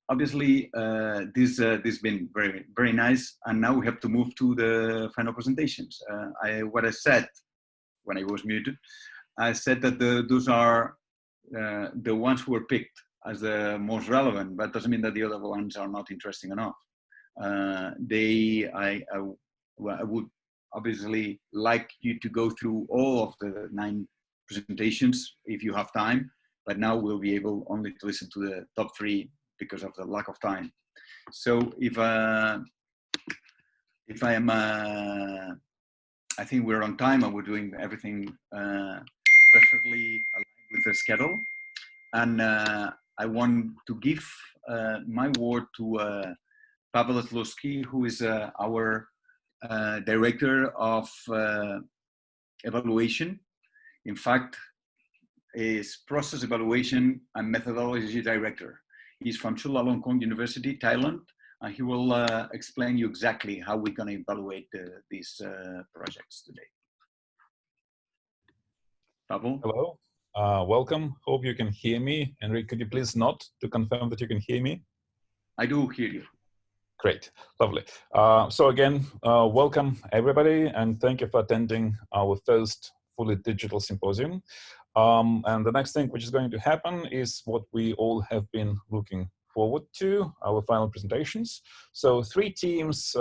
Obviously, this has been very nice, and now we have to move to the final presentations. What I said when I was muted, I said that those are the ones who were picked as the most relevant, but doesn't mean that the other ones are not interesting enough. I would obviously like you to go through all of the 9 presentations if you have time, but now we'll be able only to listen to the top 3 because of the lack of time. So if I am, I think we're on time and we're doing everything perfectly aligned with the schedule. And I want to give my word to Pavel Zatlowski, who is our director of evaluation. In fact, is process evaluation and methodology director. He's from Chulalongkorn University, Thailand, and he will explain you exactly how we're going to evaluate these projects today. Pavel? Hello, welcome. Hope you can hear me. Enrique, could you please nod to confirm that you can hear me? I do hear you. Great, lovely. So again, welcome everybody, and thank you for attending our first fully digital symposium. And the next thing which is going to happen is what we all have been looking forward to, our final presentations. So 3 teams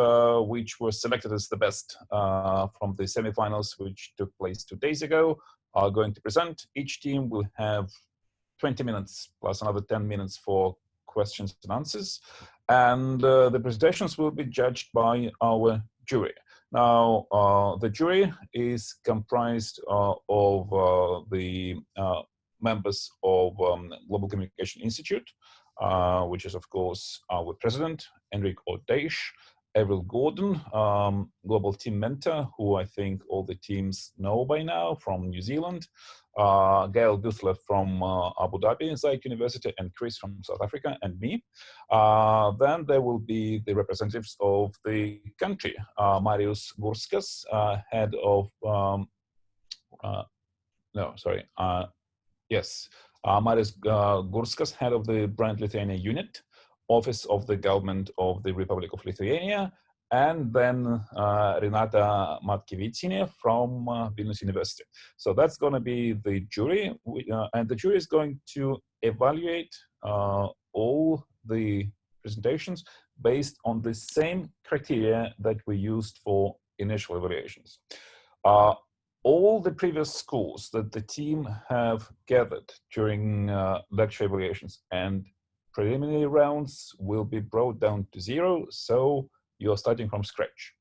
which were selected as the best from the semifinals, which took place 2 days ago, are going to present. Each team will have 20 minutes plus another 10 minutes for questions and answers. And the presentations will be judged by our jury. Now, the jury is comprised of the members of Global Communication Institute, which is, of course, our president, Enrique Ordeish, Avril Gordon, global team mentor, who I think all the teams know by now from New Zealand, Gail Duthler from Abu Dhabi Zayed University, and Chris from South Africa, and me. Then there will be the representatives of the country, Marius Gurskas, head of, Marius Gurskas, head of the Brand Lithuania unit, Office of the Government of the Republic of Lithuania, and then Renata Matkevitsine from Vilnius University. So that's going to be the jury, and the jury is going to evaluate all the presentations based on the same criteria that we used for initial evaluations. All the previous scores that the team have gathered during lecture evaluations and preliminary rounds will be brought down to 0, so you're starting from scratch.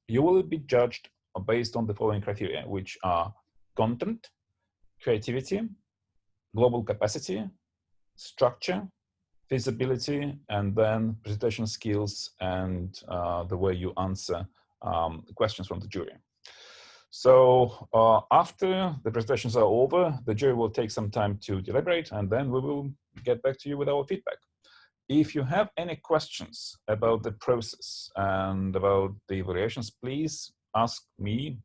You will be judged based on the following criteria, which are content, creativity, global capacity, structure, feasibility, and then presentation skills and the way you answer questions from the jury. So after the presentations are over, the jury will take some time to deliberate, and then we will get back to you with our feedback. If you have any questions about the process and about the evaluations, please ask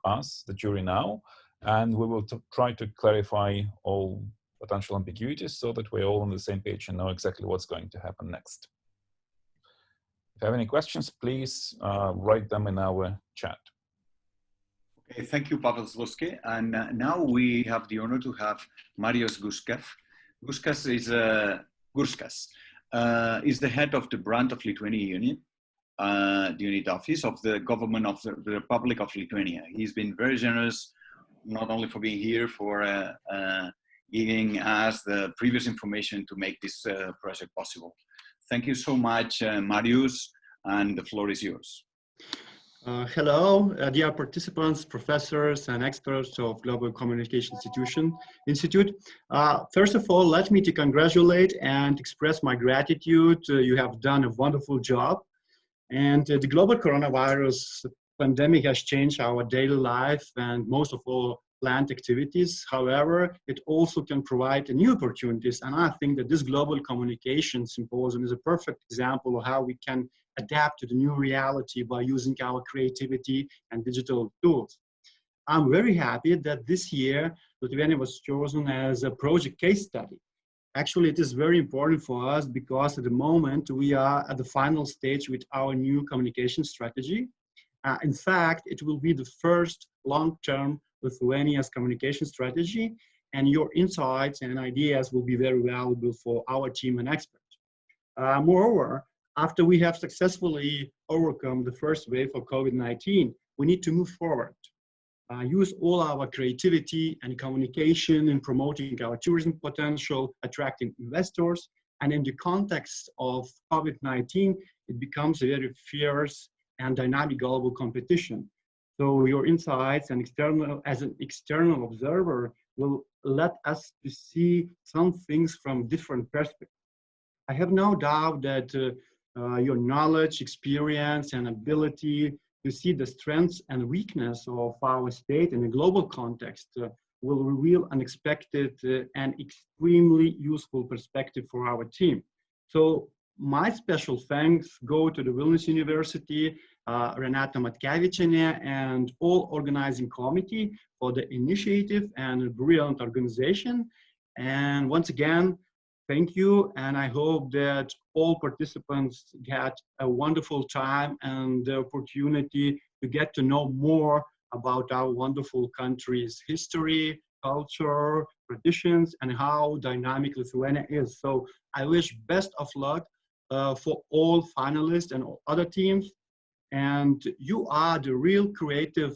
us, the jury now, and we will try to clarify all potential ambiguities so that we're all on the same page and know exactly what's going to happen next. If you have any questions, please write them in our chat. Okay, thank you, Pavel Zatlowski. And now we have the honor to have Marius Gurskas. Gurskas is the head of the Brand of Lithuania unit, the unit office of the government of the Republic of Lithuania. He's been very generous, not only for being here, for giving us the previous information to make this project possible. Thank you so much, Marius, and the floor is yours. Hello, dear participants, professors, and experts of Global Communication Institute. First of all, let me to congratulate and express my gratitude. You have done a wonderful job. And the global coronavirus pandemic has changed our daily life and most of all planned activities. However, it also can provide new opportunities. And I think that this Global Communication Symposium is a perfect example of how we can adapt to the new reality by using our creativity and digital tools. I'm very happy that this year Lithuania was chosen as a project case study. Actually, it is very important for us because at the moment we are at the final stage with our new communication strategy. In fact, it will be the first long-term Lithuania's communication strategy, and your insights and ideas will be very valuable for our team and experts. Moreover, after we have successfully overcome the first wave of COVID-19, we need to move forward. Use all our creativity and communication in promoting our tourism potential, attracting investors. And in the context of COVID-19, it becomes a very fierce and dynamic global competition. So your insights and as an external observer will let us to see some things from different perspectives. I have no doubt that your knowledge, experience, and ability to see the strengths and weakness of our state in a global context will reveal unexpected and extremely useful perspective for our team. So my special thanks go to the Vilnius University, Renata Matkevičienė, and all organizing committee for the initiative and brilliant organization. And once again, thank you, and I hope that all participants get a wonderful time and the opportunity to get to know more about our wonderful country's history, culture, traditions, and how dynamic Lithuania is. So I wish best of luck for all finalists and all other teams. And you are the real creative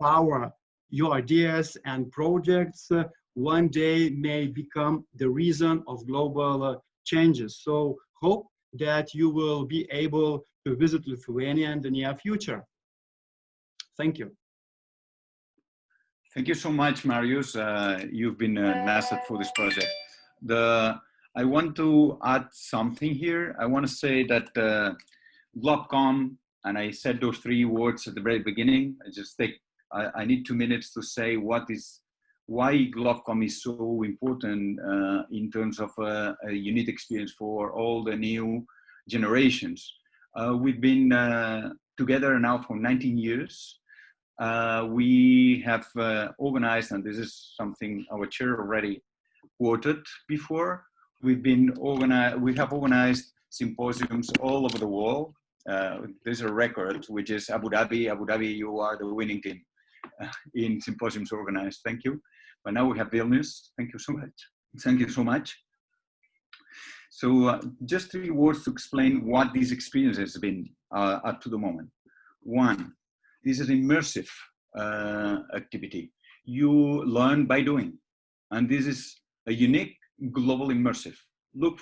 power. Your ideas and projects one day may become the reason of global changes. So hope that you will be able to visit Lithuania in the near future. Thank you. Thank you so much, Marius. You've been an asset for this project. I want to add something here. I want to say that GlobCom, and I said those 3 words at the very beginning. I need 2 minutes to say why GlobCom is so important in terms of a unique experience for all the new generations. We've been together now for 19 years. We have organized, and this is something our chair already quoted before, we have organized symposiums all over the world. There's a record, which is Abu Dhabi. Abu Dhabi, you are the winning team in symposiums organized. Thank you. But now we have Vilnius. Thank you so much. Thank you so much. So just 3 words to explain what this experience has been up to the moment. 1, this is immersive activity. You learn by doing. And this is a unique global immersive. Look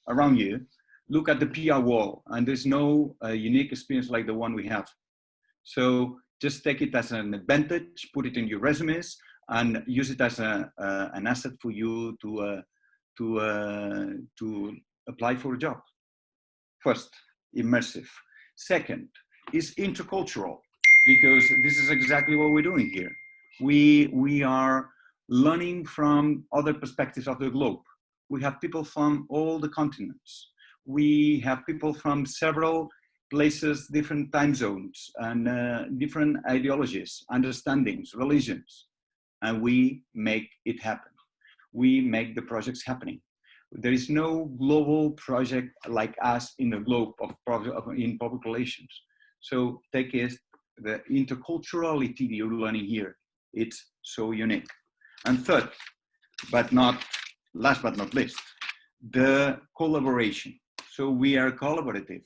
around you, look at the PR wall, and there's no unique experience like the one we have. So just take it as an advantage, put it in your resumes, and use it as an asset for you to apply for a job. First, immersive. Second is intercultural, because this is exactly what we're doing here. We are learning from other perspectives of the globe. We have people from all the continents. We have people from several places, different time zones, and different ideologies, understandings, religions. And we make it happen. We make the projects happening. There is no global project like us in the globe in public relations. So take it, the interculturality you're learning here, it's so unique. And third, last but not least, the collaboration. So we are collaborative.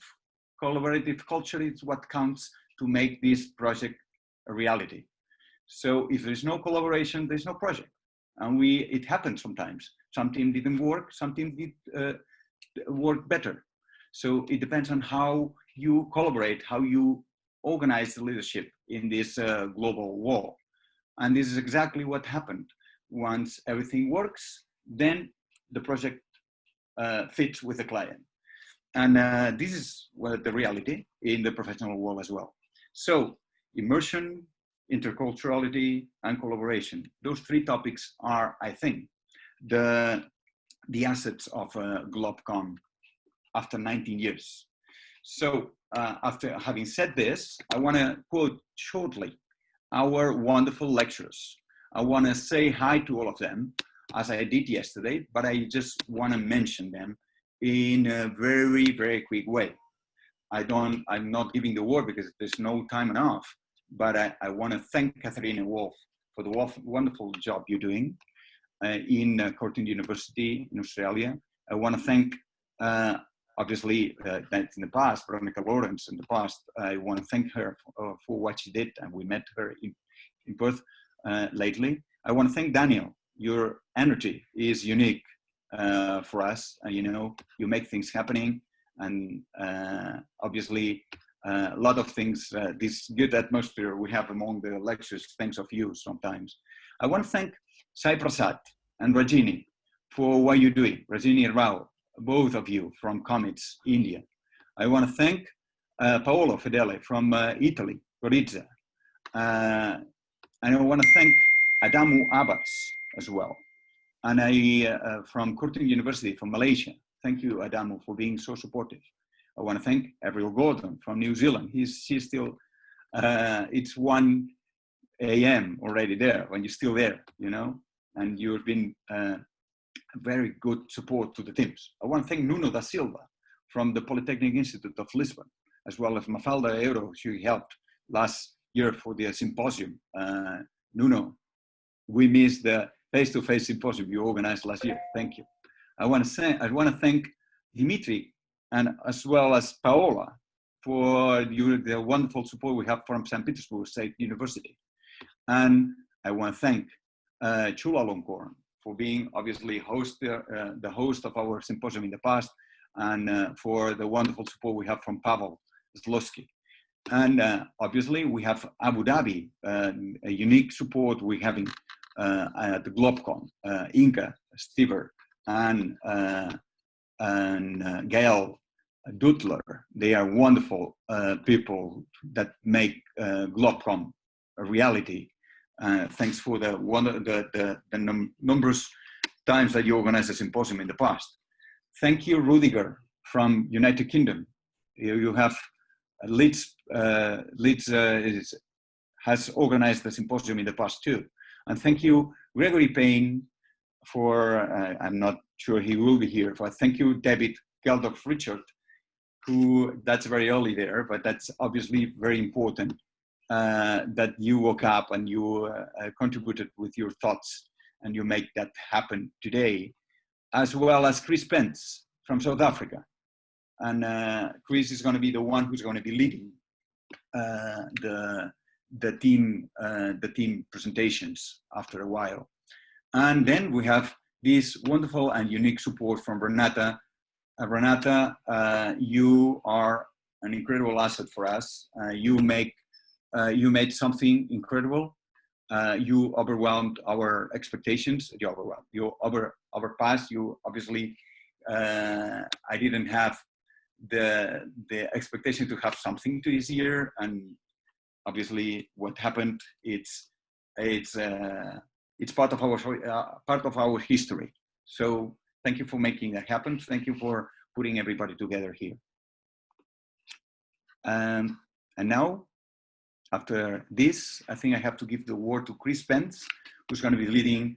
Collaborative culture is what counts to make this project a reality. So if there's no collaboration, there's no project. And it happens sometimes. Some team didn't work, some team did work better. So it depends on how you collaborate, how you organize the leadership in this global war. And this is exactly what happened. Once everything works, then the project fits with the client. And this is the reality in the professional world as well. So immersion, interculturality, and collaboration. Those 3 topics are, I think, the assets of GlobCom after 19 years. So after having said this, I want to quote shortly our wonderful lecturers. I want to say hi to all of them. as I did yesterday, but I just want to mention them in a very, very quick way. I'm not giving the word because there's no time enough, but I want to thank Katharina Wolf for the wonderful job you're doing in Curtin University in Australia. I want to thank, obviously, that in the past, Veronica Lawrence in the past. I want to thank her for what she did, and we met her in Perth lately. I want to thank Daniel. Your energy is unique for us. You know, you make things happening, and obviously a lot of things, this good atmosphere we have among the lectures, thanks of you sometimes. I want to thank Sai Prasad and Rajini for what you're doing. Rajini and Rao, both of you from Comets, India. I want to thank Paolo Fedele from Italy, Gorizia. And I want to thank Adamu Abbas as well. And from Curtin University, from Malaysia. Thank you, Adamu, for being so supportive. I want to thank Avril Gordon from New Zealand. She's still, it's 1 a.m. already there, when you're still there, you know, and you've been very good support to the teams. I want to thank Nuno da Silva from the Polytechnic Institute of Lisbon, as well as Mafalda Euro, she helped last year for the symposium. Nuno, we missed the face-to-face symposium you organized last year. Thank you. I want to thank Dimitri and as well as Paola for the wonderful support we have from St. Petersburg State University. And I want to thank Chula Longkorn for being obviously the host of our symposium in the past, and for the wonderful support we have from Pavel Zlowski. And obviously we have Abu Dhabi, a unique support we're having at the GlobCom, Inka, Stever, and Gail Dutler. They are wonderful people that make GlobCom a reality. Thanks for the numerous times that you organized a symposium in the past. Thank you, Rudiger from United Kingdom. You have Leeds has organized the symposium in the past too. And thank you, Gregory Payne, for, I'm not sure he will be here, but thank you, David Geldof Richard, who, that's very early there, but that's obviously very important that you woke up and you contributed with your thoughts and you make that happen today, as well as Chris Pence from South Africa. And Chris is going to be the one who's going to be leading the team presentations after a while. And then we have this wonderful and unique support from Renata. Renata, you are an incredible asset for us. You made something incredible. You overwhelmed our expectations. You overpassed. You obviously, I didn't have the expectation to have something to this year, and obviously what happened, it's part of our history. So thank you for making that happen. Thank you for putting everybody together here. And now, after this, I think I have to give the word to Chris Pence, who's going to be leading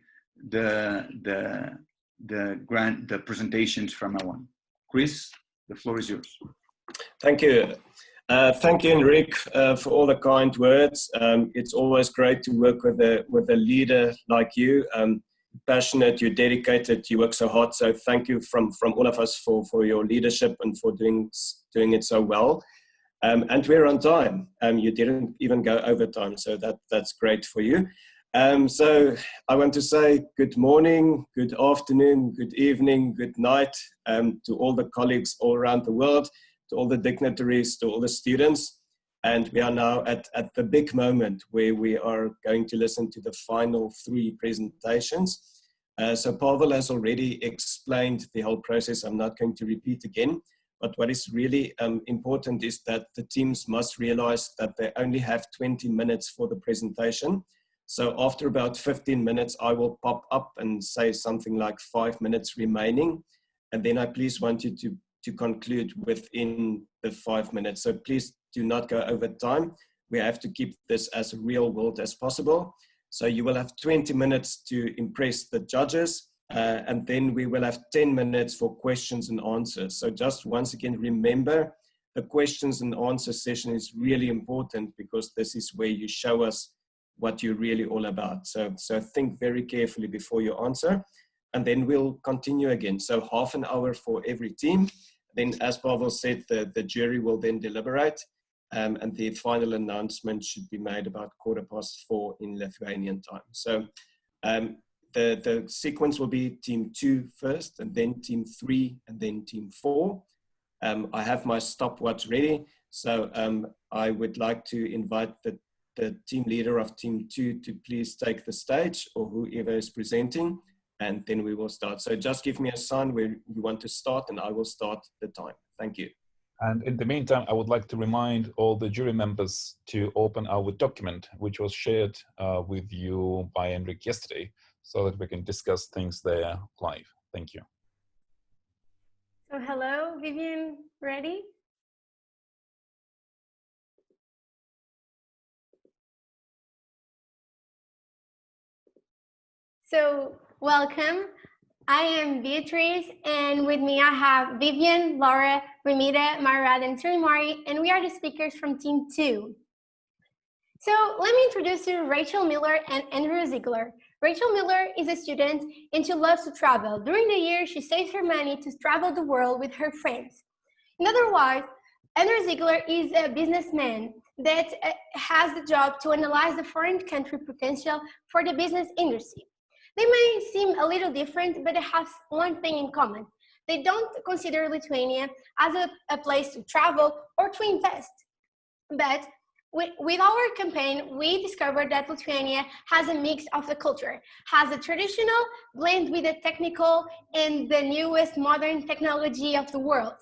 the presentations from now on. Chris, the floor is yours. Thank you. Thank you, Enrique, for all the kind words. It's always great to work with a leader like you. Passionate, you're dedicated, you work so hard. So thank you from all of us for your leadership and for doing it so well. And we're on time. You didn't even go over time, so that's great for you. So I want to say good morning, good afternoon, good evening, good night to all the colleagues all around the world, to all the dignitaries, to all the students. And we are now at the big moment where we are going to listen to the final 3 presentations. So Pavel has already explained the whole process. I'm not going to repeat again. But what is really important is that the teams must realize that they only have 20 minutes for the presentation. So after about 15 minutes, I will pop up and say something like 5 minutes remaining. And then I please want you to conclude within the 5 minutes. So please do not go over time. We have to keep this as real world as possible. So you will have 20 minutes to impress the judges, and then we will have 10 minutes for questions and answers. So just once again, remember, the questions and answer session is really important because this is where you show us what you're really all about. So think very carefully before you answer, and then we'll continue again. So half an hour for every team. Then, as Pavel said, the jury will then deliberate, and the final announcement should be made about 4:15 in Lithuanian time. So the sequence will be team 2 first, and then team 3, and then team 4. I have my stopwatch ready, so I would like to invite the team leader of team 2 to please take the stage, or whoever is presenting, and then we will start. So just give me a sign where you want to start, and I will start the time. Thank you. And in the meantime, I would like to remind all the jury members to open our document, which was shared with you by Enric yesterday, so that we can discuss things there live. Thank you. So hello, Vivian, ready? So welcome. I am Beatrice, and with me I have Vivian, Laura, Ramita, Marad, and Srimari, and we are the speakers from Team 2. So let me introduce you Rachel Miller and Andrew Ziegler. Rachel Miller is a student and she loves to travel. During the year, she saves her money to travel the world with her friends. In other words, Andrew Ziegler is a businessman that has the job to analyze the foreign country potential for the business industry. They may seem a little different, but they have one thing in common. They don't consider Lithuania as a place to travel or to invest. But with our campaign, we discovered that Lithuania has a mix of the culture, has a traditional blend with the technical and the newest modern technology of the world.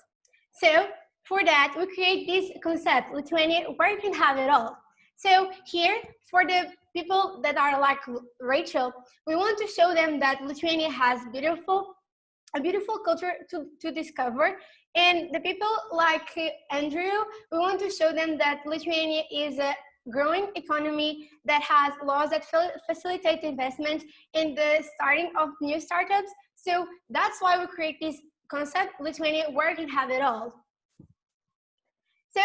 So for that, we create this concept, Lithuania, where you can have it all. So here, for the people that are like Rachel, we want to show them that Lithuania has a beautiful culture to discover. And the people like Andrew, we want to show them that Lithuania is a growing economy that has laws that facilitate investment in the starting of new startups. So that's why we create this concept, Lithuania, where you can have it all. So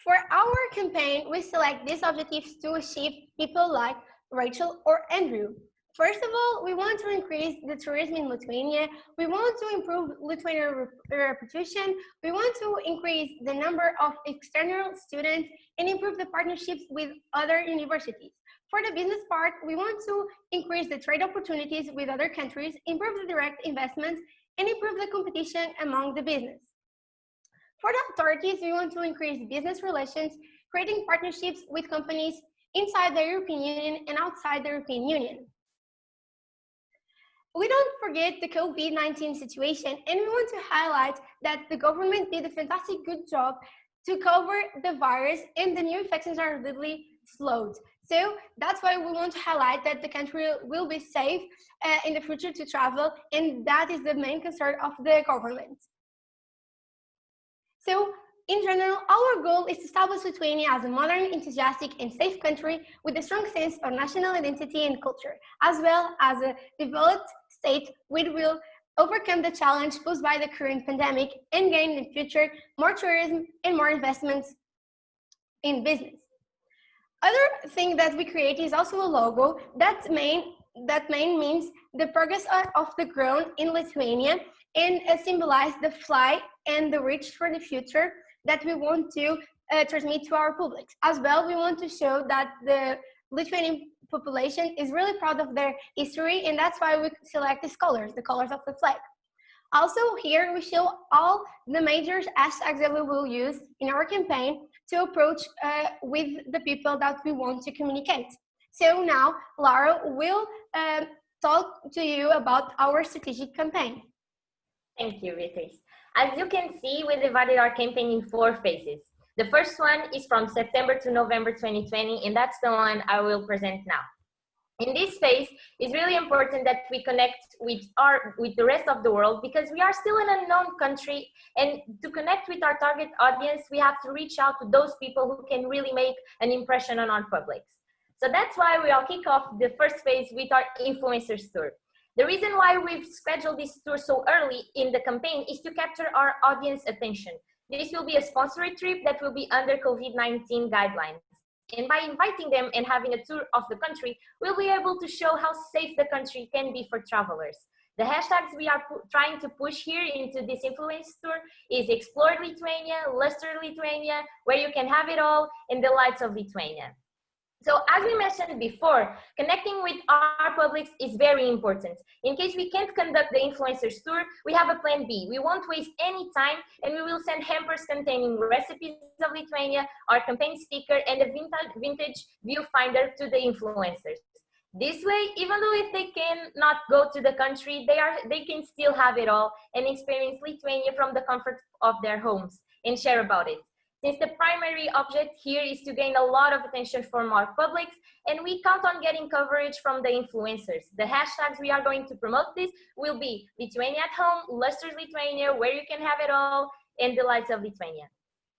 for our campaign, we select these objectives to achieve people like Rachel or Andrew. First of all, we want to increase the tourism in Lithuania. We want to improve Lithuanian reputation. We want to increase the number of external students and improve the partnerships with other universities. For the business part, we want to increase the trade opportunities with other countries, improve the direct investments, and improve the competition among the business. For the authorities, we want to increase business relations, creating partnerships with companies inside the European Union and outside the European Union. We don't forget the COVID-19 situation, and we want to highlight that the government did a fantastic good job to cover the virus, and the new infections are really slowed. So that's why we want to highlight that the country will be safe in the future to travel, and that is the main concern of the government. So in general, our goal is to establish Lithuania as a modern, enthusiastic, and safe country with a strong sense of national identity and culture, as well as a developed state which will overcome the challenge posed by the current pandemic and gain in the future more tourism and more investments in business. Other thing that we create is also a logo that means the progress of the growth in Lithuania and symbolize the fly and the reach for the future that we want to transmit to our public. As well, we want to show that the Lithuanian population is really proud of their history, and that's why we select these colors, the colors of the flag. Also here we show all the major hashtags that we will use in our campaign to approach with the people that we want to communicate. So now Laura will talk to you about our strategic campaign. Thank you, Beatrice. As you can see, we divided our campaign in 4 phases. The first one is from September to November 2020, and that's the one I will present now. In this phase, it's really important that we connect with the rest of the world, because we are still an unknown country, and to connect with our target audience, we have to reach out to those people who can really make an impression on our publics. So that's why we'll kick off the first phase with our influencers tour. The reason why we've scheduled this tour so early in the campaign is to capture our audience attention. This will be a sponsored trip that will be under COVID-19 guidelines. And by inviting them and having a tour of the country, we'll be able to show how safe the country can be for travelers. The hashtags we are trying to push here into this influence tour is Explore Lithuania, Luster Lithuania, Where You Can Have It All, and The Lights of Lithuania. So as we mentioned before, connecting with our publics is very important. In case we can't conduct the influencers tour, we have a plan B. We won't waste any time, and we will send hampers containing recipes of Lithuania, our campaign sticker, and a vintage viewfinder to the influencers. This way, even though if they cannot go to the country, they can still have it all and experience Lithuania from the comfort of their homes and share about it. Since the primary object here is to gain a lot of attention from our publics, and we count on getting coverage from the influencers. The hashtags we are going to promote this will be Lithuania at Home, Luster's Lithuania, Where You Can Have It All, and The Lights of Lithuania.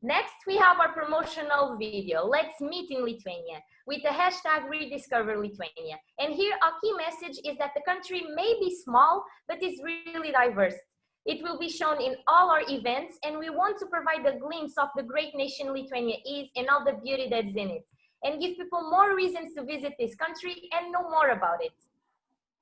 Next, we have our promotional video, Let's Meet in Lithuania, with the hashtag Rediscover Lithuania. And here, our key message is that the country may be small, but is really diverse. It will be shown in all our events, and we want to provide a glimpse of the great nation Lithuania is and all the beauty that's in it, and give people more reasons to visit this country and know more about it.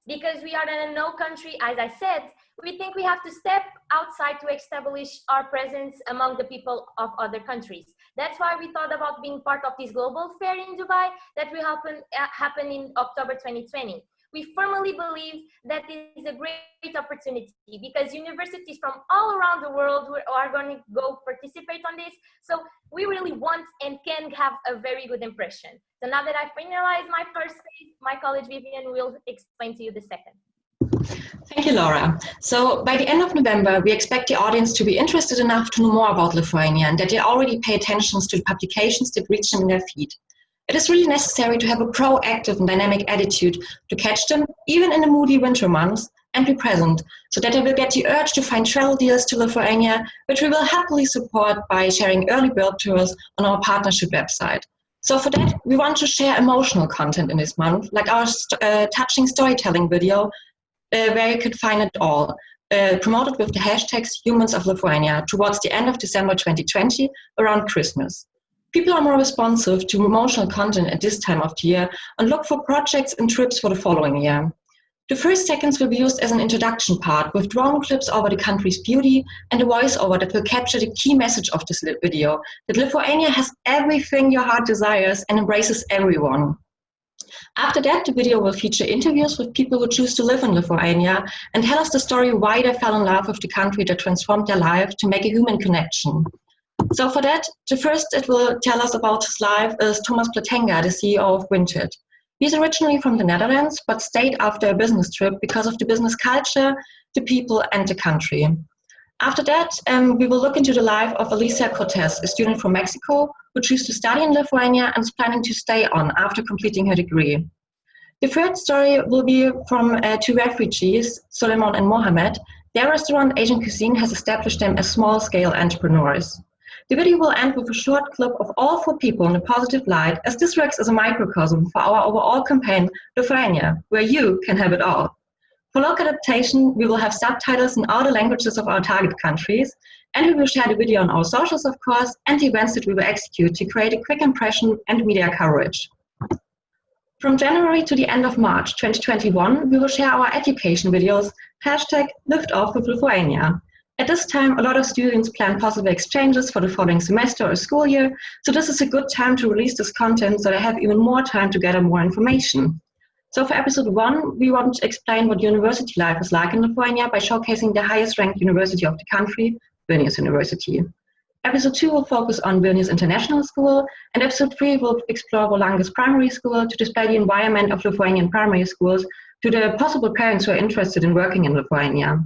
Because we are in a no country, as I said, we think we have to step outside to establish our presence among the people of other countries. That's why we thought about being part of this global fair in Dubai that will happen in October 2020. We firmly believe that is a great opportunity because universities from all around the world are going to go participate on this. So we really want and can have a very good impression. So now that I've finalized my first phase, my colleague Vivian will explain to you the second. Thank you, Laura. So by the end of November, we expect the audience to be interested enough to know more about Lithuania and that they already pay attention to the publications that reach them in their feed. It is really necessary to have a proactive and dynamic attitude to catch them, even in the moody winter months, and be present, so that they will get the urge to find travel deals to Lithuania, which we will happily support by sharing early bird tours on our partnership website. So for that, we want to share emotional content in this month, like our touching storytelling video, where you could find it all, promoted with the hashtags Humans of Lithuania towards the end of December 2020, around Christmas. People are more responsive to emotional content at this time of the year and look for projects and trips for the following year. The first seconds will be used as an introduction part with drone clips over the country's beauty and a voiceover that will capture the key message of this video, that Lithuania has everything your heart desires and embraces everyone. After that, the video will feature interviews with people who choose to live in Lithuania and tell us the story why they fell in love with the country that transformed their life to make a human connection. So for that, the first that will tell us about his life is Thomas Platenga, the CEO of Vinted. He's originally from the Netherlands, but stayed after a business trip because of the business culture, the people, and the country. After that, we will look into the life of Alicia Cortez, a student from Mexico who chose to study in Lithuania and is planning to stay on after completing her degree. The third story will be from two refugees, Soleiman and Mohammed. Their restaurant, Asian Cuisine, has established them as small-scale entrepreneurs. The video will end with a short clip of all four people in a positive light, as this works as a microcosm for our overall campaign, Lithuania, where you can have it all. For local adaptation, we will have subtitles in all the languages of our target countries, and we will share the video on our socials, of course, and the events that we will execute to create a quick impression and media coverage. From January to the end of March 2021, we will share our education videos, hashtag #LiftOff with Lithuania. At this time, a lot of students plan possible exchanges for the following semester or school year, so this is a good time to release this content so they have even more time to gather more information. So for episode 1, we want to explain what university life is like in Lithuania by showcasing the highest ranked university of the country, Vilnius University. Episode 2 will focus on Vilnius International School, and episode 3 will explore Volangas Primary School to display the environment of Lithuanian primary schools to the possible parents who are interested in working in Lithuania.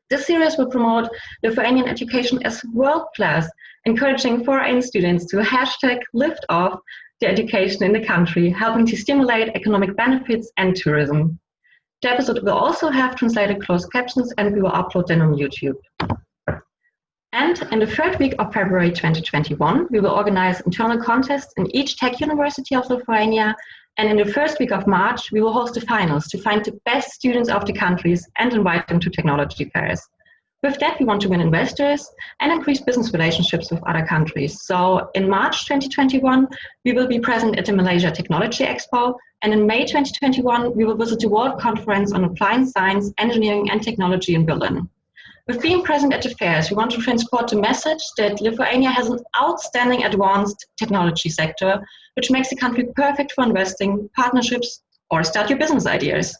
This series will promote Lithuanian education as world-class, encouraging foreign students to hashtag lift off the education in the country, helping to stimulate economic benefits and tourism. The episode will also have translated closed captions, and we will upload them on YouTube. And in the third week of February 2021, we will organize internal contests in each tech university of Lithuania, And in the first week of March, we will host the finals to find the best students of the countries and invite them to technology fairs. With that, we want to win investors and increase business relationships with other countries. So in March 2021, we will be present at the Malaysia Technology Expo. And in May 2021, we will visit the World Conference on Applied Science, Engineering and Technology in Berlin. With being present at the fairs, we want to transport the message that Lithuania has an outstanding advanced technology sector, which makes the country perfect for investing, partnerships, or start your business ideas.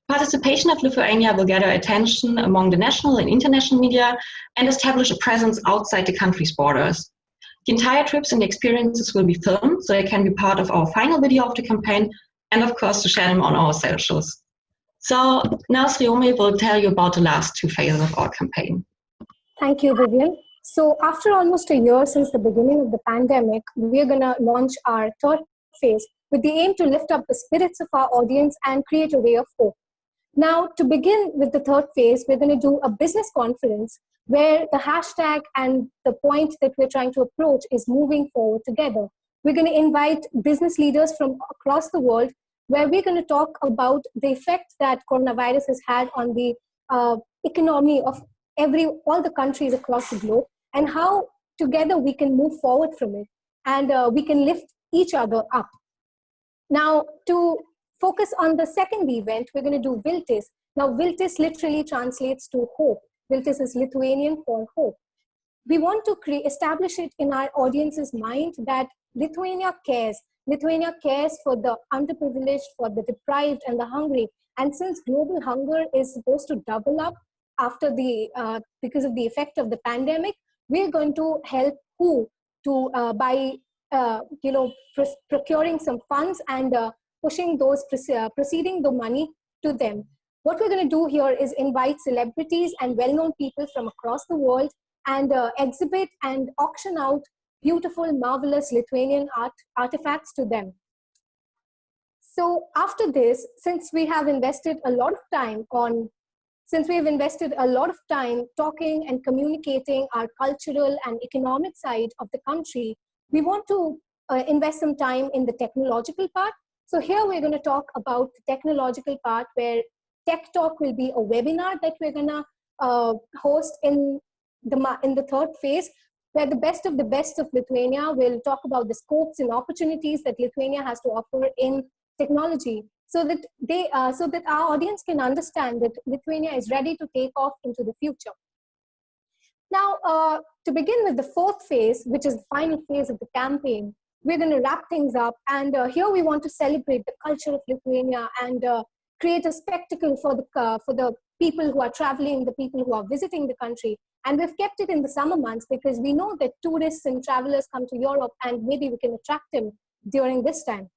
Participation of Lithuania will gather attention among the national and international media and establish a presence outside the country's borders. The entire trips and the experiences will be filmed, so they can be part of our final video of the campaign, and of course to share them on our socials. So now Sriomi will tell you about the last two phases of our campaign. Thank you, Vivian. So after almost a year since the beginning of the pandemic, we are going to launch our third phase with the aim to lift up the spirits of our audience and create a ray of hope. Now, to begin with the third phase, we're going to do a business conference where the hashtag and the point that we're trying to approach is moving forward together. We're going to invite business leaders from across the world, where we're going to talk about the effect that coronavirus has had on the economy of all the countries across the globe, and how together we can move forward from it, and we can lift each other up. Now, to focus on the second event, we're going to do Viltis. Now, Viltis literally translates to hope. Viltis is Lithuanian for hope. We want to establish it in our audience's mind that Lithuania cares. Lithuania cares for the underprivileged, for the deprived and the hungry. And since global hunger is supposed to double up after because of the effect of the pandemic, we're going to help who to by procuring some funds and pushing those, proceeding the money to them. What we're going to do here is invite celebrities and well-known people from across the world and exhibit and auction out beautiful, marvelous Lithuanian artifacts to them. So after this, since we have invested a lot of time talking and communicating our cultural and economic side of the country, we want to invest some time in the technological part. So here we're going to talk about the technological part, where Tech Talk will be a webinar that we're going to host in the third phase, where the best of Lithuania will talk about the scopes and opportunities that Lithuania has to offer in technology, so that our audience can understand that Lithuania is ready to take off into the future. Now, to begin with the fourth phase, which is the final phase of the campaign, we're going to wrap things up, and here we want to celebrate the culture of Lithuania and create a spectacle for the people who are traveling, the people who are visiting the country. And we've kept it in the summer months because we know that tourists and travelers come to Europe, and maybe we can attract them during this time.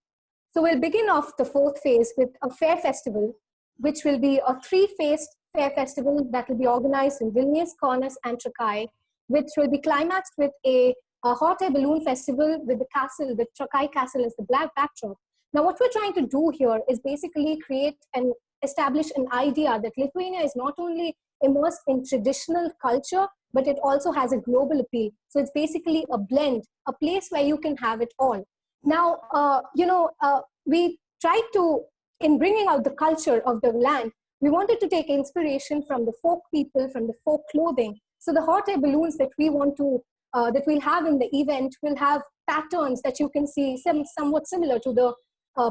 So we'll begin off the fourth phase with a fair festival, which will be a three-phased fair festival that will be organized in Vilnius, Kaunas, and Trakai, which will be climaxed with a hot air balloon festival with the castle, the Trakai castle as the black backdrop. Now, what we're trying to do here is basically create and establish an idea that Lithuania is not only immersed in traditional culture, but it also has a global appeal. So it's basically a blend, a place where you can have it all. Now, we tried to, in bringing out the culture of the land, we wanted to take inspiration from the folk people, from the folk clothing. So the hot air balloons that we want to, that we'll have in the event will have patterns that you can see somewhat similar to the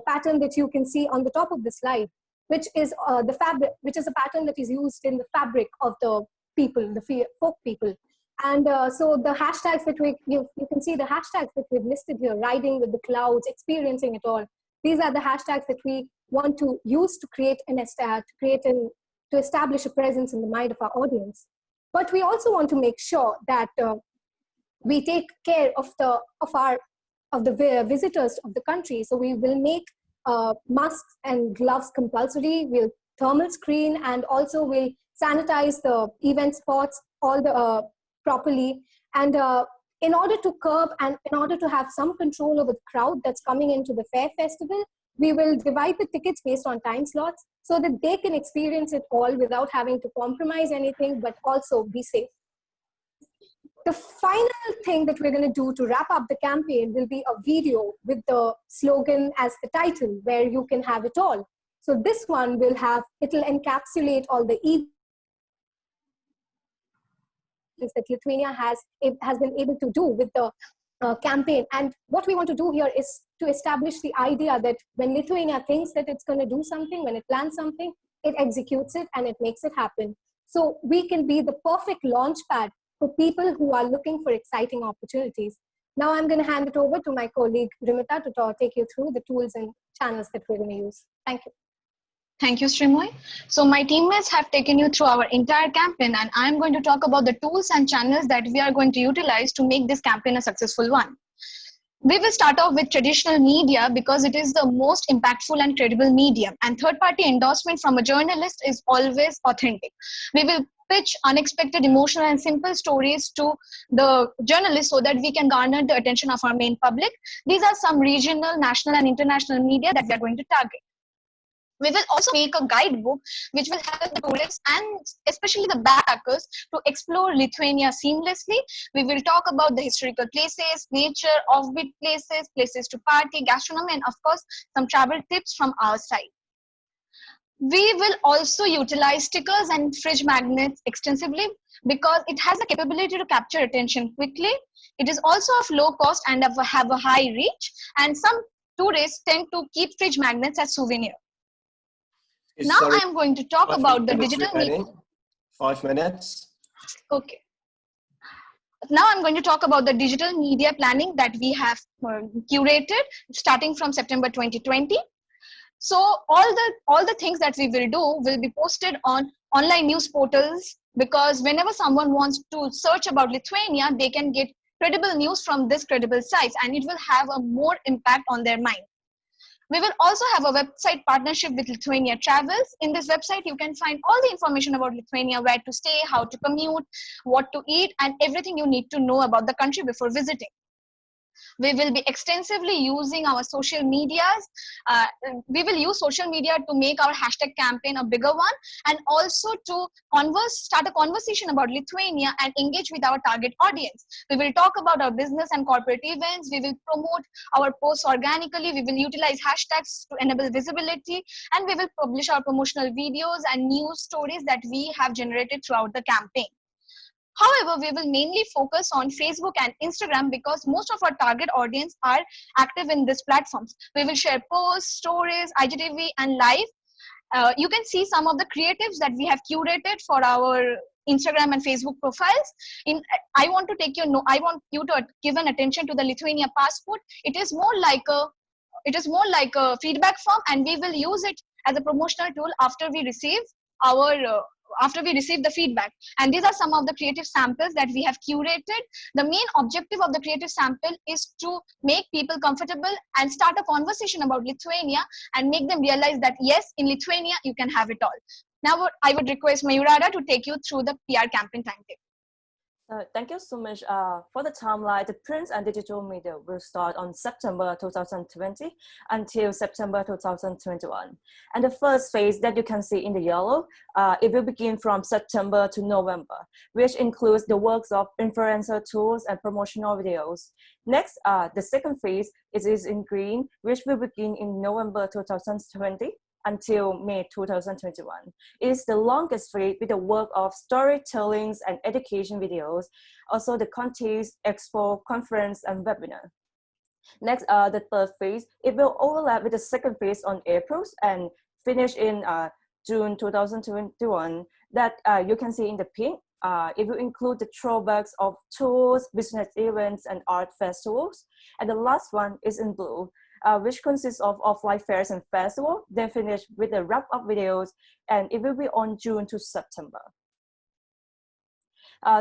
pattern that you can see on the top of the slide, which is the fabric, which is a pattern that is used in the fabric of the people, the folk people. And so the hashtags that you can see the hashtags that we've listed here: riding with the clouds, experiencing it all. These are the hashtags that we want to use to create to establish a presence in the mind of our audience. But we also want to make sure that we take care of the visitors of the country. So we will make masks and gloves compulsory. We'll thermal screen, and also we'll sanitize the event spots properly. And in order to curb and in order to have some control over the crowd that's coming into the fair festival, we will divide the tickets based on time slots so that they can experience it all without having to compromise anything, but also be safe. the final thing that we're going to do to wrap up the campaign will be a video with the slogan as the title, where you can have it all. So this one will have, it'll encapsulate all the events that Lithuania has been able to do with the campaign. And what we want to do here is to establish the idea that when Lithuania thinks that it's going to do something, when it plans something, it executes it and it makes it happen. So we can be the perfect launch pad for people who are looking for exciting opportunities. Now I'm going to hand it over to my colleague Rimita to take you through the tools and channels that we're going to use. Thank you. Thank you, Srimoy. So my teammates have taken you through our entire campaign, and I'm going to talk about the tools and channels that we are going to utilize to make this campaign a successful one. We will start off with traditional media because it is the most impactful and credible medium, and third-party endorsement from a journalist is always authentic. We will pitch unexpected, emotional, and simple stories to the journalists so that we can garner the attention of our main public. These are some regional, national, and international media that we are going to target. We will also make a guidebook which will help the tourists and especially the backpackers to explore Lithuania seamlessly. We will talk about the historical places, nature, offbeat places, places to party, gastronomy, and of course, some travel tips from our side. We will also utilize stickers and fridge magnets extensively because it has the capability to capture attention quickly. It is also of low cost and have a high reach, and some tourists tend to keep fridge magnets as souvenirs. Now I'm going to talk about the digital media. 5 minutes. Okay. Now I'm going to talk about the digital media planning that we have curated starting from September 2020. So all the things that we will do will be posted on online news portals, because whenever someone wants to search about Lithuania, they can get credible news from this credible sites, and it will have a more impact on their mind. We will also have a website partnership with Lithuania Travels. In this website, you can find all the information about Lithuania, where to stay, how to commute, what to eat, and everything you need to know about the country before visiting. We will be extensively using our social medias. We will use social media to make our hashtag campaign a bigger one, and also to start a conversation about Lithuania and engage with our target audience. We will talk about our business and corporate events. We will promote our posts organically. We will utilize hashtags to enable visibility, and we will publish our promotional videos and news stories that we have generated throughout the campaign. However, we will mainly focus on Facebook and Instagram because most of our target audience are active in these platforms. We will share posts, stories, IGTV, and live. You can see some of the creatives that we have curated for our Instagram and Facebook profiles. I want you to give an attention to the Lithuania passport. It is more like a feedback form, and we will use it as a promotional tool after we receive the feedback. And these are some of the creative samples that we have curated. The main objective of the creative sample is to make people comfortable and start a conversation about Lithuania and make them realize that yes, in Lithuania, you can have it all. Now, I would request Mayurada to take you through the PR campaign timetable. Thank you so much. For the timeline, the print and digital media will start on September 2020 until September 2021. And the first phase that you can see in the yellow, it will begin from September to November, which includes the works of influencer tools and promotional videos. Next, the second phase is in green, which will begin in November 2020. Until May 2021. It is the longest phase with the work of storytellings and education videos, also the contest, expo, conference, and webinar. Next, the third phase, it will overlap with the second phase on April and finish in June 2021 that you can see in the pink. It will include the throwbacks of tours, business events, and art festivals. And the last one is in blue, which consists of offline fairs and festivals, then finish with the wrap-up videos, and it will be on June to September.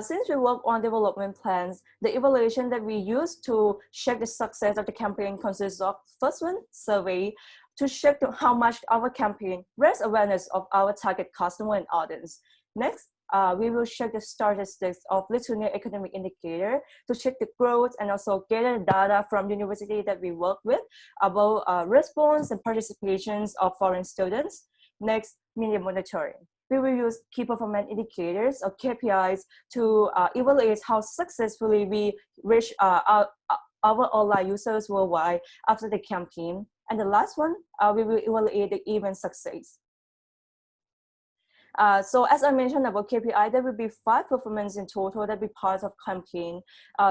Since we work on development plans, the evaluation that we use to check the success of the campaign consists of, first one, survey, to check how much our campaign raise awareness of our target customer and audience. Next, we will check the statistics of Lithuania economic indicator to check the growth and also gather data from university that we work with about response and participations of foreign students. Next, media monitoring. we will use key performance indicators or KPIs to evaluate how successfully we reach our online users worldwide after the campaign. And the last one, we will evaluate the event success. So as I mentioned about KPI, there will be 5 performance in total that will be part of campaign.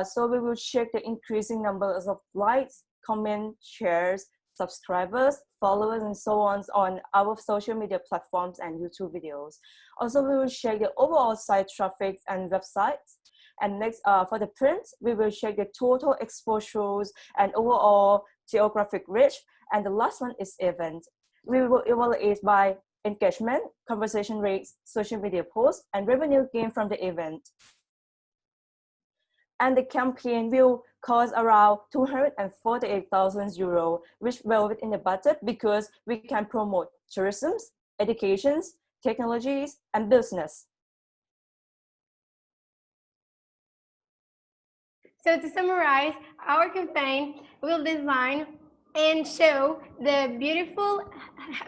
So we will check the increasing numbers of likes, comments, shares, subscribers, followers, and so on our social media platforms and YouTube videos. Also, we will check the overall site traffic and websites. And next, for the print, we will check the total exposures and overall geographic reach. And the last one is event. We will evaluate by engagement, conversation rates, social media posts, and revenue gain from the event. And the campaign will cost around 248,000 euro, which well within the budget because we can promote tourism, educations, technologies, and business. So to summarize, our campaign will design and show the beautiful,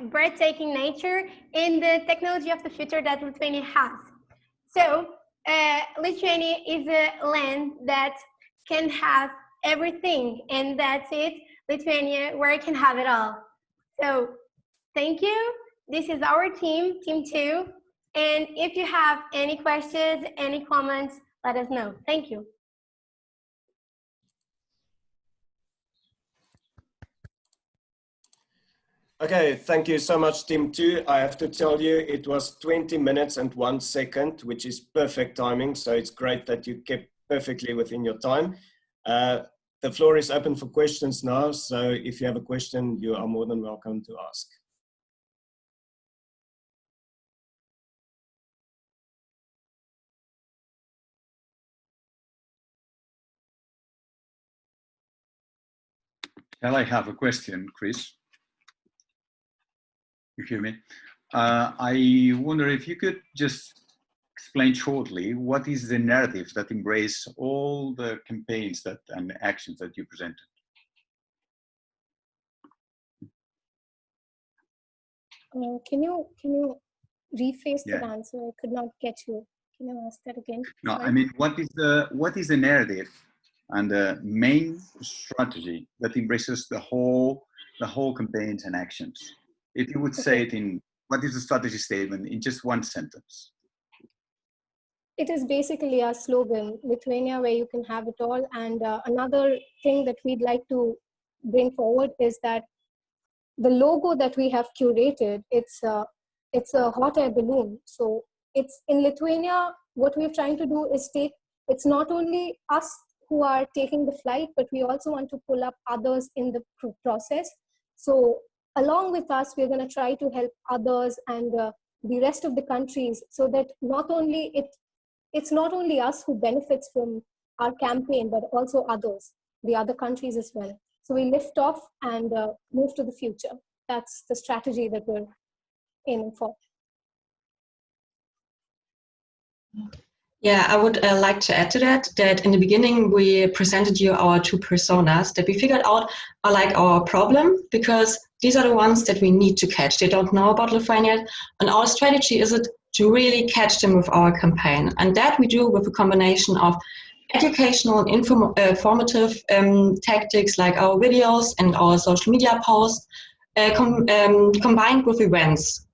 breathtaking nature and the technology of the future that Lithuania has. So Lithuania is a land that can have everything, and that's it, Lithuania, where it can have it all. So thank you. This is our team, Team 2. And if you have any questions, any comments, let us know. Thank you. Okay, thank you so much, Team 2. I have to tell you, it was 20 minutes and 1 second, which is perfect timing. So it's great that you kept perfectly within your time. The floor is open for questions now. So if you have a question, you are more than welcome to ask. Shall I have a question, Chris? You hear me? I wonder if you could just explain shortly what is the narrative that embrace all the campaigns that and actions that you presented. Can you rephrase the answer? I could not get you. Can you ask that again? No, Sorry. I mean, what is the narrative and the main strategy that embraces the whole campaigns and actions? If you would say it in, what is the strategy statement in just 1 sentence? It is basically our slogan, Lithuania, where you can have it all. And another thing that we'd like to bring forward is that the logo that we have curated, it's a hot air balloon. So it's in Lithuania, what we're trying to do is it's not only us who are taking the flight, but we also want to pull up others in the process. So along with us, we're going to try to help others and the rest of the countries, so that it's not only us who benefits from our campaign, but also others, the other countries as well. So we lift off and move to the future. That's the strategy that we're aiming for. Yeah, I would like to add to that in the beginning we presented you our 2 personas that we figured out are like our problem, because these are the ones that we need to catch. They don't know about Lithuania, and our strategy is it to really catch them with our campaign. And that we do with a combination of educational and informative tactics like our videos and our social media posts combined with events.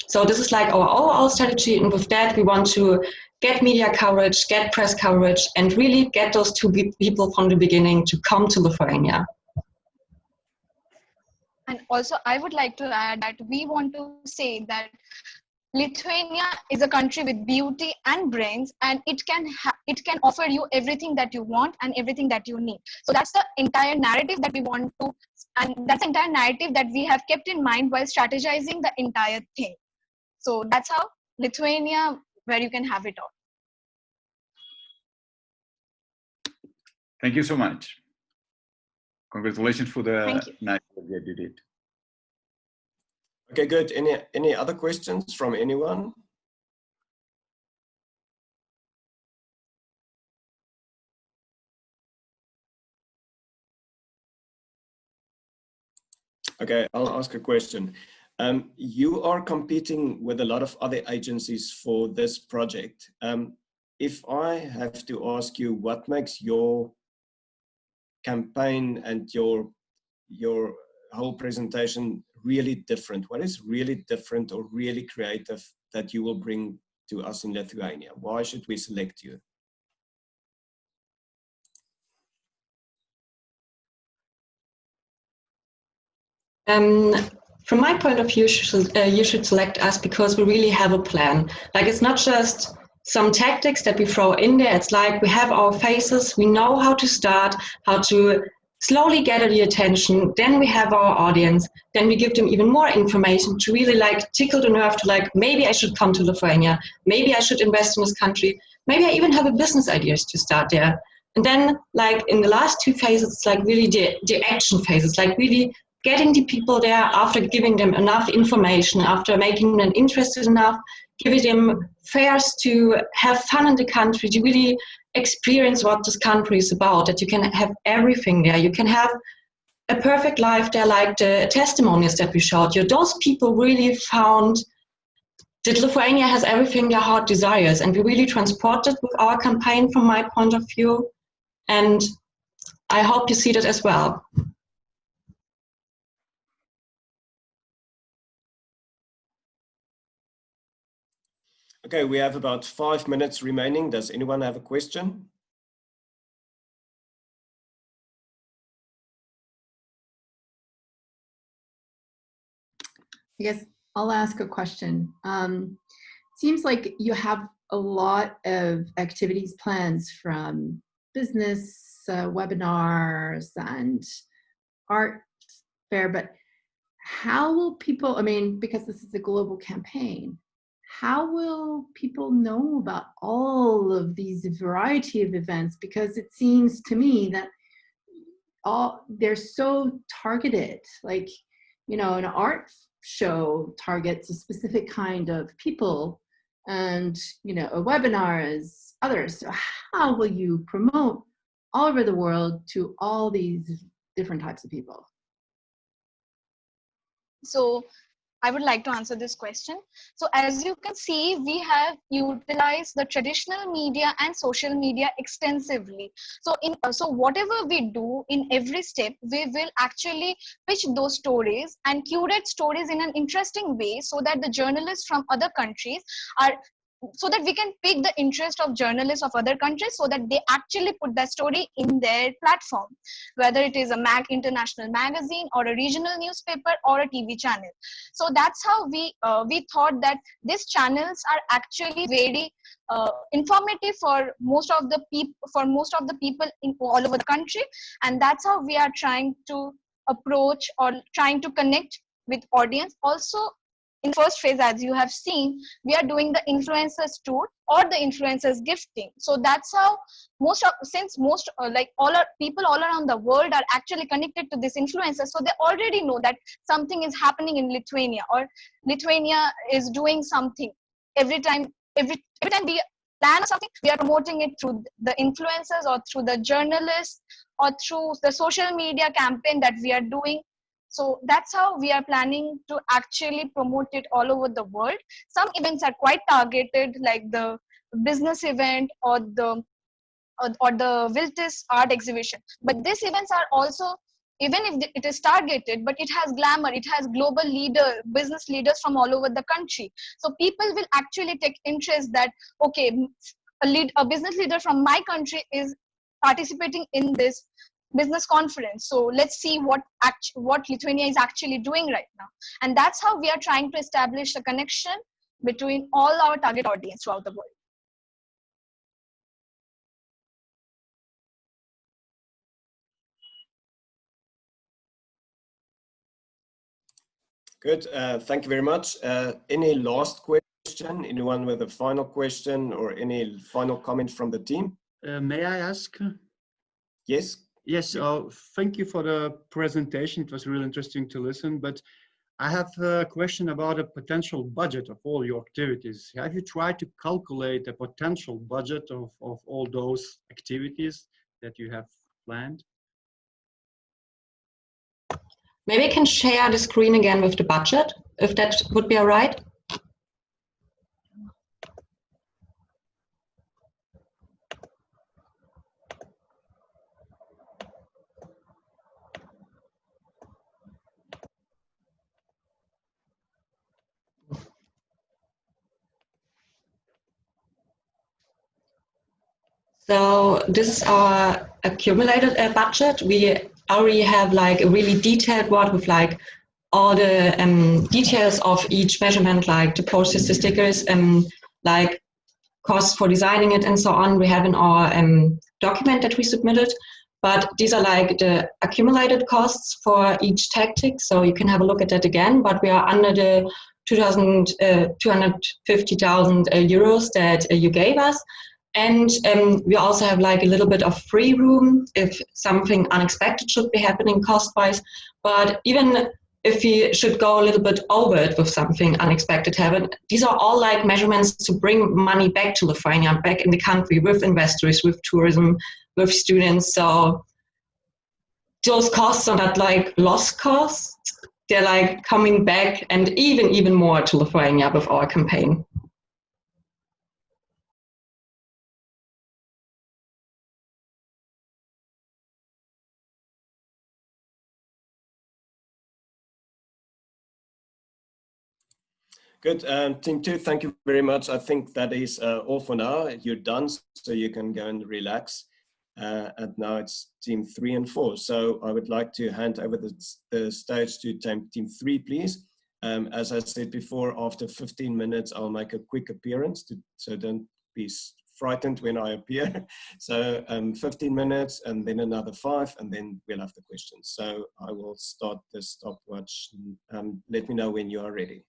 So this is like our overall strategy, and with that we want to get media coverage, get press coverage, and really get those 2 people from the beginning to come to Lithuania. And also, I would like to add that we want to say that Lithuania is a country with beauty and brains, and it can offer you everything that you want and everything that you need. So that's the entire narrative that we want to, and that's the entire narrative that we have kept in mind while strategizing the entire thing. So that's how Lithuania, where you can have it all. Thank you so much. Congratulations for the nice work that you did. Okay, good. Any other questions from anyone? Okay, I'll ask a question. You are competing with a lot of other agencies for this project. If I have to ask you, what makes your campaign and your whole presentation really different? What is really different or really creative that you will bring to us in Lithuania? Why should we select you? From my point of view, you should select us because we really have a plan. Like, it's not just some tactics that we throw in there. It's like we have our faces, we know how to start, how to slowly gather the attention. Then we have our audience. Then we give them even more information to really like tickle the nerve to like, maybe I should come to Lithuania. Maybe I should invest in this country. Maybe I even have a business ideas to start there. And then like in the last two phases, it's like really the action phases, like really getting the people there after giving them enough information, after making them interested enough, giving them fairs to have fun in the country, to really experience what this country is about, that you can have everything there. You can have a perfect life there, like the testimonies that we showed you. Those people really found that Lithuania has everything their heart desires, and we really transported with our campaign from my point of view. And I hope you see that as well. Okay, we have about 5 minutes remaining. Does anyone have a question? I guess I'll ask a question. Seems like you have a lot of activities plans from business webinars and art fair, but how will people, I mean, because this is a global campaign, how will people know about all of these variety of events? Because it seems to me that they're so targeted, like, you know, an art show targets a specific kind of people, and, you know, a webinar is others. So how will you promote all over the world to all these different types of people? So I would like to answer this question. So as you can see, we have utilized the traditional media and social media extensively. So so whatever we do in every step, we will actually pitch those stories and curate stories in an interesting way so that the journalists from other countries are, so that we can pick the interest of journalists of other countries so that they actually put that story in their platform, whether it is a international magazine or a regional newspaper or a TV channel. So that's how we thought that these channels are actually very informative for most of the people in all over the country, and that's how we are trying to approach or trying to connect with audience. Also, in first phase, as you have seen, we are doing the influencers tour or the influencers gifting. So that's how like all our people all around the world are actually connected to this influencers. So they already know that something is happening in Lithuania, or Lithuania is doing something. Every time we plan something, we are promoting it through the influencers or through the journalists or through the social media campaign that we are doing. So that's how we are planning to actually promote it all over the world. Some events are quite targeted, like the business event or the Viltis art exhibition. But these events are also, even if it is targeted, but it has glamour, it has global business leaders from all over the country. So people will actually take interest that, okay, a business leader from my country is participating in this business conference, so let's see what Lithuania is actually doing right now. And that's how we are trying to establish a connection between all our target audience throughout the world. Good, thank you very much. Any last question? Anyone with a final question or any final comment from the team? May I ask? Yes. Yes, thank you for the presentation. It was really interesting to listen, but I have a question about a potential budget of all your activities. Have you tried to calculate a potential budget of all those activities that you have planned? Maybe I can share the screen again with the budget, if that would be all right. So this is our accumulated budget. We already have like a really detailed one with like all the details of each measurement, like the posters, the stickers, like costs for designing it and so on. We have in our document that we submitted, but these are like the accumulated costs for each tactic. So you can have a look at that again, but we are under the 250,000 euros that you gave us. And we also have like a little bit of free room if something unexpected should be happening cost-wise. But even if we should go a little bit over it with something unexpected happen, these are all like measurements to bring money back to Lithuania, back in the country with investors, with tourism, with students. So those costs are not like lost costs. They're like coming back and even more to Lithuania with our campaign. Good. Team 2, thank you very much. I think that is all for now. You're done, so you can go and relax. And now it's Team 3 and 4. So I would like to hand over the stage to Team 3, please. As I said before, after 15 minutes, I'll make a quick appearance, so don't be frightened when I appear. So 15 minutes and then another 5, and then we'll have the questions. So I will start the stopwatch. Let me know when you are ready.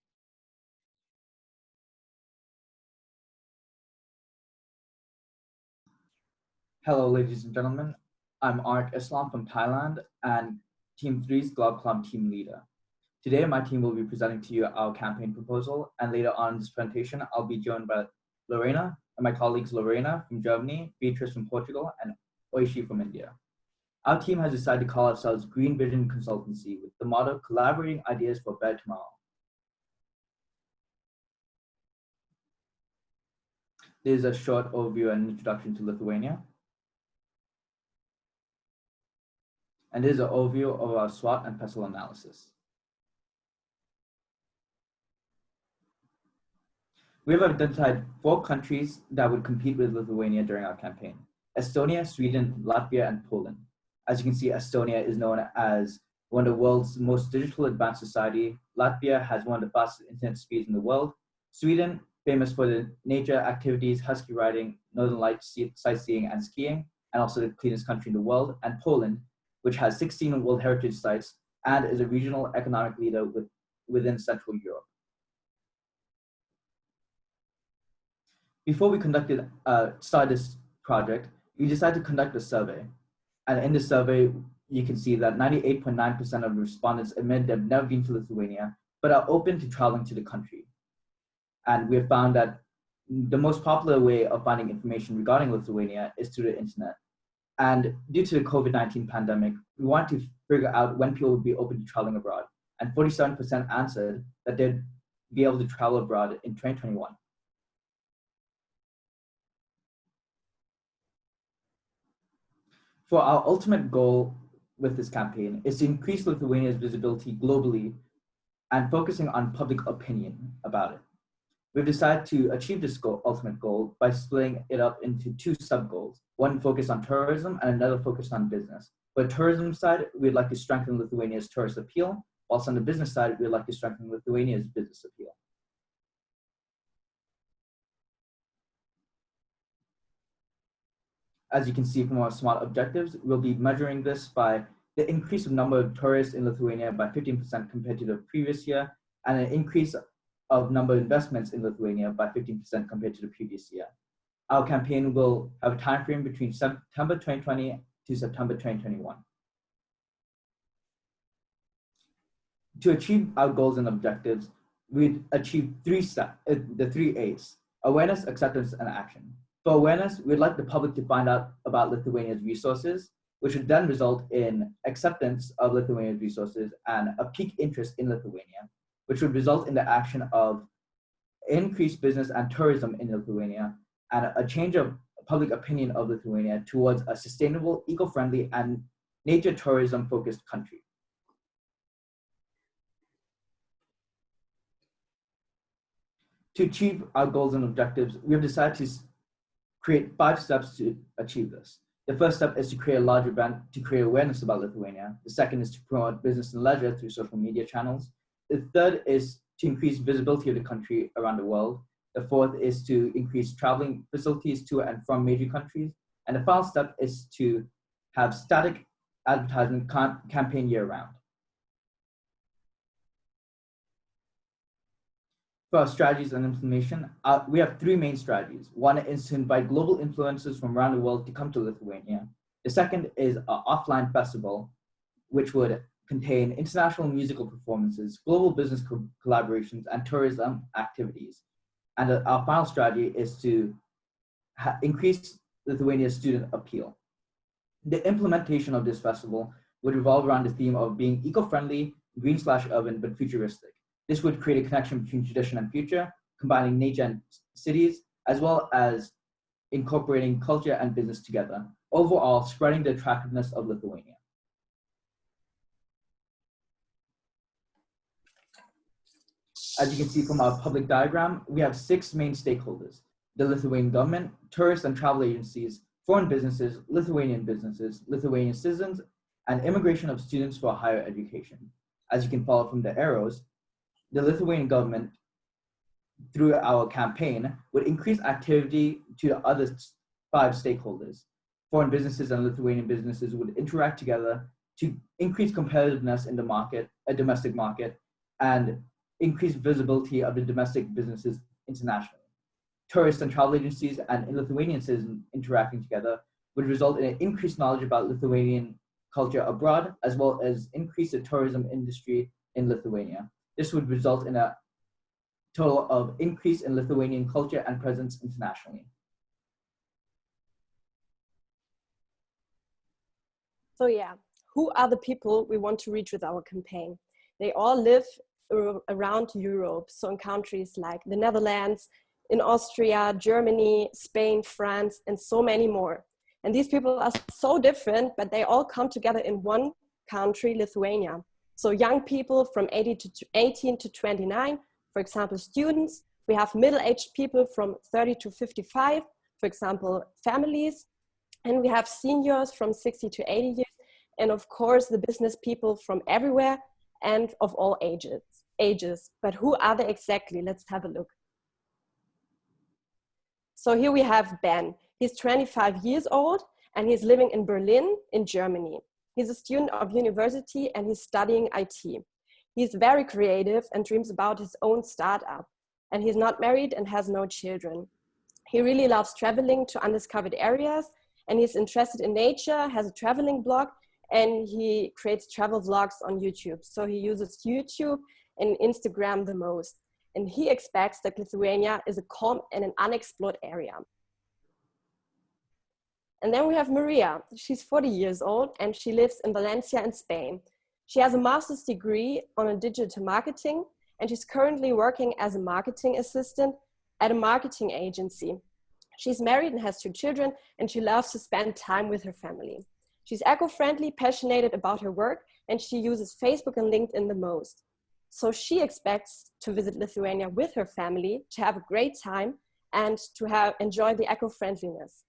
Hello, ladies and gentlemen. I'm Art Islam from Thailand and Team 3's GlobCom team leader. Today, my team will be presenting to you our campaign proposal, and later on in this presentation, I'll be joined by Lorena and my colleagues Lorena from Germany, Beatrice from Portugal, and Oishi from India. Our team has decided to call ourselves Green Vision Consultancy with the motto, collaborating ideas for a better tomorrow. This is a short overview and introduction to Lithuania. And this is an overview of our SWOT and PESTLE analysis. We have identified 4 countries that would compete with Lithuania during our campaign: Estonia, Sweden, Latvia, and Poland. As you can see, Estonia is known as one of the world's most digital advanced society. Latvia has one of the fastest internet speeds in the world. Sweden, famous for the nature activities, husky riding, northern lights sightseeing and skiing, and also the cleanest country in the world. And Poland, which has 16 World Heritage Sites and is a regional economic leader within Central Europe. Before we started this project, we decided to conduct a survey. And in the survey, you can see that 98.9% of the respondents admit they've never been to Lithuania, but are open to traveling to the country. And we have found that the most popular way of finding information regarding Lithuania is through the internet. And due to the COVID-19 pandemic, we want to figure out when people would be open to traveling abroad. And 47% answered that they'd be able to travel abroad in 2021. For our ultimate goal with this campaign is to increase Lithuania's visibility globally and focusing on public opinion about it. We've decided to achieve this ultimate goal by splitting it up into 2 sub-goals, one focused on tourism and another focused on business. For the tourism side, we'd like to strengthen Lithuania's tourist appeal, whilst on the business side, we'd like to strengthen Lithuania's business appeal. As you can see from our SMART objectives, we'll be measuring this by the increase of number of tourists in Lithuania by 15% compared to the previous year, and an increase of number of investments in Lithuania by 15% compared to the previous year. Our campaign will have a time frame between September 2020 to September 2021. To achieve our goals and objectives, we'd achieve the 3 A's: awareness, acceptance, and action. For awareness, we'd like the public to find out about Lithuania's resources which would then result in acceptance of Lithuania's resources and a peak interest in Lithuania, which would result in the action of increased business and tourism in Lithuania and a change of public opinion of Lithuania towards a sustainable, eco-friendly, and nature tourism-focused country. To achieve our goals and objectives, we have decided to create 5 steps to achieve this. The first step is to create a larger brand to create awareness about Lithuania. The second is to promote business and leisure through social media channels. The third is to increase visibility of the country around the world. The fourth is to increase traveling facilities to and from major countries. And the final step is to have static advertisement campaign year-round. For our strategies and implementation, we have 3 main strategies. One is to invite global influencers from around the world to come to Lithuania. The second is an offline festival, which would contain international musical performances, global business collaborations, and tourism activities. And our final strategy is to increase Lithuania's student appeal. The implementation of this festival would revolve around the theme of being eco-friendly, green/urban, but futuristic. This would create a connection between tradition and future, combining nature and cities, as well as incorporating culture and business together, overall spreading the attractiveness of Lithuania. As you can see from our public diagram, we have 6 main stakeholders: the Lithuanian government, tourist and travel agencies, foreign businesses, Lithuanian citizens, and immigration of students for higher education. As you can follow from the arrows, the Lithuanian government, through our campaign, would increase activity to the other 5 stakeholders. Foreign businesses and Lithuanian businesses would interact together to increase competitiveness in the market, a domestic market, and increase visibility of the domestic businesses internationally. Tourist and travel agencies and Lithuanian citizens interacting together would result in an increased knowledge about Lithuanian culture abroad, as well as increase the tourism industry in Lithuania. This would result in a total of increase in Lithuanian culture and presence internationally. So yeah, who are the people we want to reach with our campaign? They all live around Europe, so in countries like the Netherlands, in Austria, Germany, Spain, France, and so many more. And these people are so different, but they all come together in one country, Lithuania. So young people from 18 to 29, for example, students. We have middle-aged people from 30 to 55, for example, families. And we have seniors from 60 to 80 years. And of course, the business people from everywhere and of all ages. But who are they exactly? Let's have a look. So here we have Ben. He's 25 years old and he's living in Berlin in Germany. He's a student of university and he's studying IT. He's very creative and dreams about his own startup. And he's not married and has no children. He really loves traveling to undiscovered areas and he's interested in nature, has a traveling blog, and he creates travel vlogs on YouTube. So he uses YouTube and Instagram the most. And he expects that Lithuania is a calm and an unexplored area. And then we have Maria. She's 40 years old and she lives in Valencia in Spain. She has a master's degree on digital marketing and she's currently working as a marketing assistant at a marketing agency. She's married and has 2 children and she loves to spend time with her family. She's eco-friendly, passionate about her work, and she uses Facebook and LinkedIn the most. So she expects to visit Lithuania with her family, to have a great time, and to enjoy the eco-friendliness.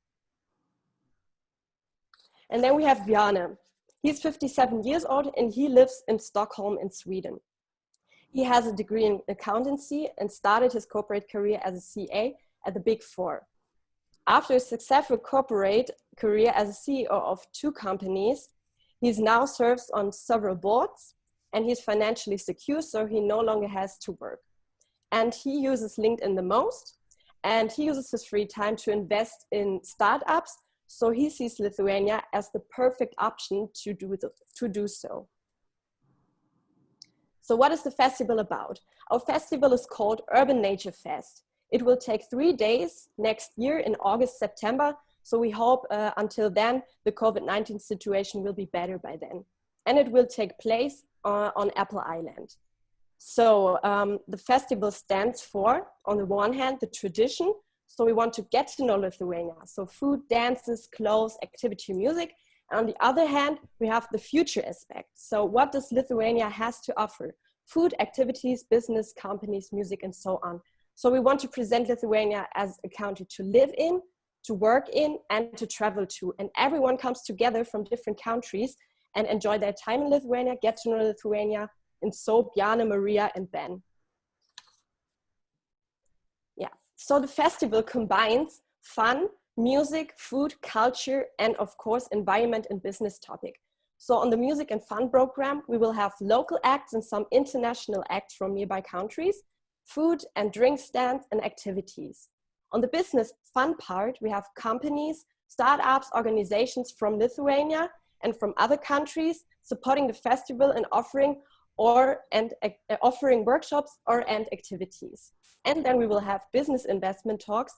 And then we have Bjarne. He's 57 years old and he lives in Stockholm in Sweden. He has a degree in accountancy and started his corporate career as a CA at the Big Four. After a successful corporate career as a CEO of 2 companies, he now serves on several boards and he's financially secure, so he no longer has to work. And he uses LinkedIn the most, and he uses his free time to invest in startups, so he sees Lithuania as the perfect option to do so. So what is the festival about? Our festival is called Urban Nature Fest. It will take 3 days next year in August, September, So we hope until then, the COVID-19 situation will be better by then. And it will take place on Apple Island. So the festival stands for, on the one hand, the tradition. So we want to get to know Lithuania. So food, dances, clothes, activity, music. And on the other hand, we have the future aspect. So what does Lithuania has to offer? Food, activities, business, companies, music, and so on. So we want to present Lithuania as a country to live in, to work in, and to travel to. And everyone comes together from different countries and enjoy their time in Lithuania, get to know Lithuania, and so Bjarne, Maria, and Ben. Yeah, so the festival combines fun, music, food, culture, and of course, environment and business topic. So on the music and fun program, we will have local acts and some international acts from nearby countries, food and drink stands and activities. On the business fun part, we have companies, startups, organizations from Lithuania and from other countries supporting the festival and offering workshops and activities. And then we will have business investment talks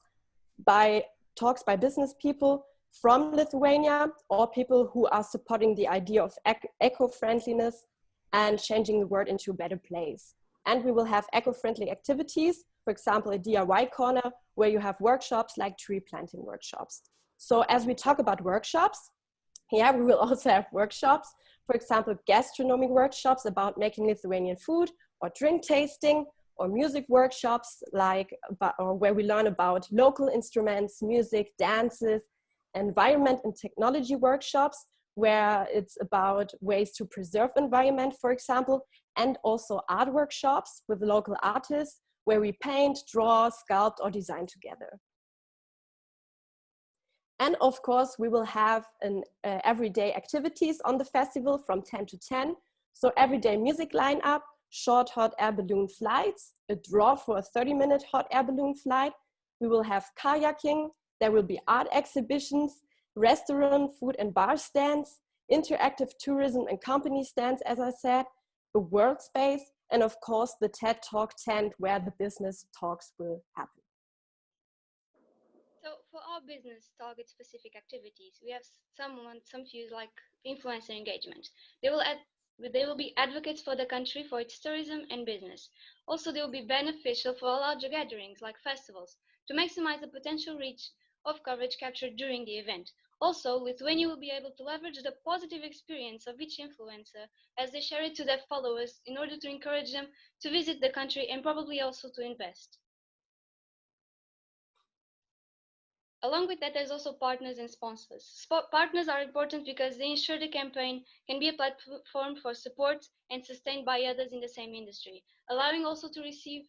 by business people from Lithuania or people who are supporting the idea of eco-friendliness and changing the world into a better place. And we will have eco-friendly activities, for example, a DIY corner where you have workshops like tree planting workshops. So as we talk about workshops, yeah, we will also have workshops, for example, gastronomic workshops about making Lithuanian food or drink tasting, or music workshops where we learn about local instruments, music, dances, environment and technology workshops where it's about ways to preserve environment, for example, and also art workshops with local artists where we paint, draw, sculpt, or design together. And of course, we will have everyday activities on the festival from 10 to 10. So everyday music lineup, short hot air balloon flights, a draw for a 30-minute hot air balloon flight. We will have kayaking. There will be art exhibitions, restaurant, food and bar stands, interactive tourism and company stands, as I said, a world space, and of course the TED Talk tent where the business talks will happen. So for our business target specific activities, we have some few like influencer engagement. They will be advocates for the country for its tourism and business. Also, they will be beneficial for larger gatherings like festivals to maximize the potential reach of coverage captured during the event. Also, Lithuania will be able to leverage the positive experience of each influencer as they share it to their followers in order to encourage them to visit the country and probably also to invest. Along with that, there's also partners and sponsors. Partners are important because they ensure the campaign can be a platform for support and sustained by others in the same industry, allowing also to receive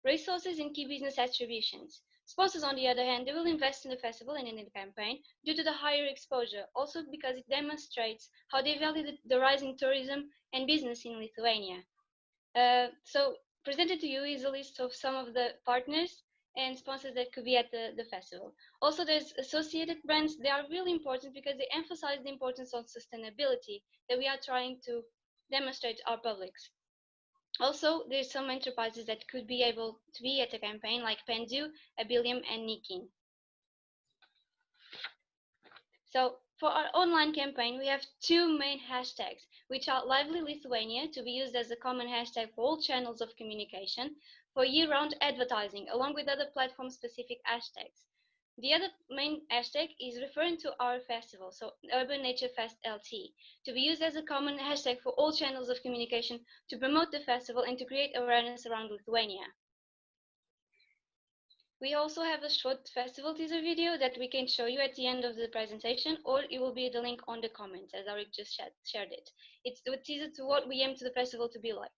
resources and key business attributions. Sponsors, on the other hand, they will invest in the festival and in the campaign due to the higher exposure, also because it demonstrates how they value the rising tourism and business in Lithuania. So presented to you is a list of some of the partners and sponsors that could be at the festival. Also, there's associated brands. They are really important because they emphasize the importance of sustainability that we are trying to demonstrate to our publics. Also, there's some enterprises that could be able to be at a campaign like Pendu, Abilium, and Nikin. So for our online campaign, we have two main hashtags, which are Lively Lithuania, to be used as a common hashtag for all channels of communication, for year-round advertising, along with other platform-specific hashtags. The other main hashtag is referring to our festival, so Urban Nature Fest LT, to be used as a common hashtag for all channels of communication to promote the festival and to create awareness around Lithuania. We also have a short festival teaser video that we can show you at the end of the presentation, or it will be the link on the comments as Arik just shared it. It's the teaser to what we aim to the festival to be like.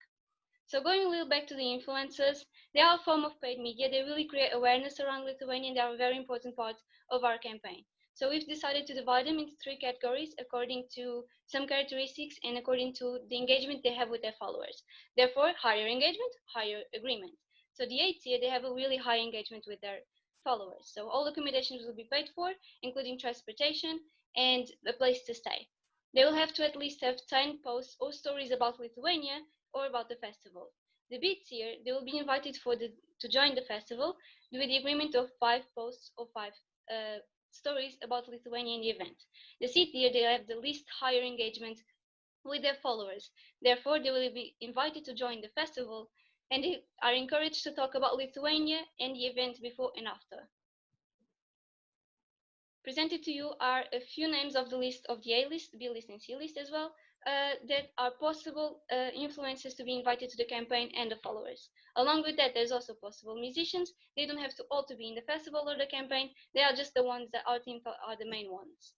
So going a little back to the influencers, they are a form of paid media. They really create awareness around Lithuania, and they are a very important part of our campaign. So we've decided to divide them into three categories according to some characteristics and according to the engagement they have with their followers. Therefore, higher engagement, higher agreement. So the 8th tier, they have a really high engagement with their followers. So all accommodations will be paid for, including transportation and a place to stay. They will have to at least have 10 posts or stories about Lithuania or about the festival. The B tier, they will be invited to join the festival with the agreement of 5 posts or 5 stories about Lithuania in the event. The city, they have the least higher engagement with their followers. Therefore, they will be invited to join the festival, and they are encouraged to talk about Lithuania and the event before and after. Presented to you are a few names of the list of the A-list, B-list, and C-list as well, that are possible influencers to be invited to the campaign and the followers. Along with that, there's also possible musicians. They don't have to all to be in the festival or the campaign. They are just the ones that our team thought are the main ones.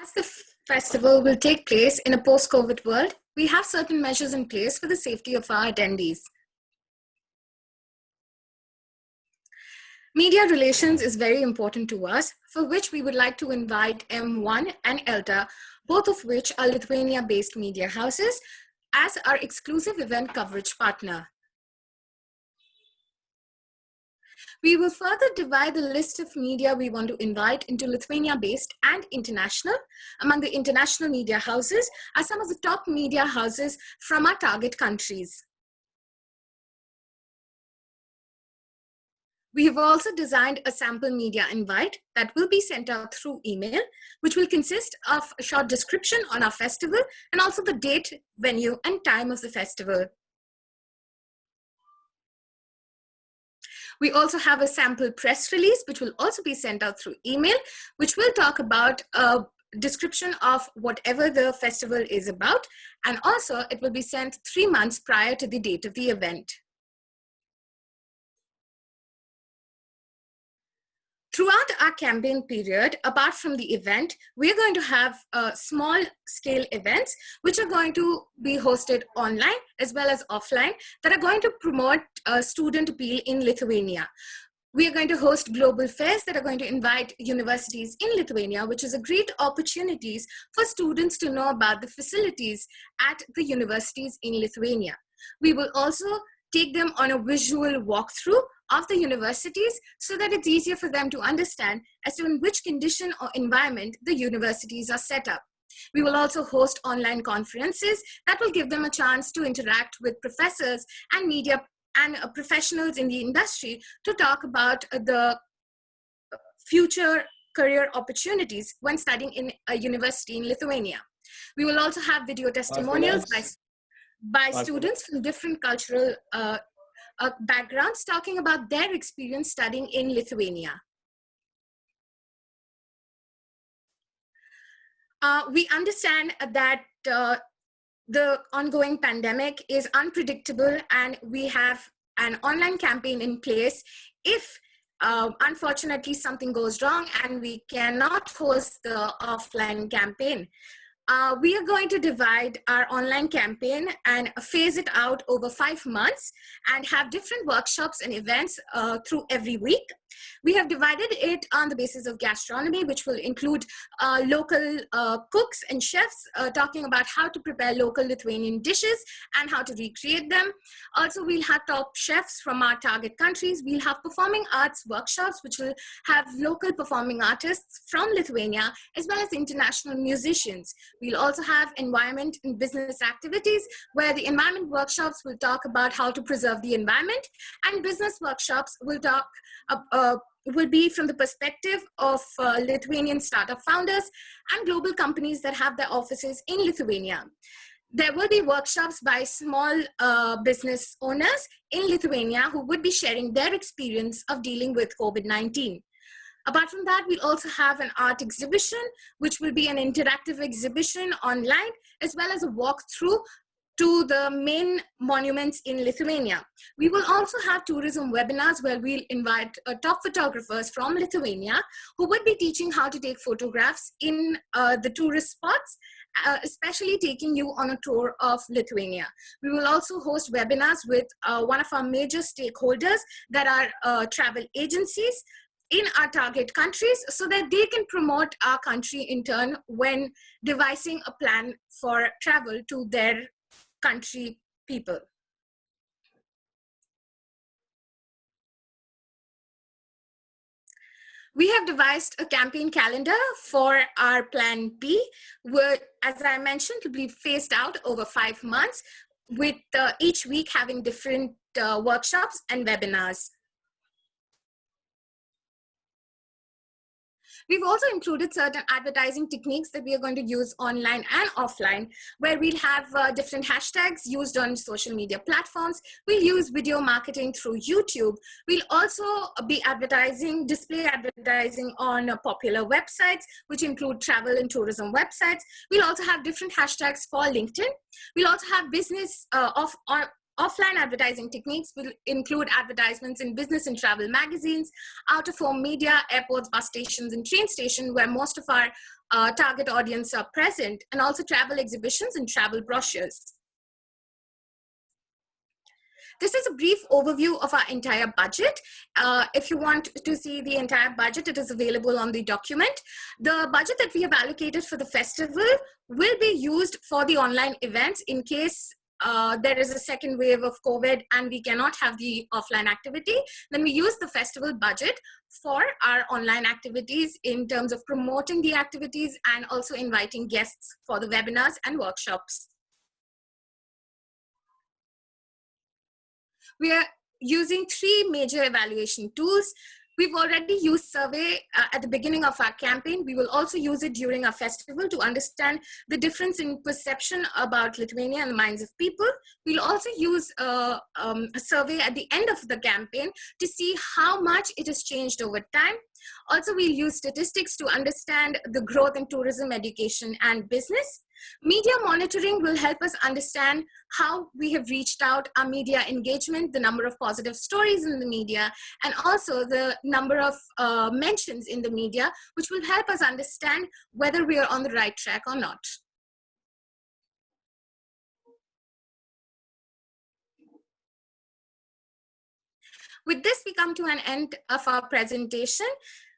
As the festival will take place in a post-COVID world, we have certain measures in place for the safety of our attendees. Media relations is very important to us, for which we would like to invite M1 and ELTA, both of which are Lithuania-based media houses, as our exclusive event coverage partner. We will further divide the list of media we want to invite into Lithuania-based and international. Among the international media houses are some of the top media houses from our target countries. We have also designed a sample media invite that will be sent out through email, which will consist of a short description on our festival and also the date, venue, and time of the festival. We also have a sample press release, which will also be sent out through email, which will talk about a description of whatever the festival is about. And also it will be sent 3 months prior to the date of the event. Throughout our campaign period, apart from the event, we're going to have small scale events, which are going to be hosted online as well as offline, that are going to promote student appeal in Lithuania. We are going to host global fairs that are going to invite universities in Lithuania, which is a great opportunities for students to know about the facilities at the universities in Lithuania. We will also take them on a visual walkthrough of the universities so that it's easier for them to understand as to in which condition or environment the universities are set up. We will also host online conferences that will give them a chance to interact with professors and media and professionals in the industry to talk about the future career opportunities when studying in a university in Lithuania. We will also have video testimonials by students from different cultural backgrounds talking about their experience studying in Lithuania. We understand that the ongoing pandemic is unpredictable, and we have an online campaign in place. If unfortunately something goes wrong and we cannot host the offline campaign, we are going to divide our online campaign and phase it out over 5 months and have different workshops and events through every week. We have divided it on the basis of gastronomy, which will include local cooks and chefs talking about how to prepare local Lithuanian dishes and how to recreate them. Also, we'll have top chefs from our target countries. We'll have performing arts workshops, which will have local performing artists from Lithuania, as well as international musicians. We'll also have environment and business activities, where the environment workshops will talk about how to preserve the environment, and business workshops will talk will be from the perspective of Lithuanian startup founders and global companies that have their offices in Lithuania. There will be workshops by small business owners in Lithuania who would be sharing their experience of dealing with COVID-19. Apart from that, we'll also have an art exhibition, which will be an interactive exhibition online, as well as a walkthrough to the main monuments in Lithuania. We will also have tourism webinars where we'll invite top photographers from Lithuania who would be teaching how to take photographs in the tourist spots, especially taking you on a tour of Lithuania. We will also host webinars with one of our major stakeholders that are travel agencies in our target countries, so that they can promote our country in turn when devising a plan for travel to their country people. We have devised a campaign calendar for our Plan B, where, as I mentioned, will be phased out over 5 months, with each week having different workshops and webinars. We've also included certain advertising techniques that we are going to use online and offline, where we'll have different hashtags used on social media platforms. We'll use video marketing through YouTube. We'll also be advertising, display advertising on popular websites, which include travel and tourism websites. We'll also have different hashtags for LinkedIn. We'll also have offline advertising techniques will include advertisements in business and travel magazines, out-of-home media, airports, bus stations, and train stations, where most of our target audience are present, and also travel exhibitions and travel brochures. This is a brief overview of our entire budget. If you want to see the entire budget, it is available on the document. The budget that we have allocated for the festival will be used for the online events in case there is a second wave of COVID and we cannot have the offline activity. Then we use the festival budget for our online activities in terms of promoting the activities and also inviting guests for the webinars and workshops. We are using 3 major evaluation tools. We've already used survey at the beginning of our campaign. We will also use it during our festival to understand the difference in perception about Lithuania in the minds of people. We'll also use a survey at the end of the campaign to see how much it has changed over time. Also, we'll use statistics to understand the growth in tourism, education, and business. Media monitoring will help us understand how we have reached out, our media engagement, the number of positive stories in the media, and also the number of mentions in the media, which will help us understand whether we are on the right track or not. With this, we come to an end of our presentation.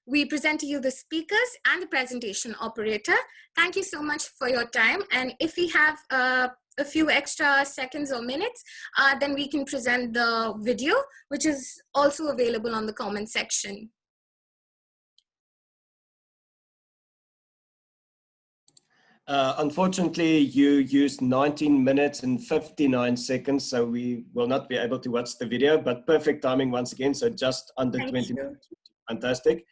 We present to you the speakers and the presentation operator. Thank you so much for your time. And if we have a few extra seconds or minutes, then we can present the video, which is also available on the comment section. Unfortunately, you used 19 minutes and 59 seconds, so we will not be able to watch the video, but perfect timing once again, so just under 20 minutes. Fantastic.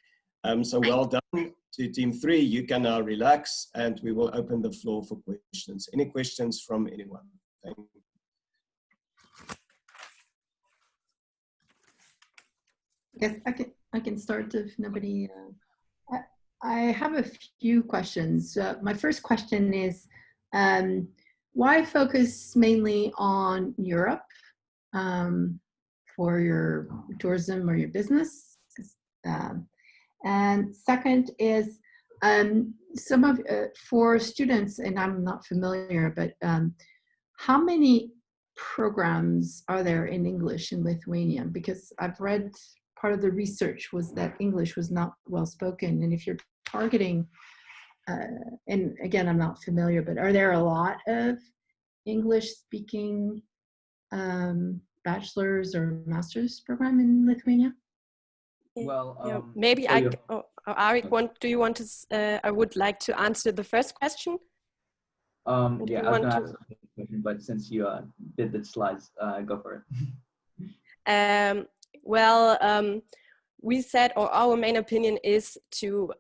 So well done to Team 3. You can now relax and we will open the floor for questions. Any questions from anyone? Thank you. Yes, I can start if nobody. I have a few questions. My first question is, why focus mainly on Europe for your tourism or your business? And second is, for students, and I'm not familiar, but how many programs are there in English in Lithuania? Because I've read part of the research was that English was not well spoken. And if you're targeting, and again, I'm not familiar, but are there a lot of English speaking bachelor's or master's program in Lithuania? Well, maybe Arik, do you want to, I would like to answer the first question. Yeah, I was going to ask a question, but since you did the slides, go for it. We said, or our main opinion is to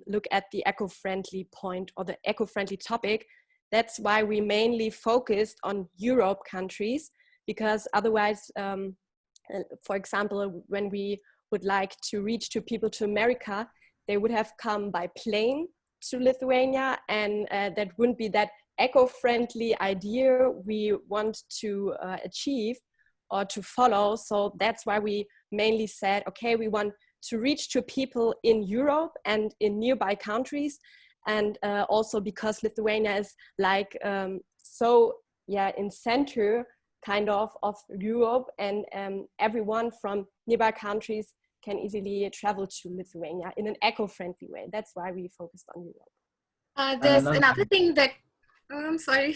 look at the eco-friendly point or the eco-friendly topic. That's why we mainly focused on Europe countries, because otherwise, for example, when we would like to reach to people to America, they would have come by plane to Lithuania, and that wouldn't be that eco-friendly idea we want to achieve or to follow. So that's why we mainly said, okay, we want to reach to people in Europe and in nearby countries. And also because Lithuania is like, in center kind of Europe, and everyone from nearby countries can easily travel to Lithuania in an eco-friendly way. That's why we focused on Europe. There's another thing that, I'm sorry.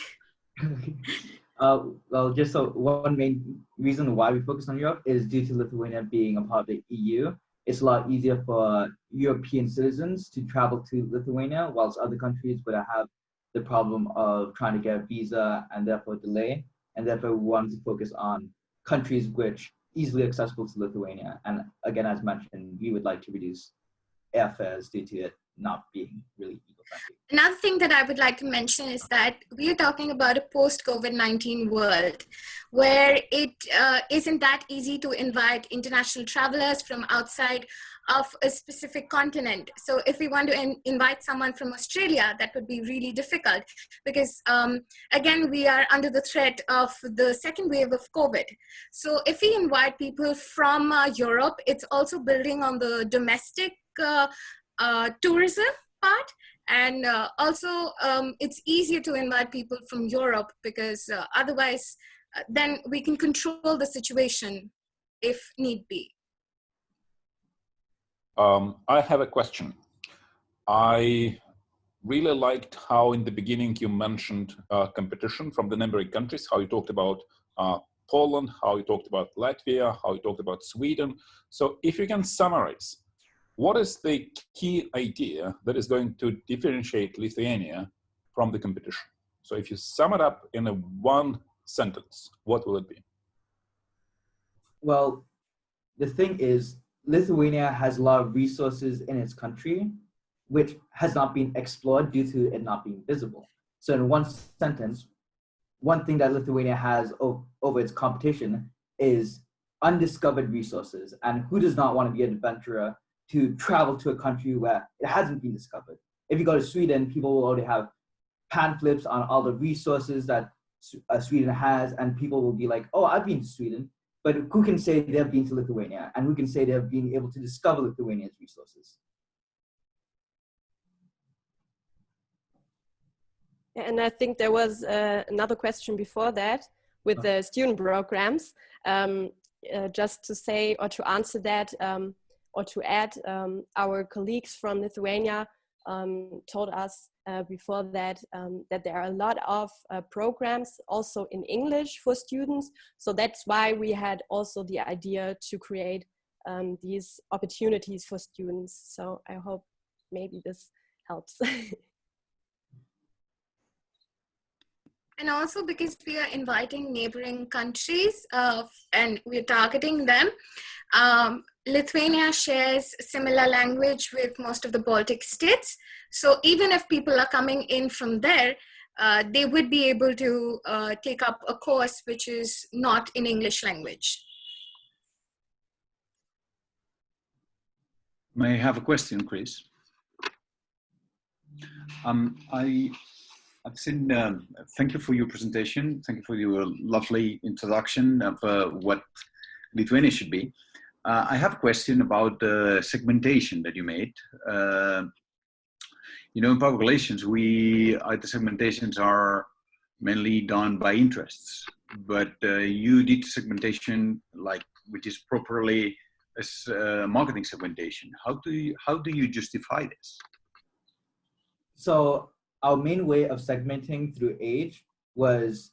Well, just so one main reason why we focus on Europe is due to Lithuania being a part of the EU. It's a lot easier for European citizens to travel to Lithuania, whilst other countries would have the problem of trying to get a visa and therefore delay. And therefore we wanted to focus on countries which easily accessible to Lithuania. And again, as mentioned, we would like to reduce airfares due to it not being really eco-friendly. Another thing that I would like to mention is that we are talking about a post-COVID-19 world where it isn't that easy to invite international travelers from outside of a specific continent. So if we want to invite someone from Australia, that would be really difficult because, again, we are under the threat of the second wave of COVID. So if we invite people from Europe, it's also building on the domestic tourism part. And also, it's easier to invite people from Europe because otherwise, then we can control the situation if need be. I have a question. I really liked how in the beginning you mentioned competition from the neighboring countries, how you talked about Poland, how you talked about Latvia, how you talked about Sweden. So if you can summarize, what is the key idea that is going to differentiate Lithuania from the competition? So if you sum it up in a one sentence, what will it be? Well, the thing is, Lithuania has a lot of resources in its country, which has not been explored due to it not being visible. So in one sentence, one thing that Lithuania has over its competition is undiscovered resources. And who does not want to be an adventurer to travel to a country where it hasn't been discovered? If you go to Sweden, people will already have pamphlets on all the resources that Sweden has, and people will be like, oh, I've been to Sweden. But who can say they've been to Lithuania? And who can say they've been able to discover Lithuania's resources? And I think there was another question before that with the student programs. Just to say or to answer that or to add, our colleagues from Lithuania told us before that that there are a lot of programs also in English for students. So that's why we had also the idea to create these opportunities for students. So I hope maybe this helps. And also because we are inviting neighboring countries and we're targeting them, Lithuania shares similar language with most of the Baltic states. So even if people are coming in from there, they would be able to take up a course which is not in English language. May I have a question, Chris? I've seen, thank you for your presentation. Thank you for your lovely introduction of what Lithuania should be. I have a question about the segmentation that you made. You know, in public relations, the segmentations are mainly done by interests, but you did segmentation which is properly as marketing segmentation. How do you justify this? So our main way of segmenting through age was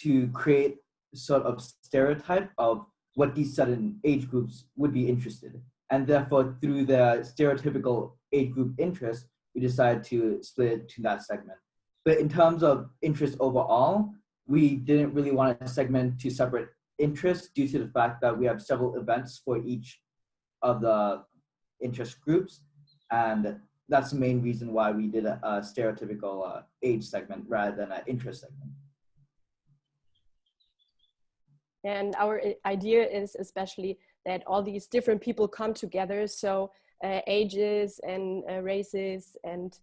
to create sort of stereotype of what these certain age groups would be interested in. And therefore, through the stereotypical age group interest, we decided to split it to that segment. But in terms of interest overall, we didn't really want to segment to separate interests due to the fact that we have several events for each of the interest groups. And that's the main reason why we did a stereotypical age segment rather than an interest segment. And our idea is especially that all these different people come together. So ages and races and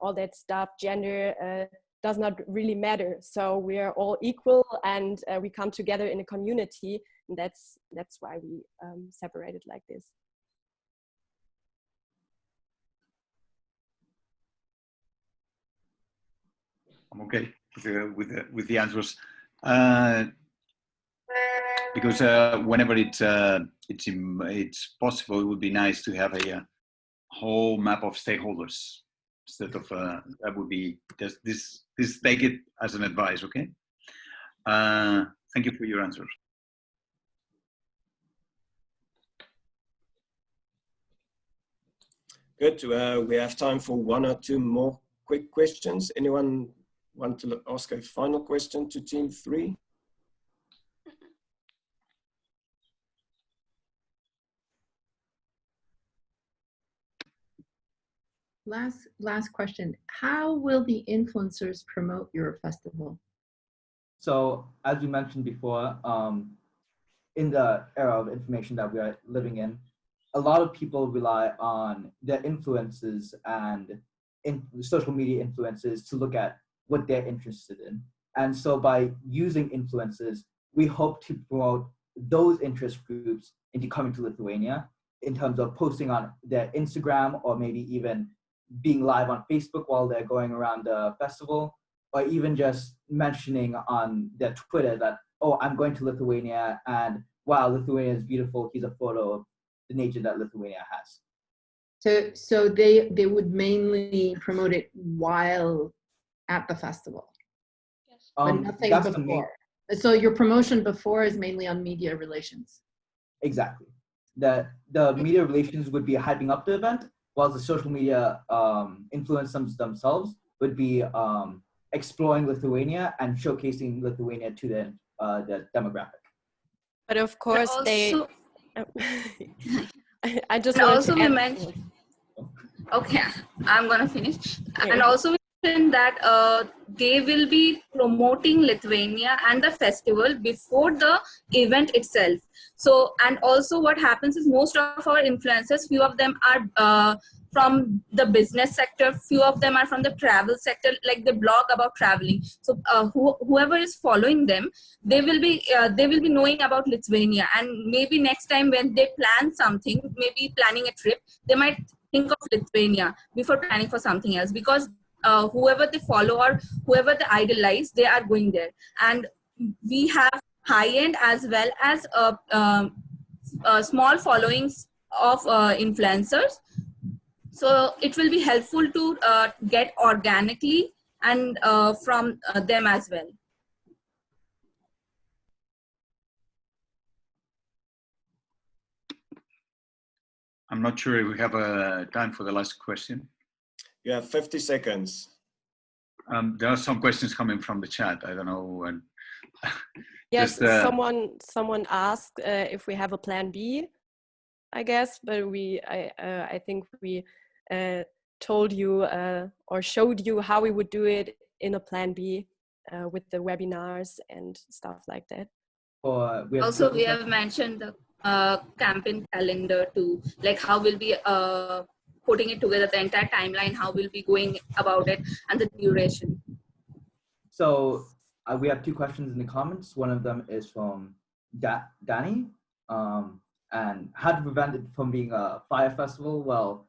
all that stuff, gender does not really matter. So we are all equal and we come together in a community. And that's why we separate it like this. I'm okay with the answers, because whenever it's possible, it would be nice to have a whole map of stakeholders instead of that would be just this. Take it as an advice, okay? Thank you for your answers. Good. We have time for one or two more quick questions. Anyone want to ask a final question to Team 3? Last question. How will the influencers promote your festival? So as we mentioned before, in the era of information that we are living in, a lot of people rely on their influences and social media influences to look at what they're interested in. And so by using influences, we hope to promote those interest groups into coming to Lithuania in terms of posting on their Instagram, or maybe even being live on Facebook while they're going around the festival, or even just mentioning on their Twitter that, oh, I'm going to Lithuania, and wow, Lithuania is beautiful. Here's a photo of the nature that Lithuania has. So they would mainly promote it while at the festival, but nothing before. So your promotion before is mainly on media relations. Exactly. The media relations would be hyping up the event, while the social media influencers themselves would be exploring Lithuania and showcasing Lithuania to the demographic. But of course, also, I just and wanted also to we add, mentioned. Okay, I'm gonna finish. Yeah. And also we mentioned that they will be promoting Lithuania and the festival before the event itself. So, and also what happens is most of our influencers, few of them are from the business sector, few of them are from the travel sector, like they blog about traveling. So whoever is following them, they will be knowing about Lithuania, and maybe next time when they plan something, maybe planning a trip, they might think of Lithuania before planning for something else, because whoever they follow or whoever they idolize, they are going there. And we have high-end as well as small followings of influencers. So it will be helpful to get organically and from them as well. I'm not sure if we have time for the last question. You have 50 seconds. There are some questions coming from the chat. I don't know. yes, someone asked if we have a plan B, I guess, but I think we told you or showed you how we would do it in a plan B with the webinars and stuff like that. We have mentioned the campaign calendar too, like how we'll be putting it together, the entire timeline, how we'll be going about it, and the duration. So we have two questions in the comments. One of them is from Danny, and how to prevent it from being a fire festival. Well,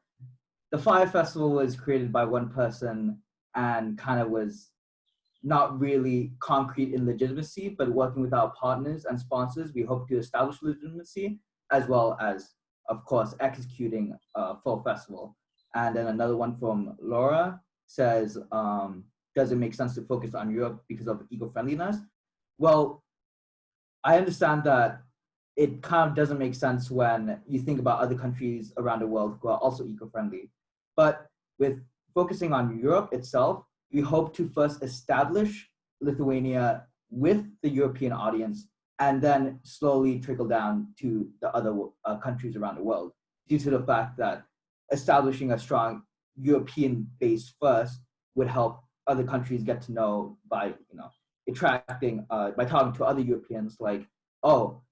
the fire festival was created by one person and kind of was not really concrete in legitimacy, but working with our partners and sponsors, we hope to establish legitimacy, as well as, of course, executing a full festival. And then another one from Laura says, does it make sense to focus on Europe because of eco-friendliness? Well, I understand that it kind of doesn't make sense when you think about other countries around the world who are also eco-friendly. But with focusing on Europe itself, we hope to first establish Lithuania with the European audience and then slowly trickle down to the other countries around the world, due to the fact that establishing a strong European base first would help other countries get to know by, attracting, by talking to other Europeans, like, oh,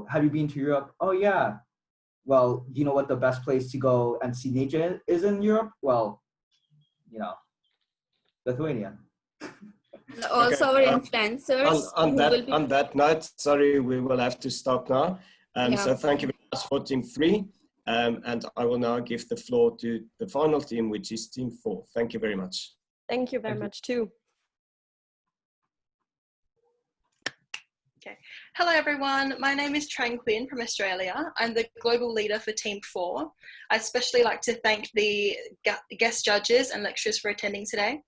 have you been to Europe? Oh yeah. Well, do you know what the best place to go and see nature is in Europe? Well, Lithuania. Also, okay. our influencers. On that note, sorry, we will have to stop now. So thank you very much for Team 3. And I will now give the floor to the final team, which is Team 4. Thank you very much. Thank you very much too. Okay. Hello everyone, my name is Trang Quinn from Australia. I'm the global leader for Team 4. I'd especially like to thank the guest judges and lecturers for attending today.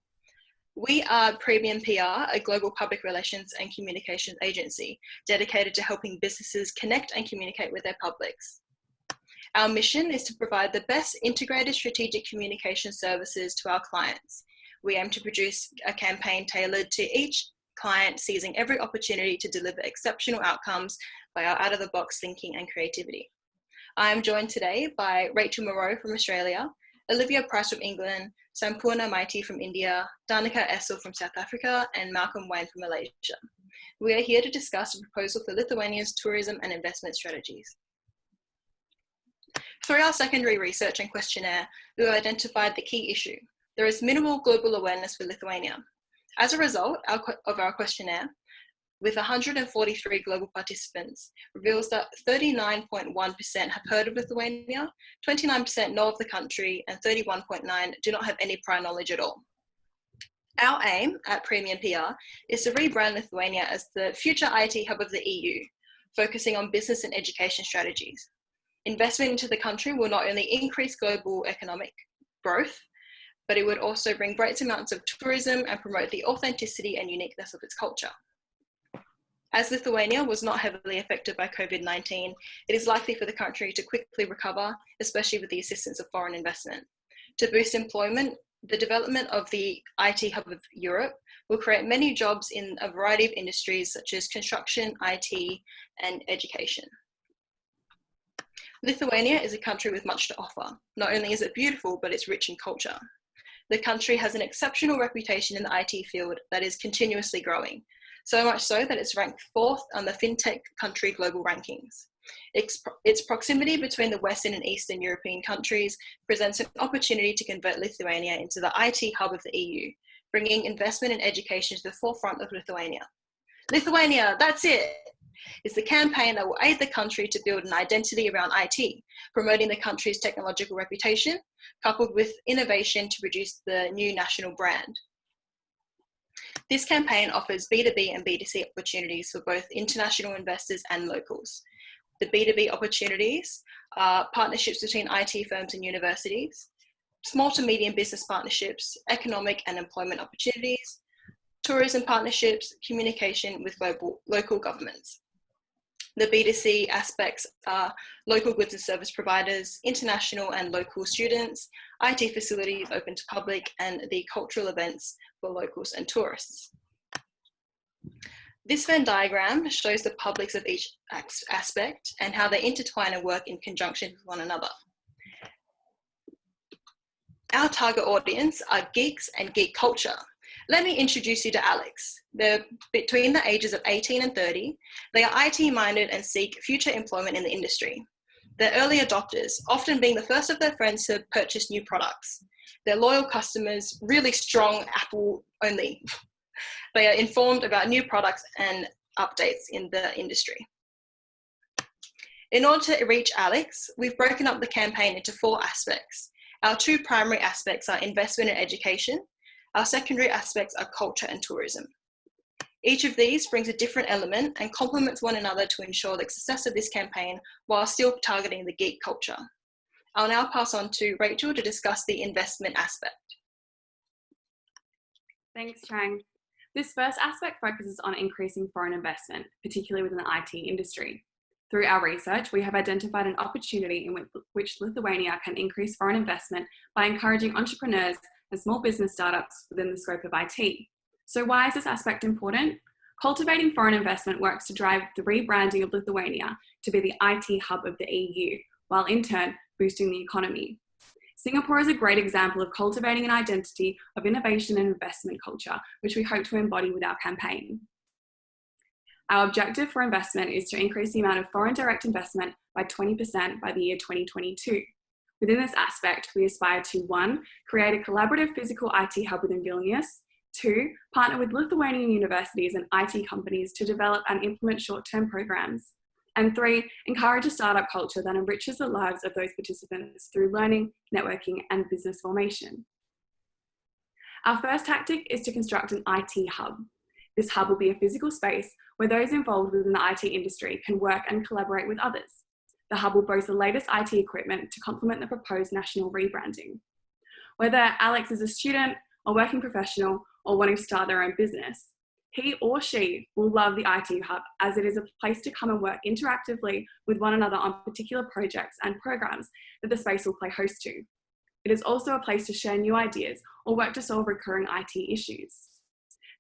We are Premium PR, a global public relations and communications agency dedicated to helping businesses connect and communicate with their publics. Our mission is to provide the best integrated strategic communication services to our clients. We aim to produce a campaign tailored to each client, seizing every opportunity to deliver exceptional outcomes by our out-of-the-box thinking and creativity. I am joined today by Rachel Moreau from Australia, Olivia Price from England, Sampurna Maiti from India, Danica Essel from South Africa, and Malcolm Wayne from Malaysia. We are here to discuss a proposal for Lithuania's tourism and investment strategies. Through our secondary research and questionnaire, we have identified the key issue. There is minimal global awareness for Lithuania. As a result of our questionnaire, with 143 global participants, reveals that 39.1% have heard of Lithuania, 29% know of the country, and 31.9% do not have any prior knowledge at all. Our aim at Premium PR is to rebrand Lithuania as the future IT hub of the EU, focusing on business and education strategies. Investment into the country will not only increase global economic growth, but it would also bring great amounts of tourism and promote the authenticity and uniqueness of its culture. As Lithuania was not heavily affected by COVID-19, it is likely for the country to quickly recover, especially with the assistance of foreign investment. To boost employment, the development of the IT hub of Europe will create many jobs in a variety of industries such as construction, IT, and education. Lithuania is a country with much to offer. Not only is it beautiful, but it's rich in culture. The country has an exceptional reputation in the IT field that is continuously growing, so much so that it's ranked 4th on the FinTech country global rankings. Its proximity between the Western and Eastern European countries presents an opportunity to convert Lithuania into the IT hub of the EU, bringing investment and education to the forefront of Lithuania. Lithuania, that's it! Is the campaign that will aid the country to build an identity around IT, promoting the country's technological reputation, coupled with innovation to produce the new national brand. This campaign offers B2B and B2C opportunities for both international investors and locals. The B2B opportunities are partnerships between IT firms and universities, small to medium business partnerships, economic and employment opportunities, tourism partnerships, communication with local governments. The B2C aspects are local goods and service providers, international and local students, IT facilities open to public, and the cultural events for locals and tourists. This Venn diagram shows the publics of each aspect and how they intertwine and work in conjunction with one another. Our target audience are geeks and geek culture. Let me introduce you to Alex. They're between the ages of 18 and 30. They are IT-minded and seek future employment in the industry. They're early adopters, often being the first of their friends to purchase new products. They're loyal customers, really strong Apple only. They are informed about new products and updates in the industry. In order to reach Alex, we've broken up the campaign into 4 aspects. Our 2 primary aspects are investment and education. Our secondary aspects are culture and tourism. Each of these brings a different element and complements one another to ensure the success of this campaign while still targeting the geek culture. I'll now pass on to Rachel to discuss the investment aspect. Thanks, Trang. This first aspect focuses on increasing foreign investment, particularly within the IT industry. Through our research, we have identified an opportunity in which Lithuania can increase foreign investment by encouraging entrepreneurs and small business startups within the scope of IT. So why is this aspect important? Cultivating foreign investment works to drive the rebranding of Lithuania to be the IT hub of the EU, while in turn boosting the economy. Singapore is a great example of cultivating an identity of innovation and investment culture, which we hope to embody with our campaign. Our objective for investment is to increase the amount of foreign direct investment by 20% by the year 2022. Within this aspect, we aspire to 1, create a collaborative physical IT hub within Vilnius, 2, partner with Lithuanian universities and IT companies to develop and implement short-term programs, and 3, encourage a startup culture that enriches the lives of those participants through learning, networking, and business formation. Our first tactic is to construct an IT hub. This hub will be a physical space where those involved within the IT industry can work and collaborate with others. The hub will boast the latest IT equipment to complement the proposed national rebranding. Whether Alex is a student, a working professional, or wanting to start their own business, he or she will love the IT hub as it is a place to come and work interactively with one another on particular projects and programs that the space will play host to. It is also a place to share new ideas or work to solve recurring IT issues.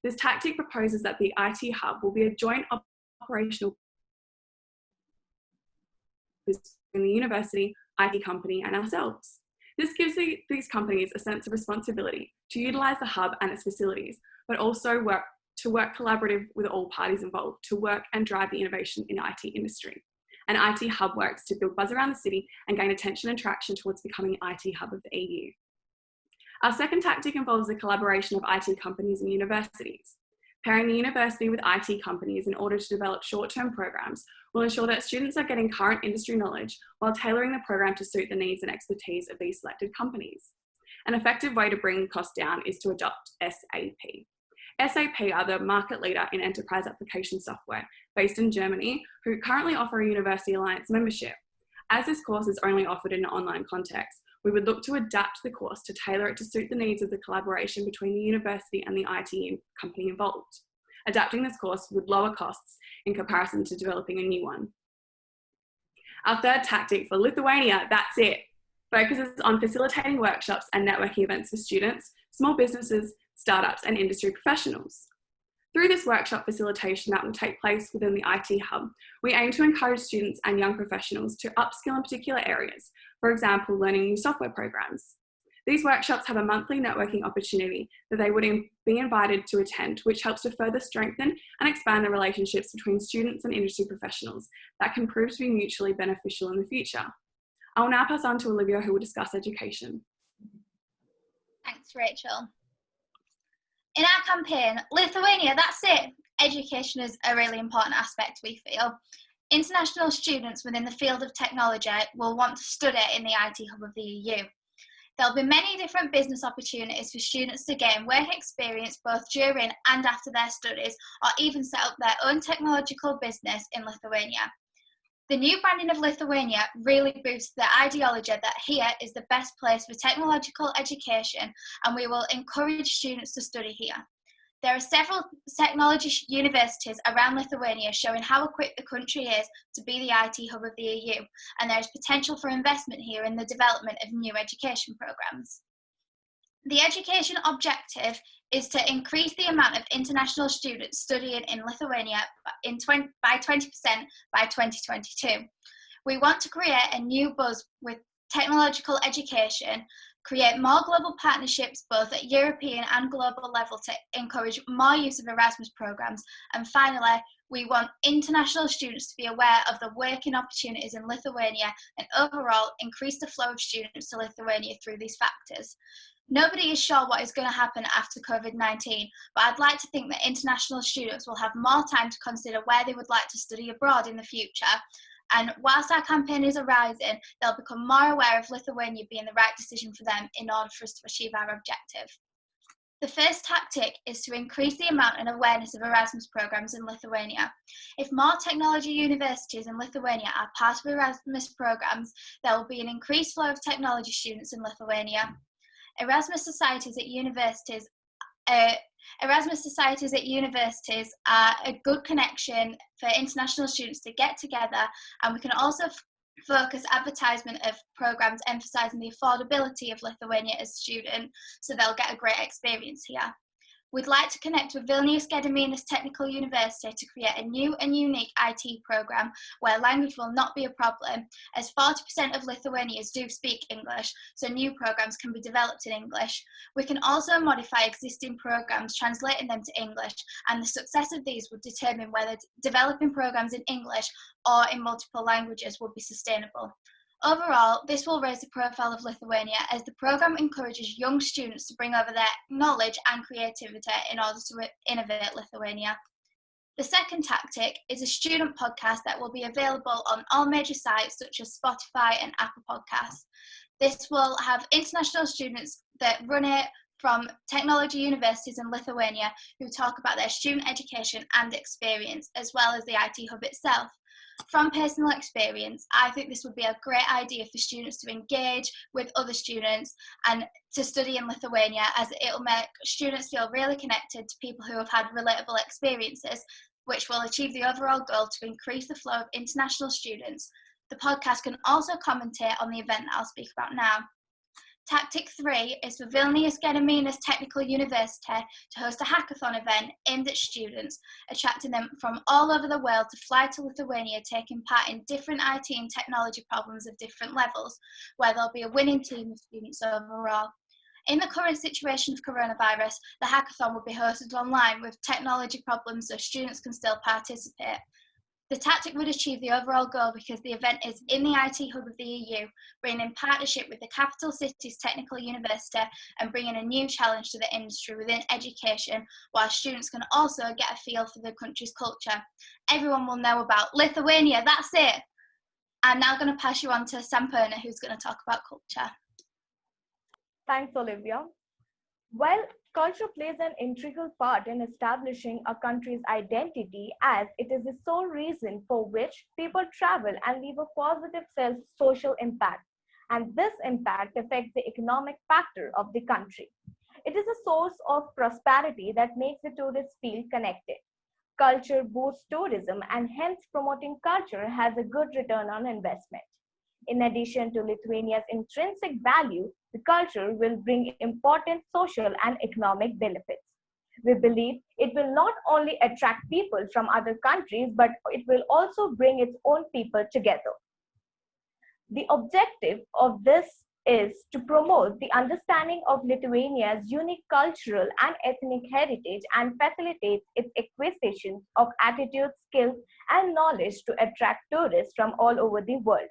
This tactic proposes that the IT hub will be a joint operational between the university, IT company, and ourselves. This gives these companies a sense of responsibility to utilise the hub and its facilities, but also work collaborative with all parties involved to work and drive the innovation in the IT industry. An IT hub works to build buzz around the city and gain attention and traction towards becoming an IT hub of the EU. Our second tactic involves the collaboration of IT companies and universities. Pairing the university with IT companies in order to develop short-term programs will ensure that students are getting current industry knowledge while tailoring the program to suit the needs and expertise of these selected companies. An effective way to bring costs down is to adopt SAP. SAP are the market leader in enterprise application software based in Germany, who currently offer a University Alliance membership. As this course is only offered in an online context, we would look to adapt the course to tailor it to suit the needs of the collaboration between the university and the IT company involved. Adapting this course would lower costs in comparison to developing a new one. Our third tactic for Lithuania, that's it, focuses on facilitating workshops and networking events for students, small businesses, startups, and industry professionals. Through this workshop facilitation that will take place within the IT hub, we aim to encourage students and young professionals to upskill in particular areas, for example, learning new software programs. These workshops have a monthly networking opportunity that they would be invited to attend, which helps to further strengthen and expand the relationships between students and industry professionals that can prove to be mutually beneficial in the future. I will now pass on to Olivia, who will discuss education. Thanks, Rachel. In our campaign, Lithuania, that's it. Education is a really important aspect, we feel. International students within the field of technology will want to study in the IT hub of the EU. There'll be many different business opportunities for students to gain work experience both during and after their studies, or even set up their own technological business in Lithuania. The new branding of Lithuania really boosts the ideology that here is the best place for technological education, and we will encourage students to study here. There are several technology universities around Lithuania showing how equipped the country is to be the IT hub of the EU, and there is potential for investment here in the development of new education programs. The education objective is to increase the amount of international students studying in Lithuania by 20% by 2022. We want to create a new buzz with technological education, create more global partnerships both at European and global level to encourage more use of Erasmus programs, and finally, we want international students to be aware of the working opportunities in Lithuania and overall increase the flow of students to Lithuania through these factors. Nobody is sure what is going to happen after COVID-19, but I'd like to think that international students will have more time to consider where they would like to study abroad in the future. And whilst our campaign is arising, they'll become more aware of Lithuania being the right decision for them in order for us to achieve our objective. The first tactic is to increase the amount and awareness of Erasmus programs in Lithuania. If more technology universities in Lithuania are part of Erasmus programs, there will be an increased flow of technology students in Lithuania. Erasmus societies at universities are a good connection for international students to get together, and we can also focus advertisement of programs emphasising the affordability of Lithuania as students, so they'll get a great experience here. We'd like to connect with Vilnius Gediminas Technical University to create a new and unique IT programme where language will not be a problem, as 40% of Lithuanians do speak English, so new programmes can be developed in English. We can also modify existing programmes, translating them to English, and the success of these would determine whether developing programmes in English or in multiple languages would be sustainable. Overall, this will raise the profile of Lithuania as the programme encourages young students to bring over their knowledge and creativity in order to innovate Lithuania. The second tactic is a student podcast that will be available on all major sites such as Spotify and Apple Podcasts. This will have international students that run it from technology universities in Lithuania who talk about their student education and experience, as well as the IT hub itself. From personal experience, I think this would be a great idea for students to engage with other students and to study in Lithuania, as it'll make students feel really connected to people who have had relatable experiences, which will achieve the overall goal to increase the flow of international students. The podcast can also commentate on the event that I'll speak about now. Tactic 3 is for Vilnius Gediminas Technical University to host a hackathon event aimed at students, attracting them from all over the world to fly to Lithuania, taking part in different IT and technology problems of different levels, where there'll be a winning team of students overall. In the current situation of coronavirus, the hackathon will be hosted online with technology problems so students can still participate. The tactic would achieve the overall goal because the event is in the IT hub of the EU, bringing in partnership with the capital city's technical university and bringing a new challenge to the industry within education, while students can also get a feel for the country's culture. Everyone will know about Lithuania, that's it. I'm now going to pass you on to Sampoorna, who's going to talk about culture. Thanks, Olivia. Well, culture plays an integral part in establishing a country's identity, as it is the sole reason for which people travel and leave a positive social impact. And this impact affects the economic factor of the country. It is a source of prosperity that makes the tourists feel connected. Culture boosts tourism, and hence promoting culture has a good return on investment. In addition to Lithuania's intrinsic value, the culture will bring important social and economic benefits. We believe it will not only attract people from other countries, but it will also bring its own people together. The objective of this is to promote the understanding of Lithuania's unique cultural and ethnic heritage and facilitate its acquisition of attitudes, skills, and knowledge to attract tourists from all over the world.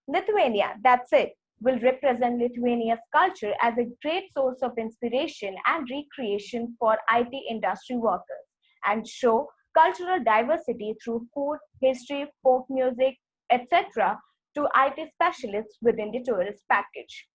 Lithuania, that's it, will represent Lithuania's culture as a great source of inspiration and recreation for IT industry workers, and show cultural diversity through food, history, folk music, etc. to IT specialists within the tourist package.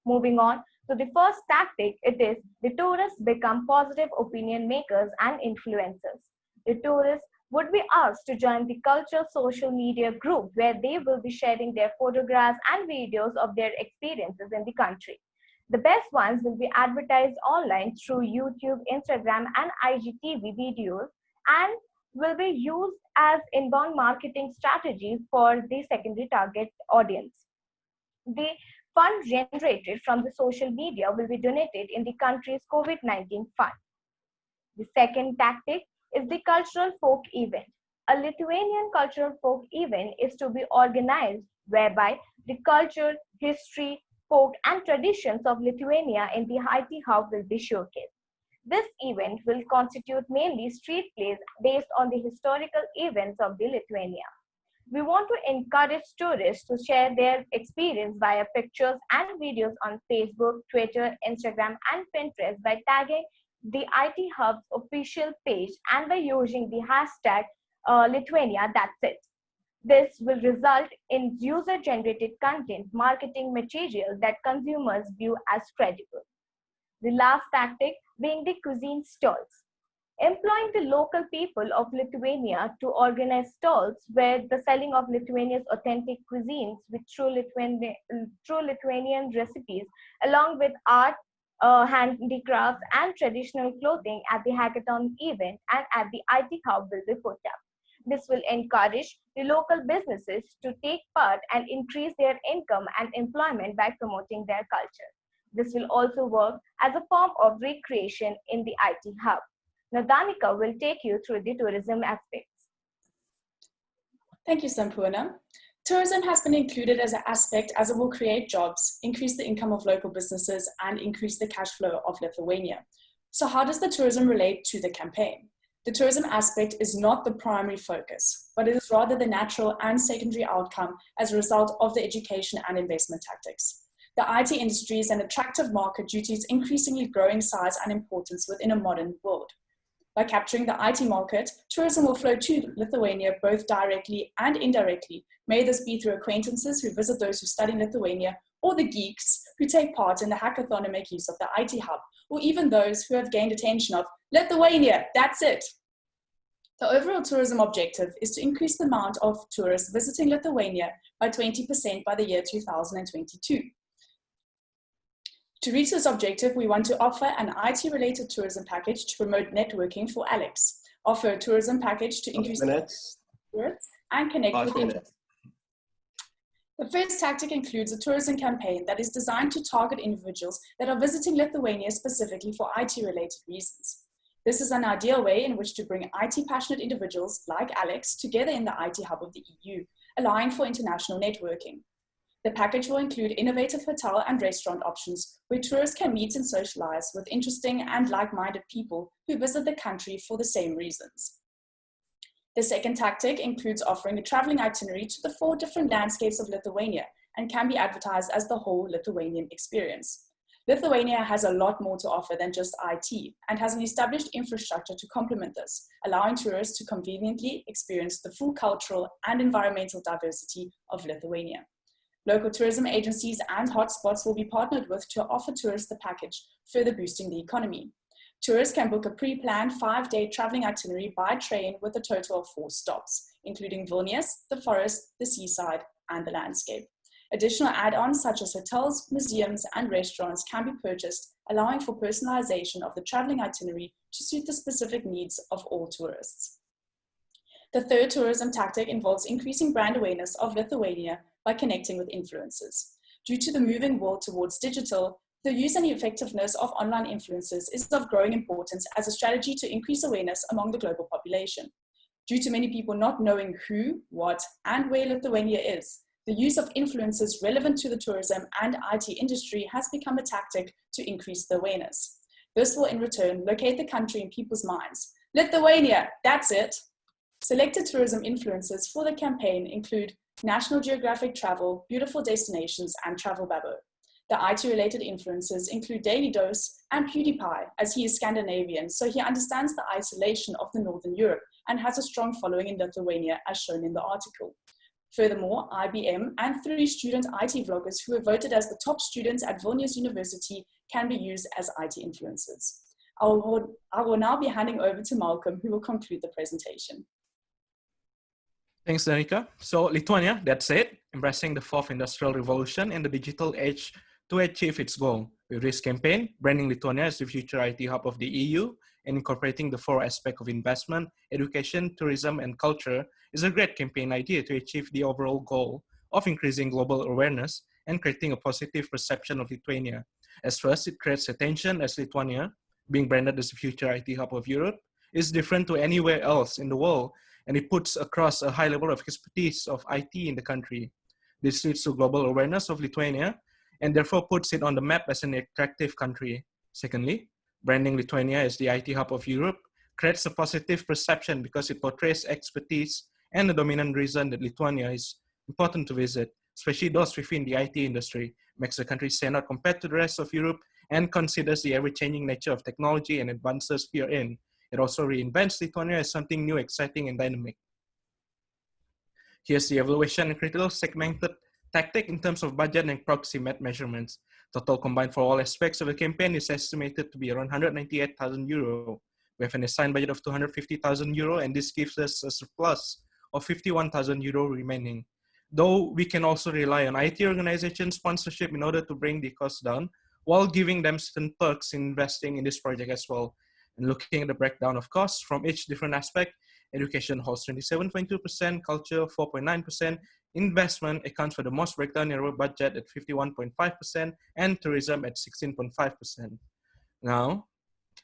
Moving on to the first tactic, it is the tourists become positive opinion makers and influencers. The tourists would be asked to join the culture social media group, where they will be sharing their photographs and videos of their experiences in the country. The best ones will be advertised online through YouTube, Instagram, and IGTV videos, and will be used as inbound marketing strategy for the secondary target audience. The fund generated from the social media will be donated in the country's COVID-19 fund. The second tactic is the cultural folk event. A Lithuanian cultural folk event is to be organized whereby the culture, history, folk, and traditions of Lithuania in the IT hub will be showcased. This event will constitute mainly street plays based on the historical events of the Lithuania. We want to encourage tourists to share their experience via pictures and videos on Facebook, Twitter, Instagram, and Pinterest by tagging the IT Hub's official page and by using the hashtag Lithuania, that's it. This will result in user-generated content marketing material that consumers view as credible. The last tactic being the cuisine stalls. Employing the local people of Lithuania to organize stalls where the selling of Lithuania's authentic cuisines with true Lithuanian recipes, along with art, handicrafts, and traditional clothing at the hackathon event and at the IT hub will be put up. This will encourage the local businesses to take part and increase their income and employment by promoting their culture. This will also work as a form of recreation in the IT hub. Now, Danica will take you through the tourism aspects. Thank you, Sampoorna. Tourism has been included as an aspect as it will create jobs, increase the income of local businesses, and increase the cash flow of Lithuania. So how does the tourism relate to the campaign? The tourism aspect is not the primary focus, but it is rather the natural and secondary outcome as a result of the education and investment tactics. The IT industry is an attractive market due to its increasingly growing size and importance within a modern world. By capturing the IT market, tourism will flow to Lithuania both directly and indirectly. May this be through acquaintances who visit those who study in Lithuania, or the geeks who take part in the hackathon and make use of the IT hub, or even those who have gained attention of Lithuania, that's it. The overall tourism objective is to increase the amount of tourists visiting Lithuania by 20% by the year 2022. To reach this objective, we want to offer an IT-related tourism package to promote networking for Alex, offer a tourism package to increase tourists and connect with them. The first tactic includes a tourism campaign that is designed to target individuals that are visiting Lithuania specifically for IT-related reasons. This is an ideal way in which to bring IT-passionate individuals like Alex together in the IT hub of the EU, allowing for international networking. The package will include innovative hotel and restaurant options where tourists can meet and socialize with interesting and like-minded people who visit the country for the same reasons. The second tactic includes offering a traveling itinerary to the 4 different landscapes of Lithuania and can be advertised as the whole Lithuanian experience. Lithuania has a lot more to offer than just IT and has an established infrastructure to complement this, allowing tourists to conveniently experience the full cultural and environmental diversity of Lithuania. Local tourism agencies and hotspots will be partnered with to offer tourists the package, further boosting the economy. Tourists can book a pre-planned 5-day traveling itinerary by train with a total of 4 stops, including Vilnius, the forest, the seaside, and the landscape. Additional add-ons such as hotels, museums, and restaurants can be purchased, allowing for personalization of the traveling itinerary to suit the specific needs of all tourists. The third tourism tactic involves increasing brand awareness of Lithuania by connecting with influencers. Due to the moving world towards digital, the use and effectiveness of online influencers is of growing importance as a strategy to increase awareness among the global population. Due to many people not knowing who, what, and where Lithuania is, the use of influencers relevant to the tourism and IT industry has become a tactic to increase the awareness. This will in return locate the country in people's minds. Lithuania, that's it. Selected tourism influencers for the campaign include National Geographic Travel, Beautiful Destinations, and Travel Babbo. The IT-related influencers include Daily Dose and PewDiePie, as he is Scandinavian, so he understands the isolation of the Northern Europe and has a strong following in Lithuania, as shown in the article. Furthermore, IBM and 3 student IT vloggers who were voted as the top students at Vilnius University can be used as IT influencers. I will now be handing over to Malcolm, who will conclude the presentation. Thanks, Danica. So Lithuania, that's it, embracing the 4th industrial revolution and the digital age to achieve its goal. With this campaign, branding Lithuania as the future IT hub of the EU and incorporating the 4 aspects of investment, education, tourism, and culture is a great campaign idea to achieve the overall goal of increasing global awareness and creating a positive perception of Lithuania. As first, it creates attention as Lithuania, being branded as the future IT hub of Europe, is different to anywhere else in the world, and it puts across a high level of expertise of IT in the country. This leads to global awareness of Lithuania and therefore puts it on the map as an attractive country. Secondly, branding Lithuania as the IT hub of Europe creates a positive perception because it portrays expertise and the dominant reason that Lithuania is important to visit, especially those within the IT industry, makes the country stand out compared to the rest of Europe and considers the ever-changing nature of technology and advances herein. It also reinvents Lithuania as something new, exciting, and dynamic. Here's the evaluation and critical segmented tactic in terms of budget and approximate measurements. Total combined for all aspects of the campaign is estimated to be around 198,000 euro. We have an assigned budget of 250,000 euro, and this gives us a surplus of 51,000 euro remaining. Though we can also rely on IT organization sponsorship in order to bring the cost down, while giving them certain perks in investing in this project as well. And looking at the breakdown of costs from each different aspect, education holds 27.2%, culture 4.9%, investment accounts for the most breakdown in our budget at 51.5%, and tourism at 16.5%. Now,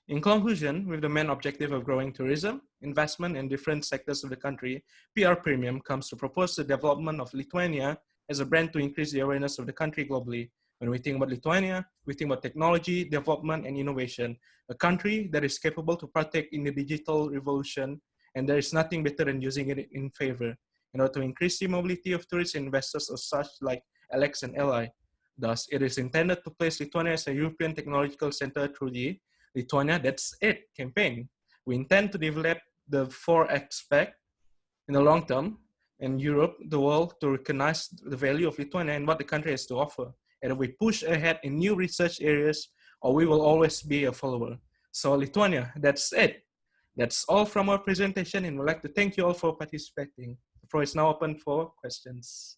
in conclusion, with the main objective of growing tourism, investment in different sectors of the country, PR Premium comes to propose the development of Lithuania as a brand to increase the awareness of the country globally. When we think about Lithuania, we think about technology, development, and innovation, a country that is capable to partake in the digital revolution, and there is nothing better than using it in favor in order to increase the mobility of tourists and investors of such like Alex and Ally. Thus, it is intended to place Lithuania as a European technological center through the Lithuania, that's it campaign. We intend to develop the 4 aspects in the long term in Europe, the world, to recognize the value of Lithuania and what the country has to offer. And we push ahead in new research areas, or we will always be a follower. So Lithuania, that's it. That's all from our presentation, and we'd like to thank you all for participating. The floor is now open for questions.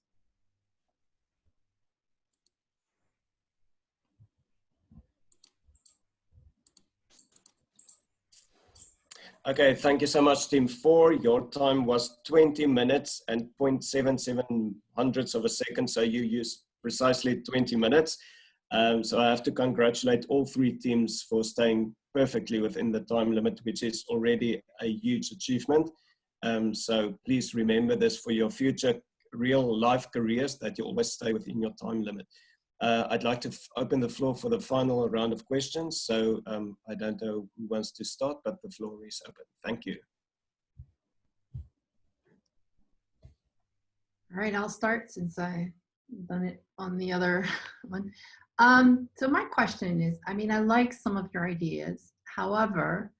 Okay, thank you so much, Team 4. Your time was 20 minutes and 0.77 hundredths of a second, so you used precisely 20 minutes. So I have to congratulate all 3 teams for staying perfectly within the time limit, which is already a huge achievement. So please remember this for your future real life careers, that you always stay within your time limit. I'd like to open the floor for the final round of questions. So I don't know who wants to start, but the floor is open. Thank you. All right, I'll start since I've done it on the other one. So my question is, I mean, I like some of your ideas. However,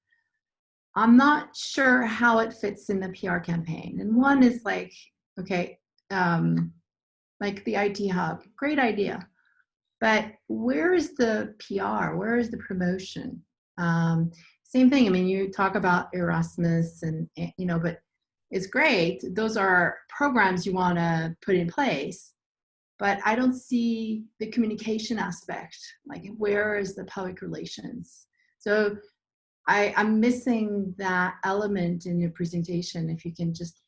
I'm not sure how it fits in the PR campaign. And one is like, okay, like the IT hub, great idea. But where is the PR? Where is the promotion? Same thing. I mean, you talk about Erasmus and, you know, but it's great. Those are programs you want to put in place. But I don't see the communication aspect. Like, where is the public relations? So I'm missing that element in your presentation. If you can just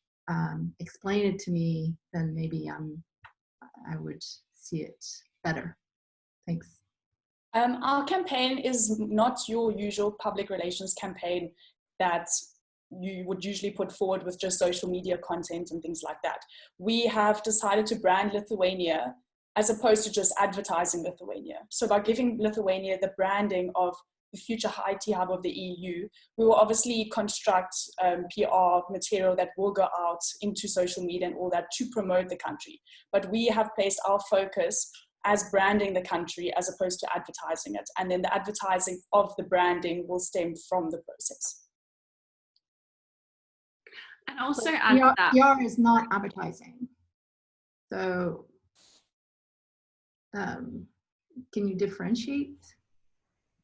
explain it to me, then maybe I would see it better. Thanks. Our campaign is not your usual public relations campaign that you would usually put forward with just social media content and things like that. We have decided to brand Lithuania as opposed to just advertising Lithuania. So by giving Lithuania the branding of the future IT hub of the EU, we will obviously construct PR material that will go out into social media and all that to promote the country. But we have placed our focus as branding the country as opposed to advertising it. And then the advertising of the branding will stem from the process. And also but add that PR is not advertising. So can you differentiate?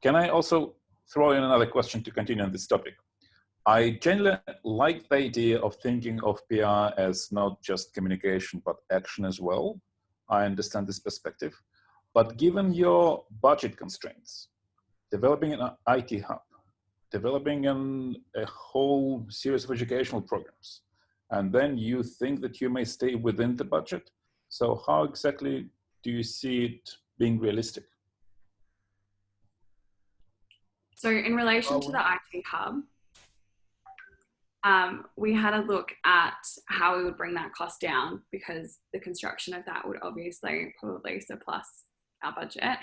Can I also throw in another question to continue on this topic? I generally like the idea of thinking of PR as not just communication, but action as well. I understand this perspective. But given your budget constraints, developing an IT hub, developing a whole series of educational programs, and then you think that you may stay within the budget. So how exactly do you see it being realistic? So in relation to the IT hub, we had a look at how we would bring that cost down, because the construction of that would obviously probably surplus our budget.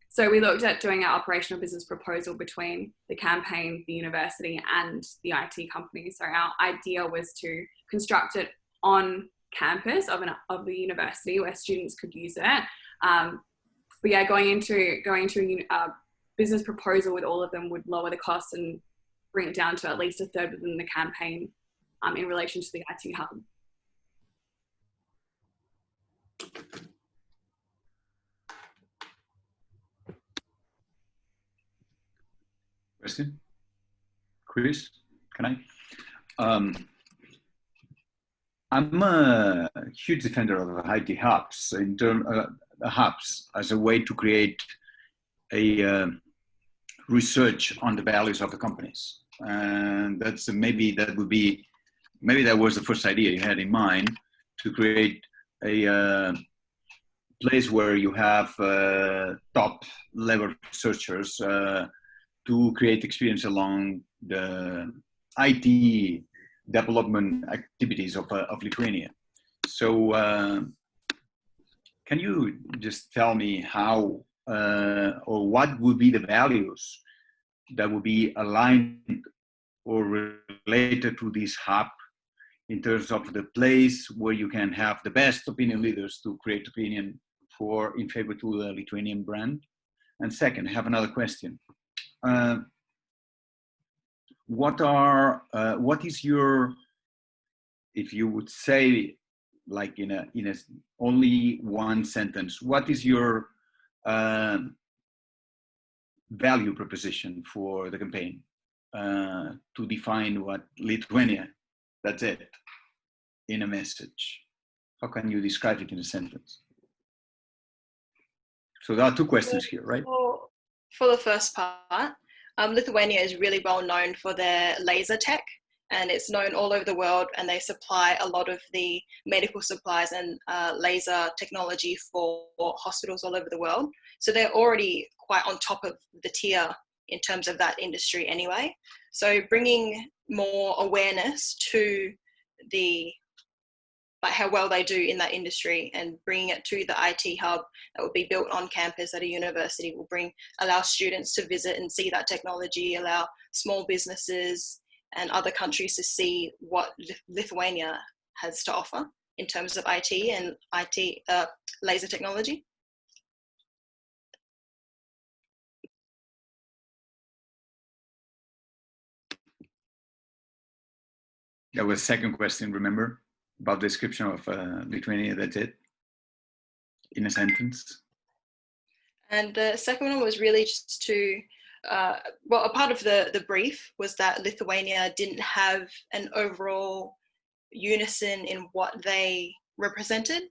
So we looked at doing our operational business proposal between the campaign, the university, and the IT company. So our idea was to construct it on campus of the university where students could use it. But yeah, going into a business proposal with all of them would lower the costs and bring it down to at least a third within the campaign in relation to the IT hub. Question? Chris, can I? I'm a huge defender of IT hubs in terms hubs as a way to create a research on the values of the companies, and that's maybe that was the first idea you had in mind, to create a place where you have top level researchers to create experience along the IT development activities of Lithuania. So can you just tell me how or what would be the values that would be aligned or related to this hub in terms of the place where you can have the best opinion leaders to create opinion in favor to the Lithuanian brand? And second, I have another question. What is your, if you would say, like in a only one sentence, what is your value proposition for the campaign to define what Lithuania, that's it, in a message? How can you describe it in a sentence? So there are two questions here, right? For the first part, Lithuania is really well known for their laser tech, and it's known all over the world, and they supply a lot of the medical supplies and laser technology for hospitals all over the world. So they're already quite on top of the tier in terms of that industry anyway. So bringing more awareness to the how well they do in that industry and bringing it to the IT hub that will be built on campus at a university will allow students to visit and see that technology, allow small businesses and other countries to see what Lithuania has to offer in terms of IT and laser technology. That was the second question, remember? About the description of Lithuania, that's it, in a sentence. And the second one was really just to, well, a part of the brief was that Lithuania didn't have an overall unison in what they represented.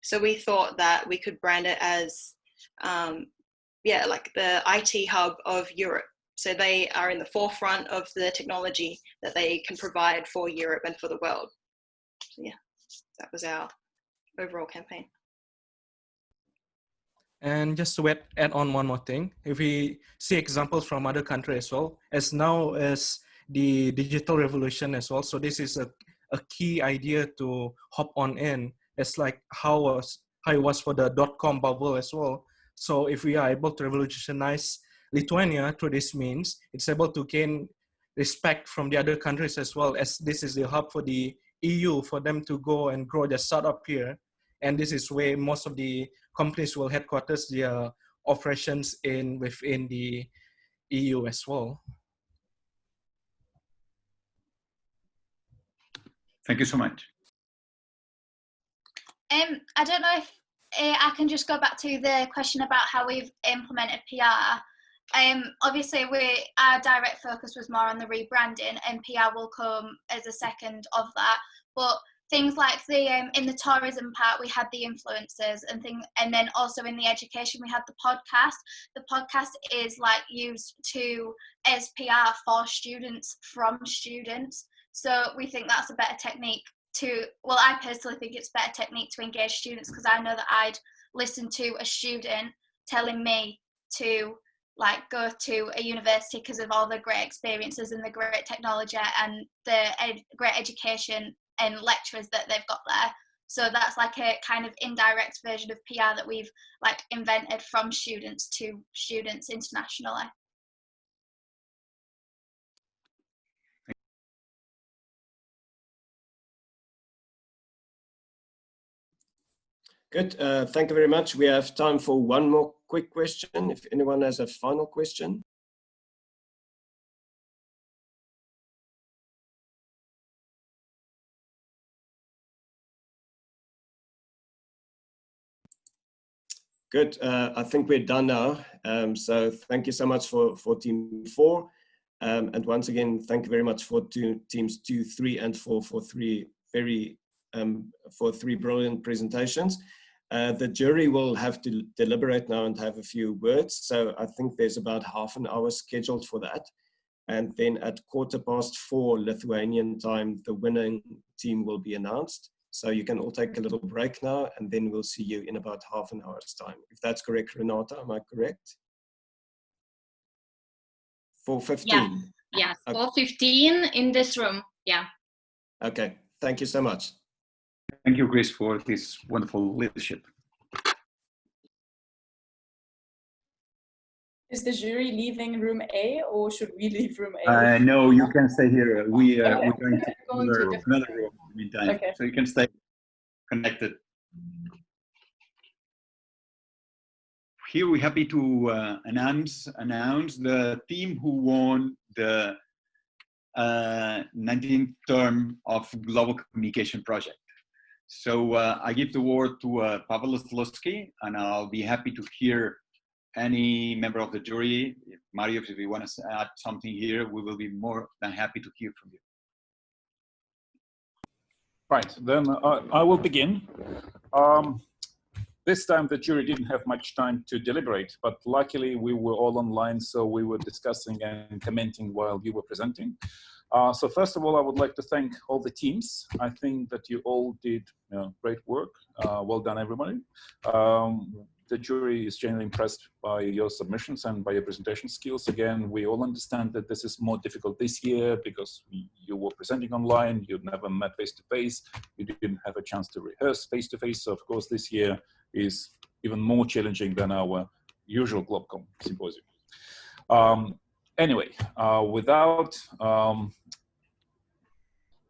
So we thought that we could brand it as, yeah, like the IT hub of Europe. So they are in the forefront of the technology that they can provide for Europe and for the world. So yeah, that was our overall campaign. And just to add on one more thing, if we see examples from other countries as well, as now as the digital revolution as well, so this is a key idea to hop on in. It's like how it was for the .com bubble as well. So if we are able to revolutionize Lithuania through this means, it's able to gain respect from the other countries as well, as this is the hub for the EU for them to go and grow their startup here. And this is where most of the companies will headquarters their operations within the EU as well. Thank you so much. I don't know if I can just go back to the question about how we've implemented PR. Obviously, our direct focus was more on the rebranding, and PR will come as a second of that. But things like in the tourism part, we had the influencers and then also in the education, we had the podcast. The podcast is like used as PR for students from students. So we think that's a better technique well, I personally think it's a better technique to engage students, because I know that I'd listen to a student telling me to like go to a university because of all the great experiences and the great technology and the great education and lecturers that they've got there. So that's like a kind of indirect version of PR that we've like invented from students to students internationally. Good, thank you very much. We have time for one more quick question, if anyone has a final question. Good, I think we're done now. So thank you so much for team 4. And once again, thank you very much for teams 2, 3, and 4 for three brilliant presentations. The jury will have to deliberate now and have a few words. So I think there's about half an hour scheduled for that. And then at 4:15 Lithuanian time, the winning team will be announced. So you can all take a little break now, and then we'll see you in about half an hour's time. If that's correct, Renata, am I correct? 4:15? Yeah, yes, okay. 4:15 in this room, yeah. Okay, thank you so much. Thank you, Chris, for this wonderful leadership. Is the jury leaving room A, or should we leave room A? No, you can stay here. We're Okay. going to another room in the meantime, okay. So you can stay connected. Here we're happy to announce the team who won the 19th term of Global Communication Project. So I give the word to Pavel Ostrowski, and I'll be happy to hear any member of the jury. Mario, if you want to add something here, we will be more than happy to hear from you. Right, then I will begin. This time the jury didn't have much time to deliberate, but luckily we were all online, so we were discussing and commenting while you were presenting. So first of all, I would like to thank all the teams. I think that you all did great work. Well done, everybody. The jury is generally impressed by your submissions and by your presentation skills. Again, we all understand that this is more difficult this year because you were presenting online, you never met face-to-face, you didn't have a chance to rehearse face-to-face. So of course, this year is even more challenging than our usual GlobCom symposium. Anyway, without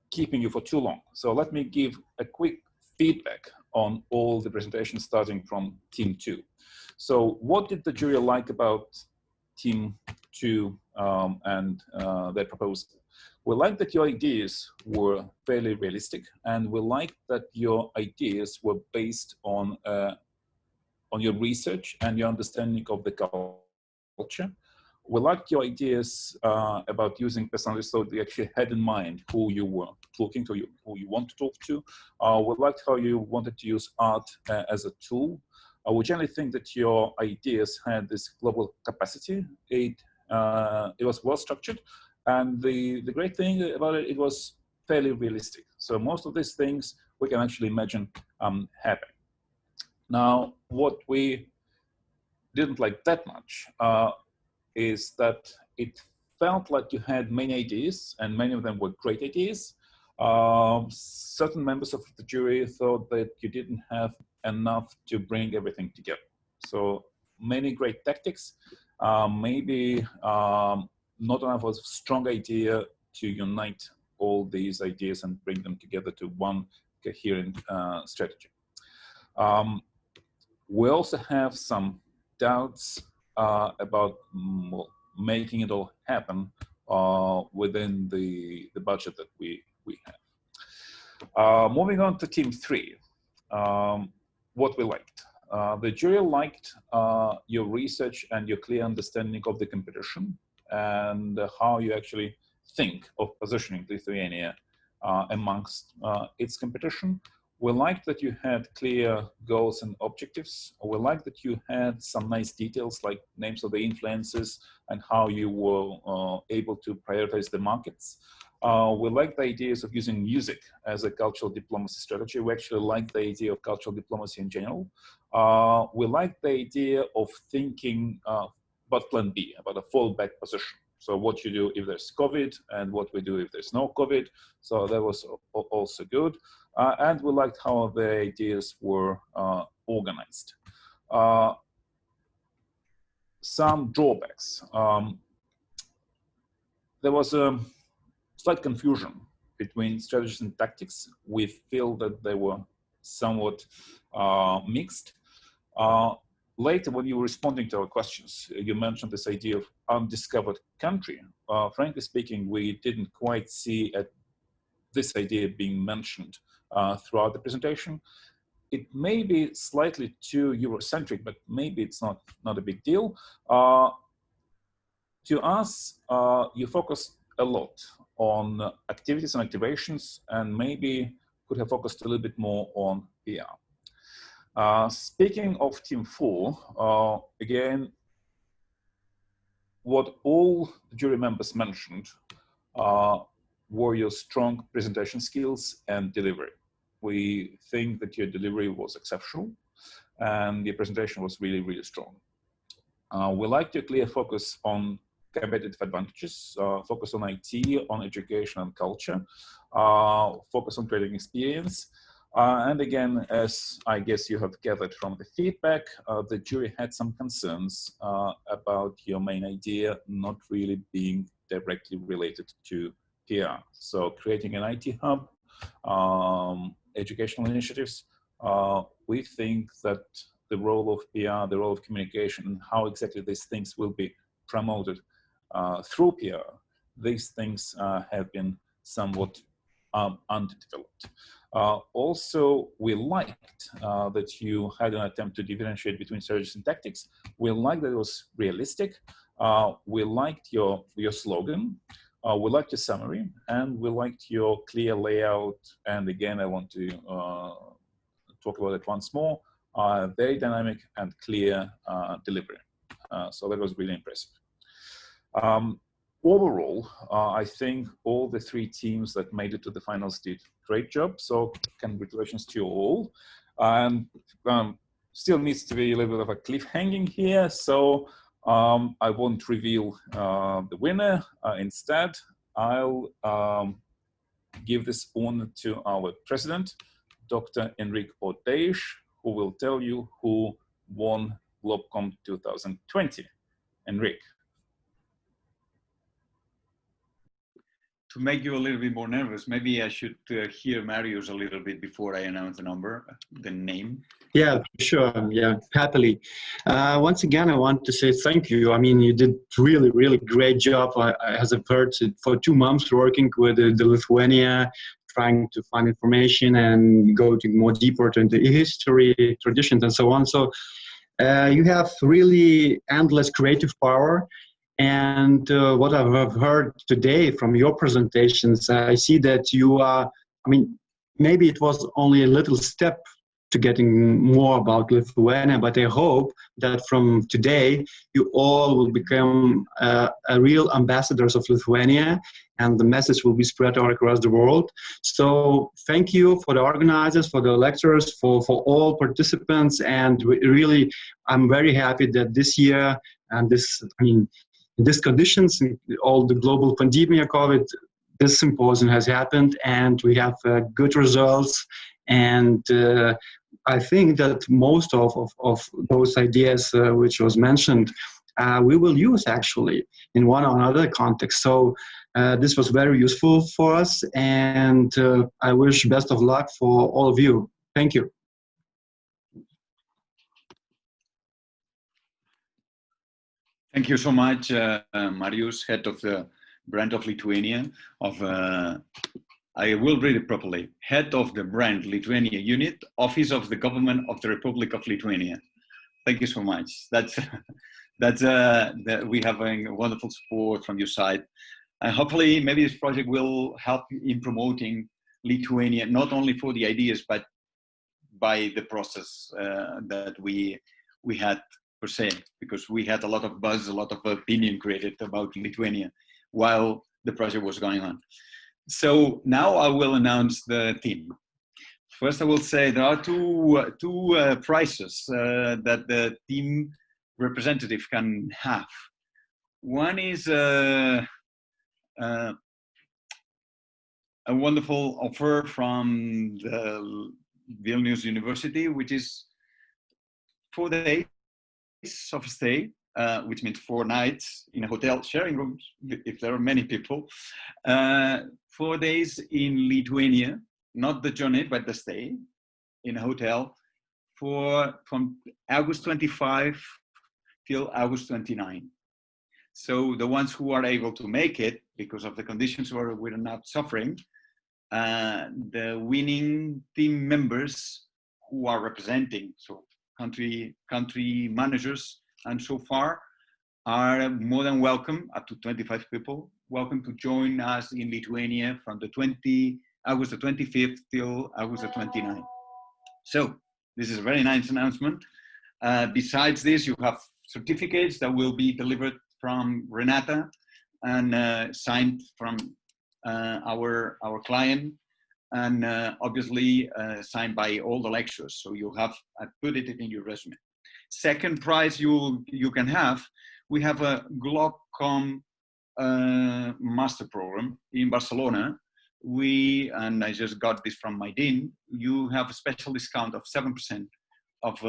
keeping you for too long, so let me give a quick feedback on all the presentations starting from Team 2. So what did the jury like about Team 2 and their proposal? We liked that your ideas were fairly realistic, and we liked that your ideas were based on your research and your understanding of the culture. We liked your ideas about using personalities, so they actually had in mind who you were talking to, who you want to talk to. We liked how you wanted to use art as a tool. We generally think that your ideas had this global capacity. It was well structured, and the great thing about it, it was fairly realistic. So most of these things we can actually imagine happening. Now, what we didn't like that much is that it felt like you had many ideas, and many of them were great ideas. Certain members of the jury thought that you didn't have enough to bring everything together. So many great tactics, maybe not enough of a strong idea to unite all these ideas and bring them together to one coherent strategy. We also have some doubts about making it all happen within the budget that we have. Moving on to Team 3, what we liked. The jury liked your research and your clear understanding of the competition and how you actually think of positioning Lithuania amongst its competition. We liked that you had clear goals and objectives. We liked that you had some nice details like names of the influencers and how you were able to prioritize the markets. We like the ideas of using music as a cultural diplomacy strategy. We actually like the idea of cultural diplomacy in general. We like the idea of thinking about plan B, about a fallback position. So what you do if there's COVID and what we do if there's no COVID. So that was also good. And we liked how the ideas were organized. Some drawbacks. There was a slight confusion between strategies and tactics. We feel that they were somewhat mixed. Later, when you were responding to our questions, you mentioned this idea of undiscovered country. Frankly speaking, we didn't quite see this idea being mentioned throughout the presentation. It may be slightly too Eurocentric, but maybe it's not a big deal. To us, you focused a lot on activities and activations, and maybe could have focused a little bit more on PR. Speaking of Team 4, again, what all the jury members mentioned were your strong presentation skills and delivery. We think that your delivery was exceptional and your presentation was really, really strong. We liked your clear focus on competitive advantages, focus on IT, on education and culture, focus on creating experience. And again, as I guess you have gathered from the feedback, the jury had some concerns about your main idea not really being directly related to PR. So creating an IT hub, educational initiatives, we think that the role of PR, the role of communication, and how exactly these things will be promoted through PR, these things have been somewhat underdeveloped. Also, we liked that you had an attempt to differentiate between strategies and tactics. We liked that it was realistic. We liked your slogan. We liked your summary, and we liked your clear layout. And again, I want to talk about it once more. very dynamic and clear delivery. So that was really impressive. Overall, I think all the 3 teams that made it to the finals did a great job. So congratulations to you all. And still needs to be a little bit of a cliffhanging here. So I won't reveal the winner. Instead, I'll give this honor to our president, Dr. Enrique Ordeish, who will tell you who won GlobCom 2020. Enrique. To make you a little bit more nervous, maybe I should hear Marius a little bit before I announce the name. Yeah, sure. Yeah, happily. Once again, I want to say thank you. I mean, you did really, really great job. As I've heard, for 2 months working with the Lithuania, trying to find information and go to more deeper into history, traditions, and so on. So you have really endless creative power. And what I have heard today from your presentations, I see that you are, I mean, maybe it was only a little step to getting more about Lithuania, but I hope that from today, you all will become a real ambassadors of Lithuania, and the message will be spread all across the world. So thank you for the organizers, for the lecturers, for all participants, and really, I'm very happy that this year, and this, I mean, in these conditions, all the global pandemic, COVID, this symposium has happened, and we have good results. And I think that most of those ideas which was mentioned, we will use actually in one or another context. So this was very useful for us, and I wish best of luck for all of you. Thank you. Thank you so much, Marius, head of the brand of Lithuania, I will read it properly, head of the brand Lithuania unit, Office of the Government of the Republic of Lithuania. Thank you so much. We have a wonderful support from your side. And hopefully maybe this project will help in promoting Lithuania, not only for the ideas, but by the process that we had per se, because we had a lot of buzz, a lot of opinion created about Lithuania while the project was going on. So now I will announce the team. First, I will say there are two prizes that the team representative can have. One is a wonderful offer from the Vilnius University, which is 4 days of stay, which means 4 nights in a hotel, sharing rooms, if there are many people. 4 days in Lithuania, not the journey, but the stay in a hotel from August 25 till August 29. So the ones who are able to make it, because of the conditions where we're not suffering, the winning team members who are representing, so country managers, and so far are more than welcome, up to 25 people, welcome to join us in Lithuania from the August the 25th till August the 29th. So this is a very nice announcement. Besides this, you have certificates that will be delivered from Renata and signed from our client, and obviously signed by all the lecturers. So you have put it in your resume. Second prize you can have, we have a GlobCom master program in Barcelona. And I just got this from my dean, you have a special discount of 7% of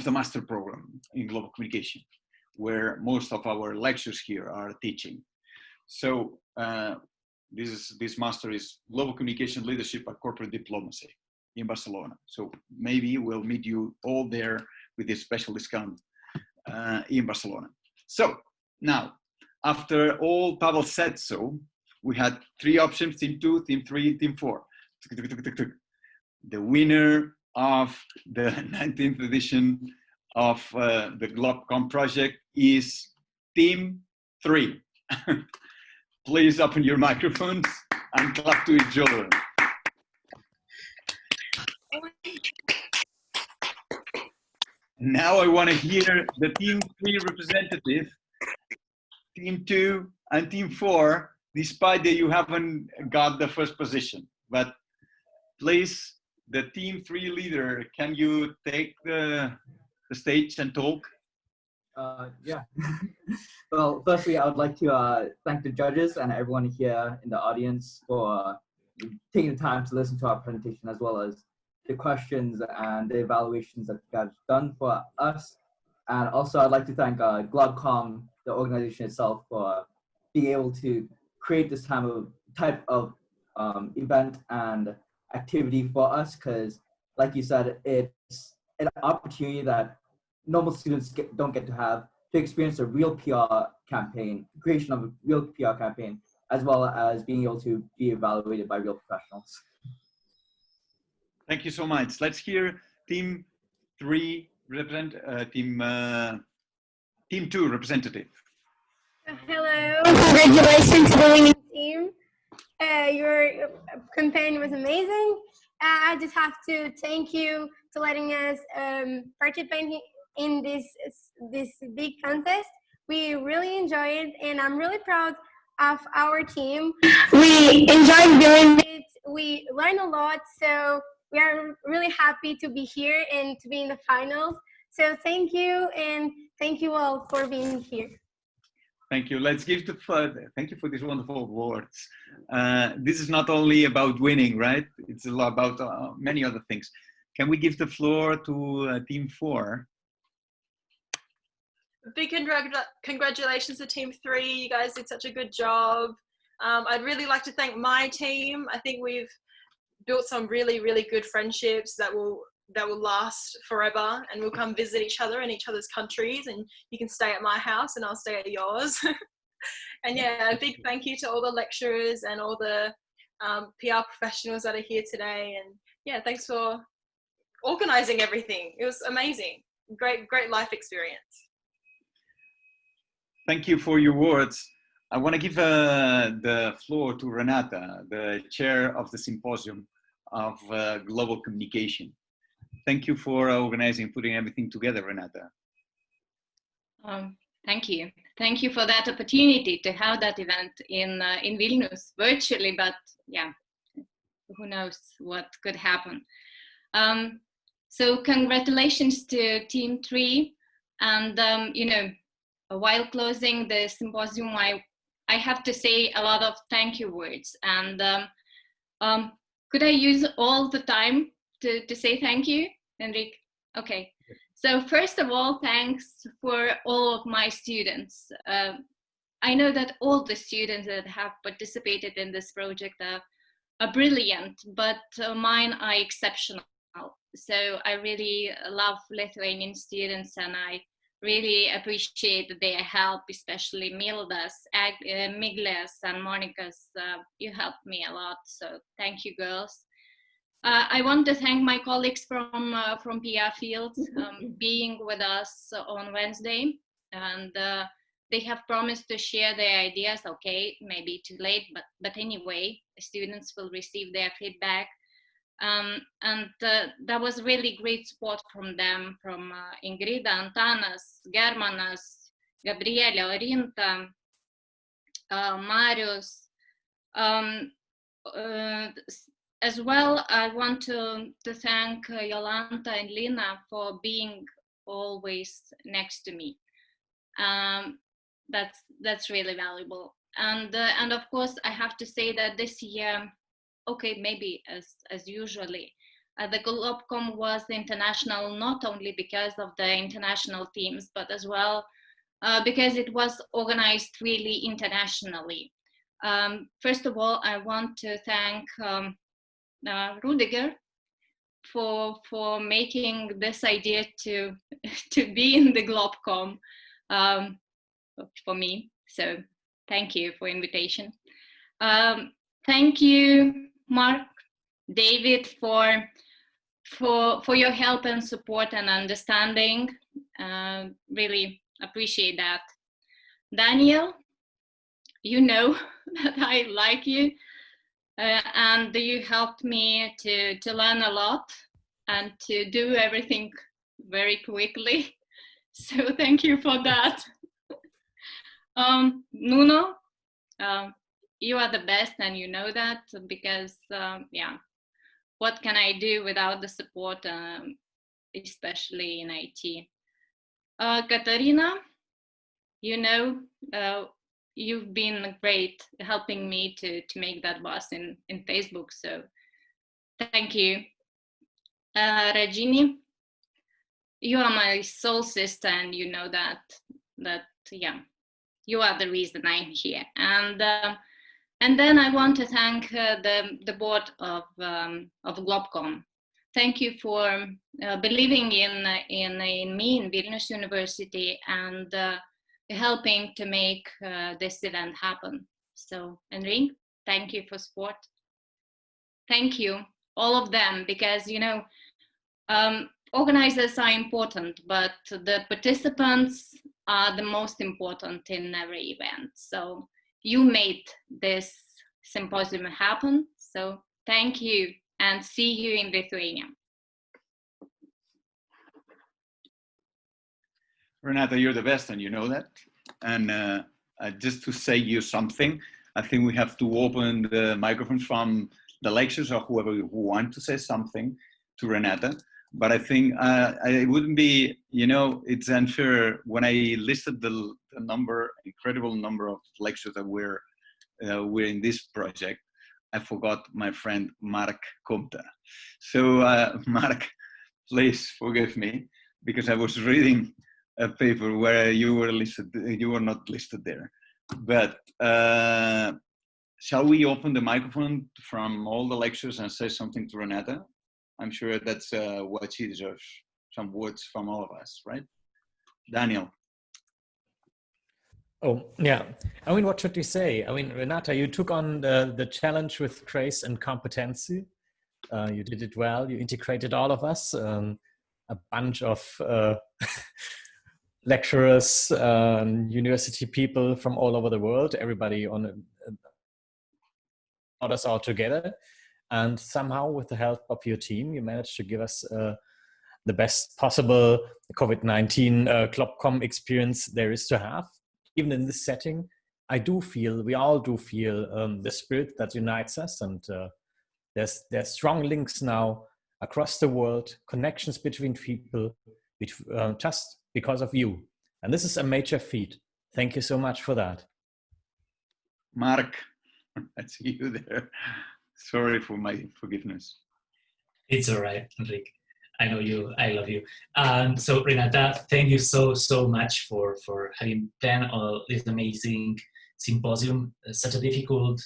the master program in global communication, where most of our lectures here are teaching. So this master is Global Communication Leadership and Corporate Diplomacy in Barcelona. So maybe we'll meet you all there with this special discount in Barcelona. So now, after all Pavel said so, we had 3 options, team 2, team 3, team 4. The winner of the 19th edition of the GlobCom project is team 3. Please open your microphones and clap to each other. Now I want to hear the Team 3 representative, Team 2 and Team 4, despite that you haven't got the first position. But please, the Team 3 leader, can you take the stage and talk? Yeah. Well, firstly, I would like to thank the judges and everyone here in the audience for taking the time to listen to our presentation, as well as the questions and the evaluations that you guys have done for us. And also, I'd like to thank GlobCom, the organization itself, for being able to create this type of event and activity for us, because, like you said, it's an opportunity that normal students don't get to have, to experience a real PR campaign, creation of a real PR campaign, as well as being able to be evaluated by real professionals. Thank you so much. Let's hear Team 3 Team 2 representative. Hello, congratulations to the winning team. Your campaign was amazing. I just have to thank you for letting us participate in this big contest. We really enjoyed it, and I'm really proud of our team. We enjoyed doing it. We learned a lot, so we are really happy to be here and to be in the finals. So thank you, and thank you all for being here. Thank you. Let's give the thank you for these wonderful words. This is not only about winning, right? It's a lot about many other things. Can we give the floor to Team 4? Big congratulations to Team 3. You guys did such a good job. I'd really like to thank my team. I think we've built some really, really good friendships that will last forever, and we'll come visit each other in each other's countries, and you can stay at my house and I'll stay at yours. And yeah, a big thank you to all the lecturers and all the PR professionals that are here today. And yeah, thanks for organizing everything. It was amazing. Great life experience. Thank you for your words. I want to give the floor to Renata, the chair of the symposium of global communication. Thank you for organizing, putting everything together, Renata. Thank you. Thank you for that opportunity to have that event in Vilnius virtually, but yeah, who knows what could happen. So congratulations to Team 3. And, you know, while closing the symposium, I have to say a lot of thank you words. And could I use all the time to say thank you, Enrique? Okay. So first of all, thanks for all of my students. I know that all the students that have participated in this project are brilliant, but mine are exceptional. So I really love Lithuanian students, and I really appreciate their help, especially Milda's, Migle's, and Monica's. You helped me a lot, so thank you, girls. I want to thank my colleagues from PR field being with us on Wednesday, and they have promised to share their ideas. Okay, maybe too late, but anyway, students will receive their feedback. And that was really great support from them, from Ingrida, Antanas, Germanas, Gabriela, Orinta, Marius. As well, I want to thank Jolanta and Lina for being always next to me. That's really valuable. And of course, I have to say that this year, okay, maybe as usually, the GlobCom was international, not only because of the international teams, but as well because it was organized really internationally. First of all, I want to thank Rudiger for making this idea to be in the GlobCom for me. So thank you for invitation. Thank you, Mark, David, for your help and support and understanding. Really appreciate that. Daniel, you know that I like you. And you helped me to learn a lot and to do everything very quickly. So thank you for that. Nuno, you are the best, and you know that, because yeah, what can I do without the support, especially in IT? Katarina, you know, you've been great helping me to make that buzz in Facebook, so thank you. Regini, you are my soul sister, and you know that yeah, you are the reason I'm here. And then I want to thank the board of GlobCom. Thank you for believing in me in Vilnius University, and helping to make this event happen. So, Enrique, thank you for support. Thank you, all of them, because, you know, organizers are important, but the participants are the most important in every event. So you made this symposium happen. So thank you, and see you in Lithuania. Renata, you're the best, and you know that. And just to say you something, I think we have to open the microphones from the lectures or whoever who want to say something to Renata. But I think it wouldn't be, you know, it's unfair when I listed the incredible number of lectures that we're in this project. I forgot my friend Mark Comta. So Mark, please forgive me, because I was reading a paper where you were listed, you were not listed there. But shall we open the microphone from all the lectures and say something to Renata? I'm sure that's what she deserves, some words from all of us, right? Daniel. Oh, yeah. I mean, what should we say? I mean, Renata, you took on the challenge with grace and competency. You did it well. You integrated all of us, a bunch of lecturers, university people from all over the world, everybody brought us all together. And somehow, with the help of your team, you managed to give us the best possible COVID-19 GlobCom experience there is to have. Even in this setting, we all do feel the spirit that unites us, and there's strong links now across the world, connections between people, just because of you. And this is a major feat. Thank you so much for that. Mark, I see you there. Sorry for my forgiveness. It's all right, Enrique. I know you, I love you. So Renata, thank you so much for having planned all this amazing symposium. Such a difficult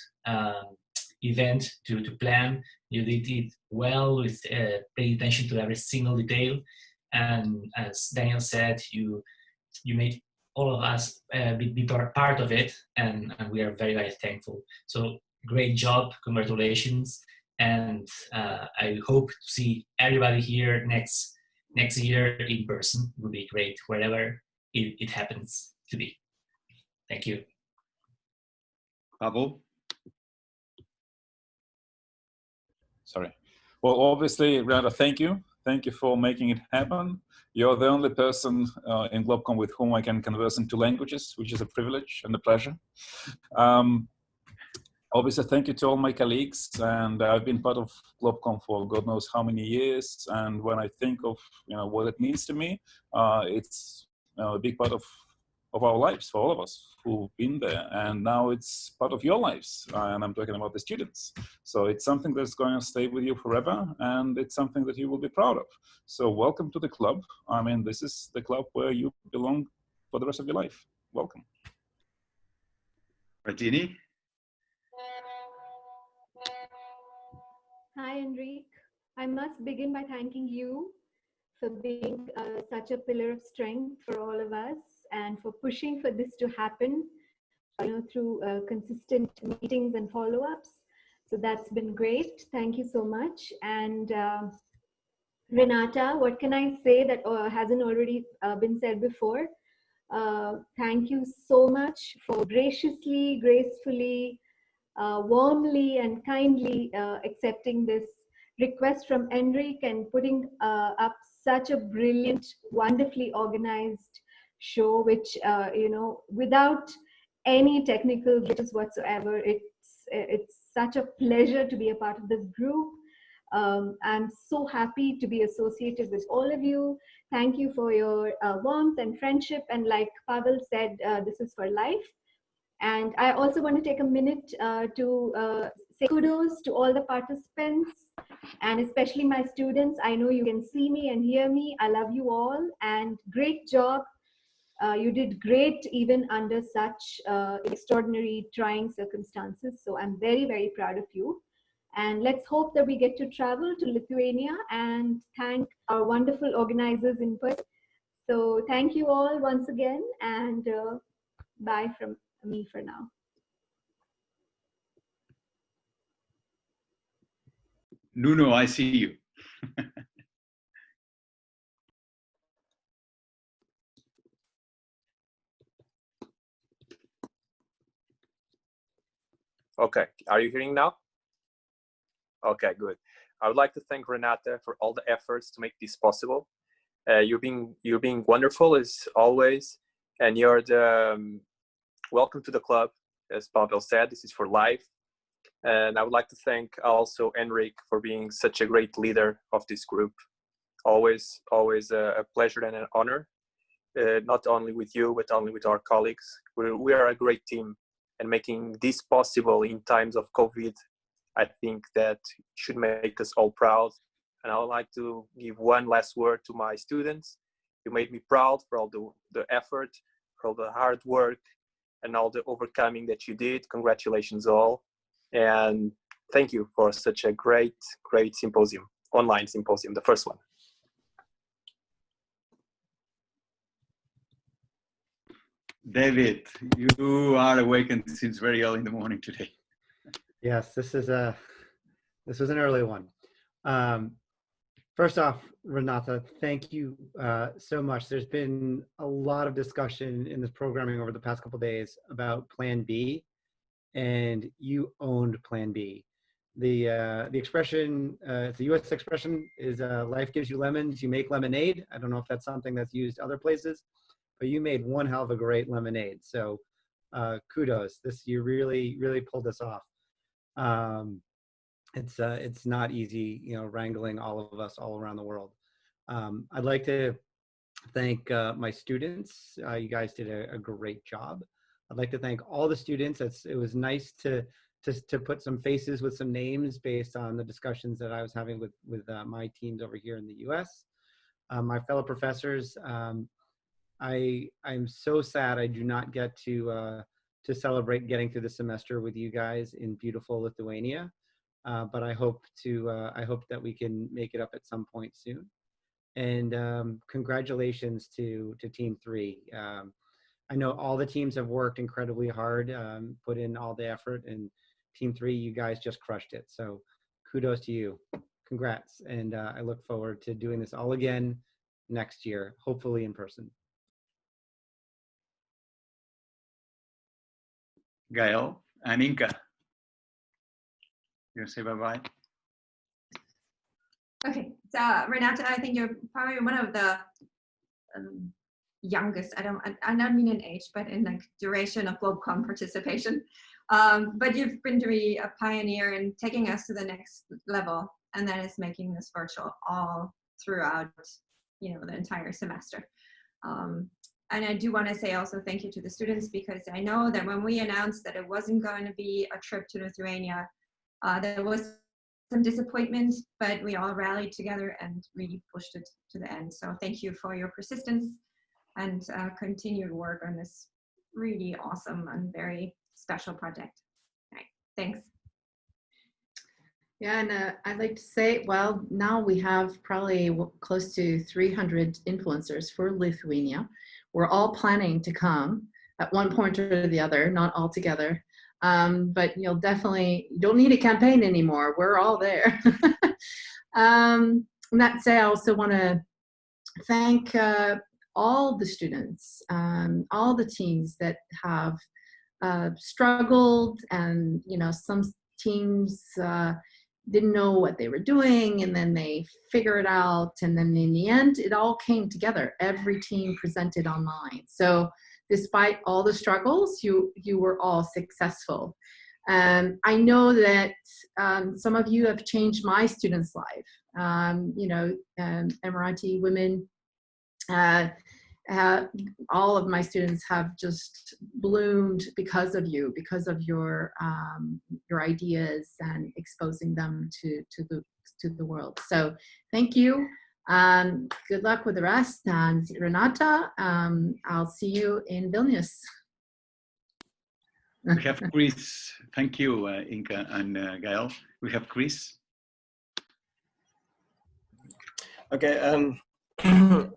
event to plan. You did it well, with paying attention to every single detail. And as Daniel said, you made all of us be part of it, and we are very, very thankful. So great job, congratulations. And I hope to see everybody here next year in person. It would be great, wherever it happens to be. Thank you. Pablo? Sorry. Well, obviously, Renata, thank you. Thank you for making it happen. You're the only person in GlobCom with whom I can converse in 2 languages, which is a privilege and a pleasure. Obviously, thank you to all my colleagues, and I've been part of GlobCom for God knows how many years. And when I think of what it means to me, it's a big part of our lives for all of us who've been there, and now it's part of your lives. And I'm talking about the students. So it's something that's going to stay with you forever, and it's something that you will be proud of. So welcome to the club. I mean, this is the club where you belong for the rest of your life. Welcome. Rajini? Hi, Enrique. I must begin by thanking you for being such a pillar of strength for all of us, and for pushing for this to happen, through consistent meetings and follow-ups. So that's been great. Thank you so much. And Renata, what can I say that hasn't already been said before? Thank you so much for graciously, gracefully, warmly and kindly accepting this request from Enrique and putting up such a brilliant, wonderfully organized show, which, you know, without any technical glitches whatsoever. It's such a pleasure to be a part of this group. I'm so happy to be associated with all of you. Thank you for your warmth and friendship. And like Pavel said, this is for life. And I also want to take a minute to say kudos to all the participants and especially my students. I know you can see me and hear me. I love you all and great job. You did great even under such extraordinary, trying circumstances. So I'm very, very proud of you. And let's hope that we get to travel to Lithuania and thank our wonderful organizers in person. So thank you all once again, and bye from me for now. Nuno, I see you. Okay, are you hearing now? Okay, good. I would like to thank Renata for all the efforts to make this possible. You're being wonderful as always, and you're the welcome to the club. As Pavel said, this is for life. And I would like to thank also Enrique for being such a great leader of this group. Always a pleasure and an honor, not only with you, but only with our colleagues. We are a great team, and making this possible in times of COVID, I think that should make us all proud. And I would like to give one last word to my students. You made me proud for all the effort, for all the hard work, and all the overcoming that you did. Congratulations all. And thank you for such a great symposium, online symposium, the first one. David, you are awakened since very early in the morning today. Yes, this was an early one. First off, Renata, thank you so much. There's been a lot of discussion in this programming over the past couple of days about Plan B, and you owned Plan B. The expression, it's a U.S. expression, is life gives you lemons, you make lemonade. I don't know if that's something that's used other places, but you made one hell of a great lemonade. So kudos. You really pulled this off. It's not easy, you know, wrangling all of us all around the world. I'd like to thank my students. You guys did a great job. I'd like to thank all the students. It was nice to put some faces with some names based on the discussions that I was having with my teams over here in the US. My fellow professors, I'm so sad I do not get to celebrate getting through the semester with you guys in beautiful Lithuania. But I hope that we can make it up at some point soon. And congratulations to Team 3. I know all the teams have worked incredibly hard, put in all the effort, and Team 3, you guys just crushed it. So kudos to you. Congrats. And I look forward to doing this all again next year, hopefully in person. Gael and Inka. You want to say bye-bye? Okay, so Renata, I think you're probably one of the youngest. I don't mean in age, but in like duration of GlobCom participation. But you've been really a pioneer in taking us to the next level, and that is making this virtual all throughout, you know, the entire semester. And I do want to say also thank you to the students, because I know that when we announced that it wasn't going to be a trip to Lithuania, there was some disappointment, but we all rallied together and really pushed it to the end. So thank you for your persistence and continued work on this really awesome and very special project. All right, thanks. Yeah, and I'd like to say, well, now we have probably close to 300 influencers for Lithuania. We're all planning to come at one point or the other, not all together. But you don't need a campaign anymore. We're all there. And that said, I also want to thank all the students, all the teams that have struggled, and some teams didn't know what they were doing, and then they figure it out, and then in the end it all came together. Every team presented online. So despite all the struggles, you were all successful. I know that some of you have changed my students' life. Emirati women, all of my students have just bloomed because of you, because of your ideas and exposing them to the world. So thank you. Good luck with the rest. And Renata, I'll see you in Vilnius. We have Chris. Thank you, Inka and Gael. We have Chris. Okay,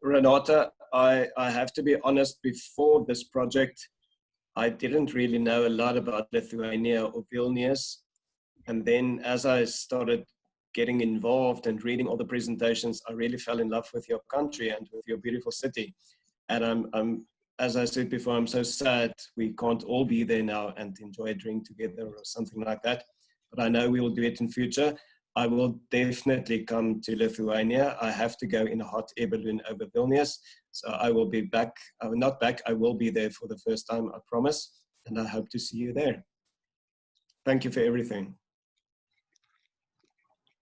Renata, I have to be honest, before this project, I didn't really know a lot about Lithuania or Vilnius. And then as I started getting involved and reading all the presentations, I really fell in love with your country and with your beautiful city. And I'm as I said before, I'm so sad we can't all be there now and enjoy a drink together or something like that. But I know we will do it in future. I will definitely come to Lithuania. I have to go in a hot air balloon over Vilnius. So I will be back, not back, I will be there for the first time, I promise. And I hope to see you there. Thank you for everything.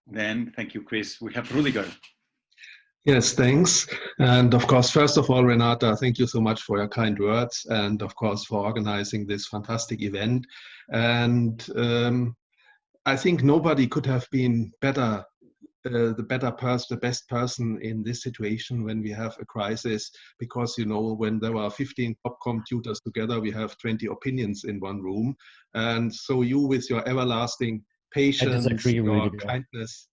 Then, thank you, Chris. We have Rudiger. Yes, thanks. And of course, first of all, Renata, thank you so much for your kind words and of course for organizing this fantastic event. And I think nobody could have been better, the best person in this situation when we have a crisis, because, you know, when there were 15 GlobCom tutors together, we have 20 opinions in one room. And so you, with your everlasting patience, your kindness,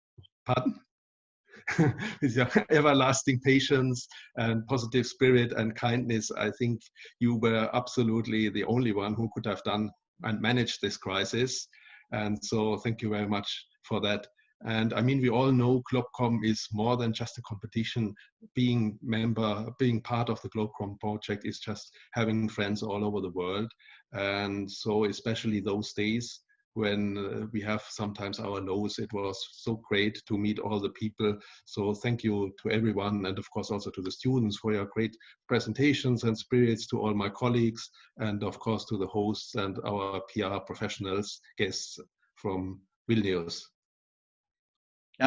pardon? With your everlasting patience and positive spirit and kindness, I think you were absolutely the only one who could have done and managed this crisis. And so thank you very much for that. And I mean, we all know GlobCom is more than just a competition. Being part of the GlobCom project is just having friends all over the world. And so especially those days when we have sometimes our lows, it was so great to meet all the people. So thank you to everyone, and of course also to the students for your great presentations and spirits, to all my colleagues, and of course to the hosts and our PR professionals, guests from Vilnius.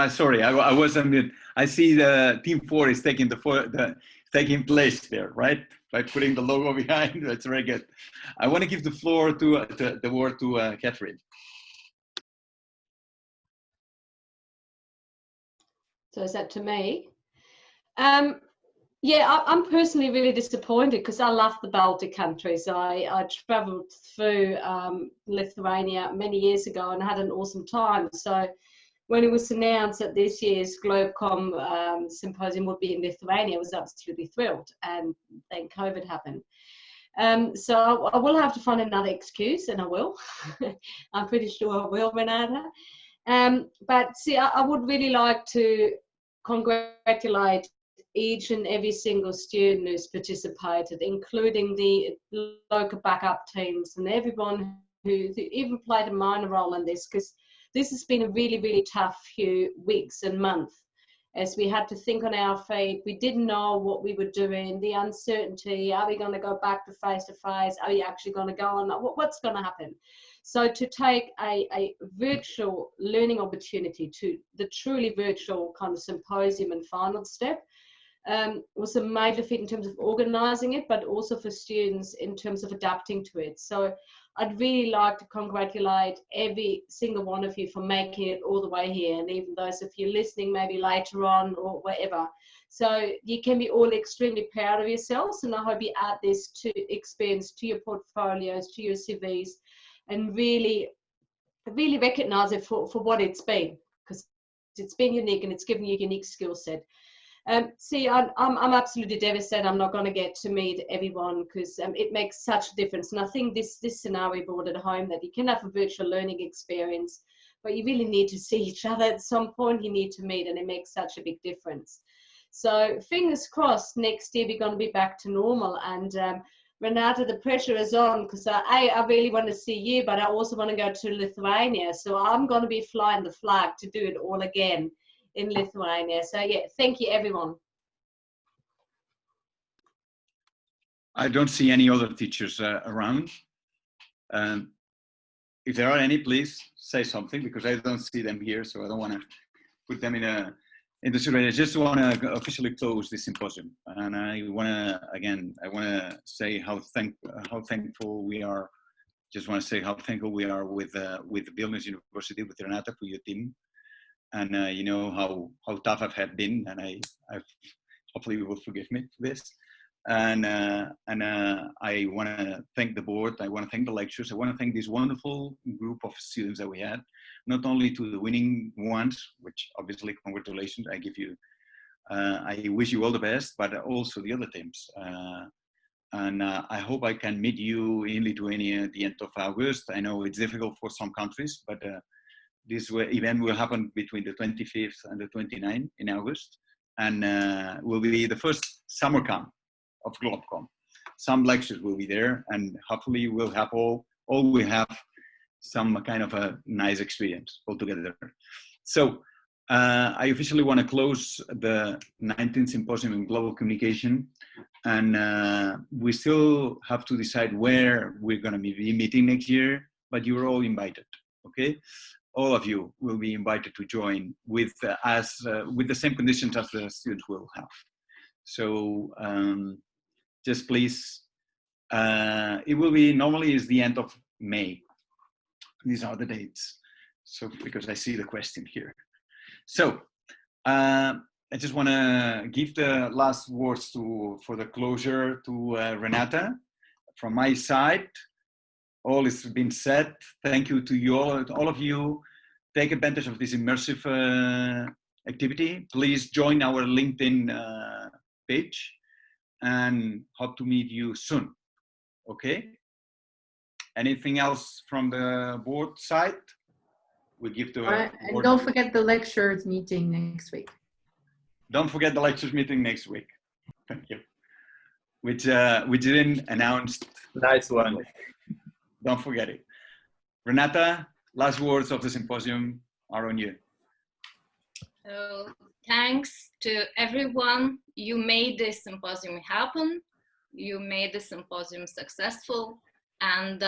Sorry, I was on mute. I see the team 4 is taking taking place there, right? By putting the logo behind. That's very good. I want to give the floor the word to Catherine. So is that to me? Yeah, I'm personally really disappointed because I love the Baltic countries. I traveled through Lithuania many years ago and had an awesome time. So when it was announced that this year's GlobCom symposium would be in Lithuania, I was absolutely thrilled. And then COVID happened. So I will have to find another excuse, and I will. I'm pretty sure I will, Renata. But see, I would really like to congratulate each and every single student who's participated, including the local backup teams and everyone who even played a minor role in this, because this has been a really, really tough few weeks and months as we had to think on our feet. We didn't know what we were doing, the uncertainty. Are we going to go back to face-to-face? Are we actually going to go on? What's going to happen? So to take a virtual learning opportunity to the truly virtual kind of symposium and final step was a major feat in terms of organizing it, but also for students in terms of adapting to it. So I'd really like to congratulate every single one of you for making it all the way here, and even those of you listening maybe later on or whatever. So you can be all extremely proud of yourselves, and I hope you add this to experience, to your portfolios, to your CVs, and really recognize it for what it's been, because it's been unique and it's given you a unique skill set. See, I'm absolutely devastated I'm not going to get to meet everyone, because it makes such a difference. And I think this scenario brought it home, that you can have a virtual learning experience, but you really need to see each other at some point. You need to meet, and it makes such a big difference. So fingers crossed, next year we're going to be back to normal. And Renata, the pressure is on because I really want to see you, but I also want to go to Lithuania. So I'm going to be flying the flag to do it all again in Lithuania. So yeah, thank you, everyone. I don't see any other teachers around. If there are any, please say something, because I don't see them here, so I don't want to put them in the survey. I just want to officially close this symposium, and I want to say how thankful we are. Just want to say how thankful we are with Vilnius University, with Renata, for your team, and you know how tough I've been, and I've hopefully you will forgive me for this. And I want to thank the board. I want to thank the lecturers. I want to thank this wonderful group of students that we had, not only to the winning ones, which obviously congratulations, I give you, I wish you all the best, but also the other teams. And I hope I can meet you in Lithuania at the end of August. I know it's difficult for some countries, but this event will happen between the 25th and the 29th in August, and will be the first summer camp of GlobCom. Some lectures will be there, and hopefully we'll have all we have some kind of a nice experience altogether. So I officially want to close the 19th Symposium in Global Communication, and we still have to decide where we're going to be meeting next year, but you're all invited, okay? All of you will be invited to join with us with the same conditions as the students will have. So just please, it will be, normally is the end of May. These are the dates. So, because I see the question here. So, I just want to give the last words for the closure to Renata. From my side, all has been said. Thank you to you all of you. Take advantage of this immersive activity. Please join our LinkedIn page, and hope to meet you soon. Okay? Anything else from the board side? We give the and don't forget the lectures meeting next week. Don't forget the lectures meeting next week. Thank you. Which we didn't announce. Nice one. Don't forget it. Renata, last words of the symposium are on you. So thanks to everyone. You made this symposium happen. You made the symposium successful. And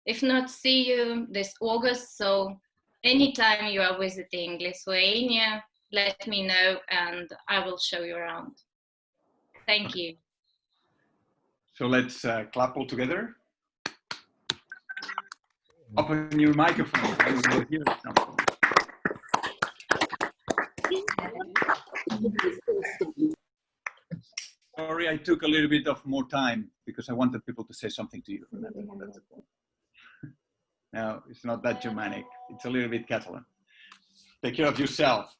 if not, see you this August. So anytime you are visiting Lithuania, let me know and I will show you around. Thank you. So let's clap all together. Open your microphone. I will hear something. Sorry, I took a little bit of more time because I wanted people to say something to you. No, it's not that Germanic. It's a little bit Catalan. Take care of yourself.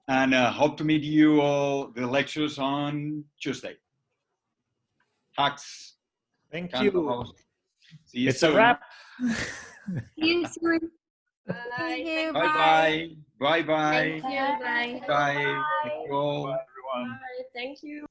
And hope to meet you all, the lectures on Tuesday. Hugs. Thank you. See you it's soon. a wrap. See you soon. Bye. Bye-bye. Bye-bye. Thank you. Bye. Bye. Thank you all. Bye. Thank you.